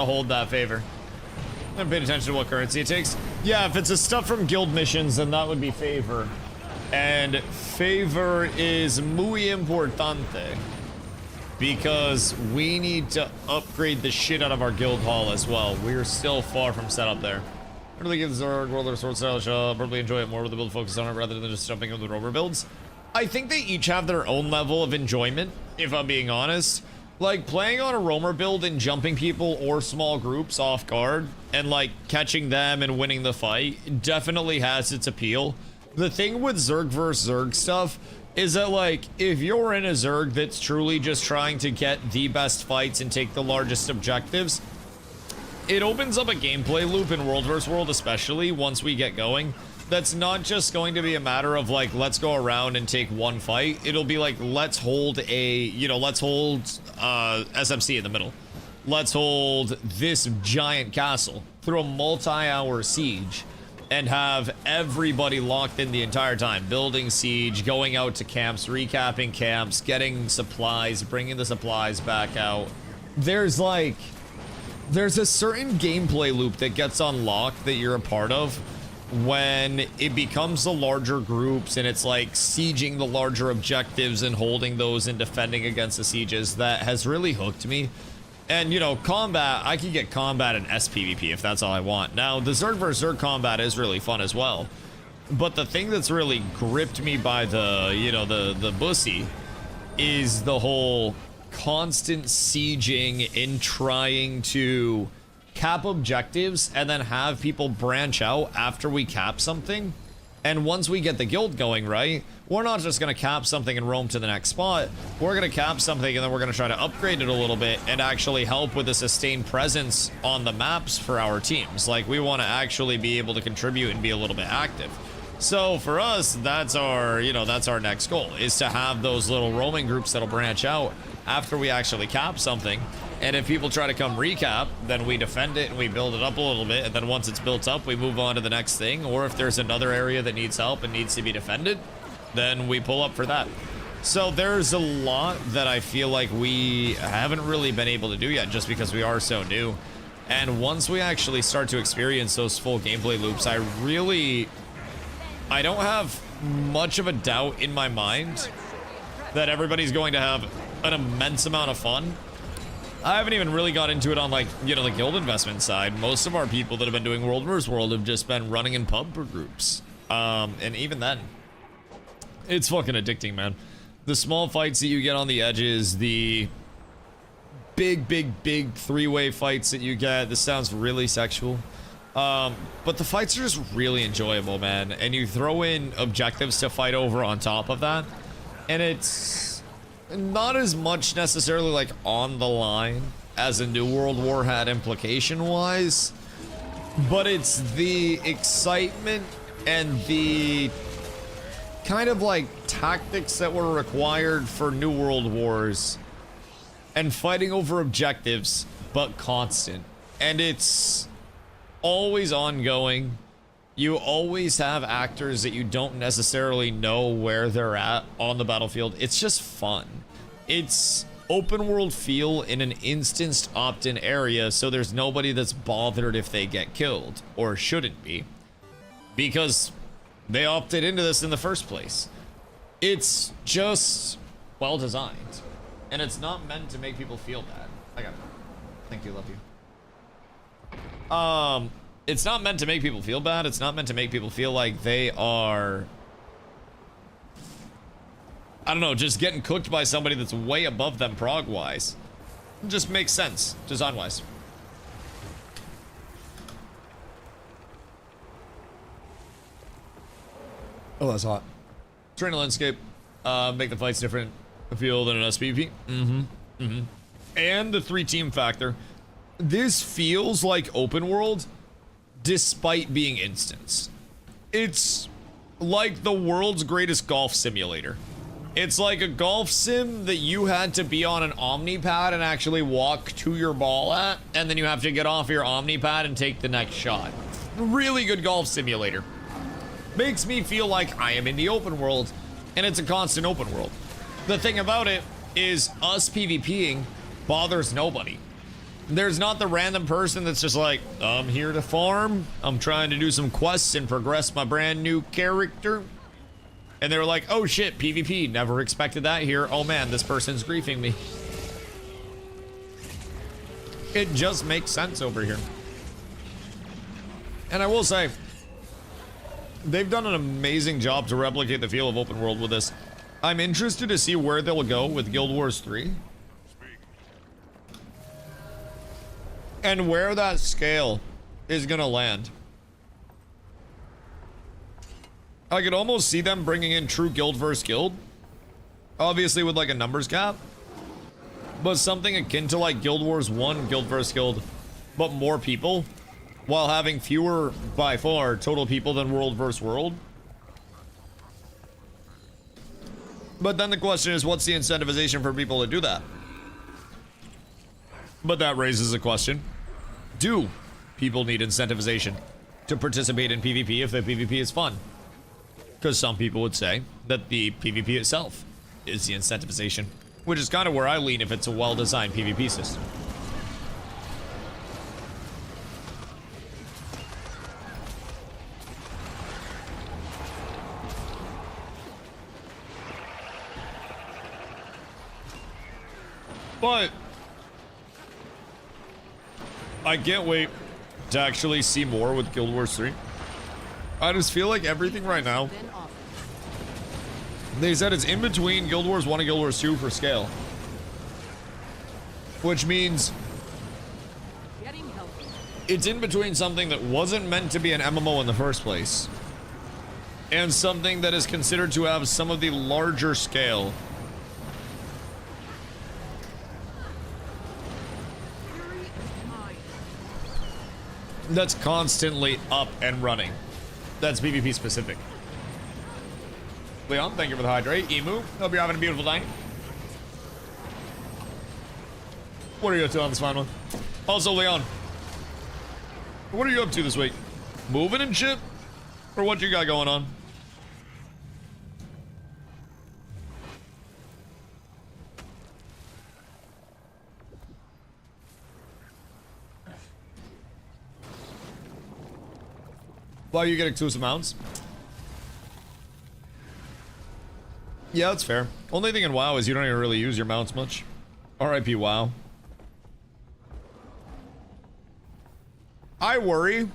A: hold that favor. I haven't paid attention to what currency it takes. Yeah, if it's a stuff from guild missions, then that would be favor. And favor is muy importante. because we need to upgrade the shit out of our guild hall as well. We're still far from set up there. I really give the Zerg World of Sword style show. Probably enjoy it more with the build focus on it rather than just jumping into the rover builds. I think they each have their own level of enjoyment, if I'm being honest. Like, playing on a roamer build and jumping people or small groups off guard and, like, catching them and winning the fight definitely has its appeal. The thing with Zerg vs. Zerg stuff is that, like, if you're in a Zerg that's truly just trying to get the best fights and take the largest objectives, it opens up a gameplay loop in World vs. World, especially once we get going. That's not just going to be a matter of, like, let's go around and take one fight. It'll be like, let's hold a, you know, let's hold SMC in the middle. Let's hold this giant castle through a multi-hour siege and have everybody locked in the entire time. Building siege, going out to camps, recapping camps, getting supplies, bringing the supplies back out. There's a certain gameplay loop that gets unlocked that you're a part of when it becomes the larger groups and it's like sieging the larger objectives and holding those and defending against the sieges that has really hooked me. And, you know, combat, I can get combat in SPVP if that's all I want. Now, the Zerg vs. Zerg combat is really fun as well. But the thing that's really gripped me by the, you know, the bussy is the whole constant sieging and trying to cap objectives and then have people branch out after we cap something. And once we get the guild going, right, we're not just going to cap something and roam to the next spot. We're going to cap something and then we're going to try to upgrade it a little bit and actually help with a sustained presence on the maps for our teams. Like, we want to actually be able to contribute and be a little bit active. So for us, that's our, you know, that's our next goal, is to have those little roaming groups that'll branch out after we actually cap something. And if people try to come recap, then we defend it and we build it up a little bit. And then once it's built up, we move on to the next thing. Or if there's another area that needs help and needs to be defended, then we pull up for that. So there's a lot that I feel like we haven't really been able to do yet just because we are so new. And once we actually start to experience those full gameplay loops, I don't have much of a doubt in my mind that everybody's going to have an immense amount of fun. I haven't even really got into it on, like, you know, the guild investment side. Most of our people that have been doing World vs. World have just been running in pub groups. And even then, it's fucking addicting, man. The small fights that you get on the edges, the big three-way fights that you get. This sounds really sexual. But the fights are just really enjoyable, man. And you throw in objectives to fight over on top of that. And it's not as much necessarily like on the line as a New World War had implication-wise. But it's the excitement and the kind of like tactics that were required for New World Wars and fighting over objectives, but constant. And it's always ongoing. You always have actors that you don't necessarily know where they're at on the battlefield. It's just fun. It's open world feel in an instanced opt-in area, so there's nobody that's bothered if they get killed, or shouldn't be, because they opted into this in the first place. It's just well designed, and it's not meant to make people feel bad. I got it. Thank you, love you. It's not meant to make people feel bad. It's not meant to make people feel like they are, I don't know, just getting cooked by somebody that's way above them prog-wise. It just makes sense, design-wise. Oh, that's hot. Terrain landscape, make the fights different feel than an SPVP. And the 3-team factor. This feels like open world, despite being instance. It's like the world's greatest golf simulator. It's like a golf sim that you had to be on an Omnipad and actually walk to your ball at, and then you have to get off your Omnipad and take the next shot. Really good golf simulator. Makes me feel like I am in the open world, and it's a constant open world. The thing about it is us PvPing bothers nobody. There's not the random person that's just like, I'm here to farm, I'm trying to do some quests and progress my brand new character. And they're like, oh shit, PvP, never expected that here. Oh man, this person's griefing me. It just makes sense over here. And I will say, they've done an amazing job to replicate the feel of open world with this. I'm interested to see where they'll go with Guild Wars 3. And where that scale is gonna land. I could almost see them bringing in true guild versus guild. Obviously with like a numbers cap. But something akin to like Guild Wars 1, guild versus guild, but more people, while having fewer, by far, total people than world versus world. But then the question is, what's the incentivization for people to do that? But that raises a question. Do people need incentivization to participate in PvP if the PvP is fun? Because some people would say that the PvP itself is the incentivization, which is kind of where I lean if it's a well-designed PvP system. But I can't wait to actually see more with Guild Wars 3. I just feel like everything right now,
B: Been offered.
A: they said it's in between Guild Wars 1 and Guild Wars 2 for scale. Which means
B: Getting healthy.
A: it's in between something that wasn't meant to be an MMO in the first place and something that is considered to have some of the larger scale.
B: Fury is mine.
A: That's constantly up and running. That's PvP specific. Leon, thank you for the hydrate. Emu, hope you're having a beautiful day. What are you up to on this fine one? Also, Leon, what are you up to this week? Moving and shit? Or what you got going on? Why you get exclusive mounts? Yeah, that's fair. Only thing in WoW is you don't even really use your mounts much. RIP WoW. I worry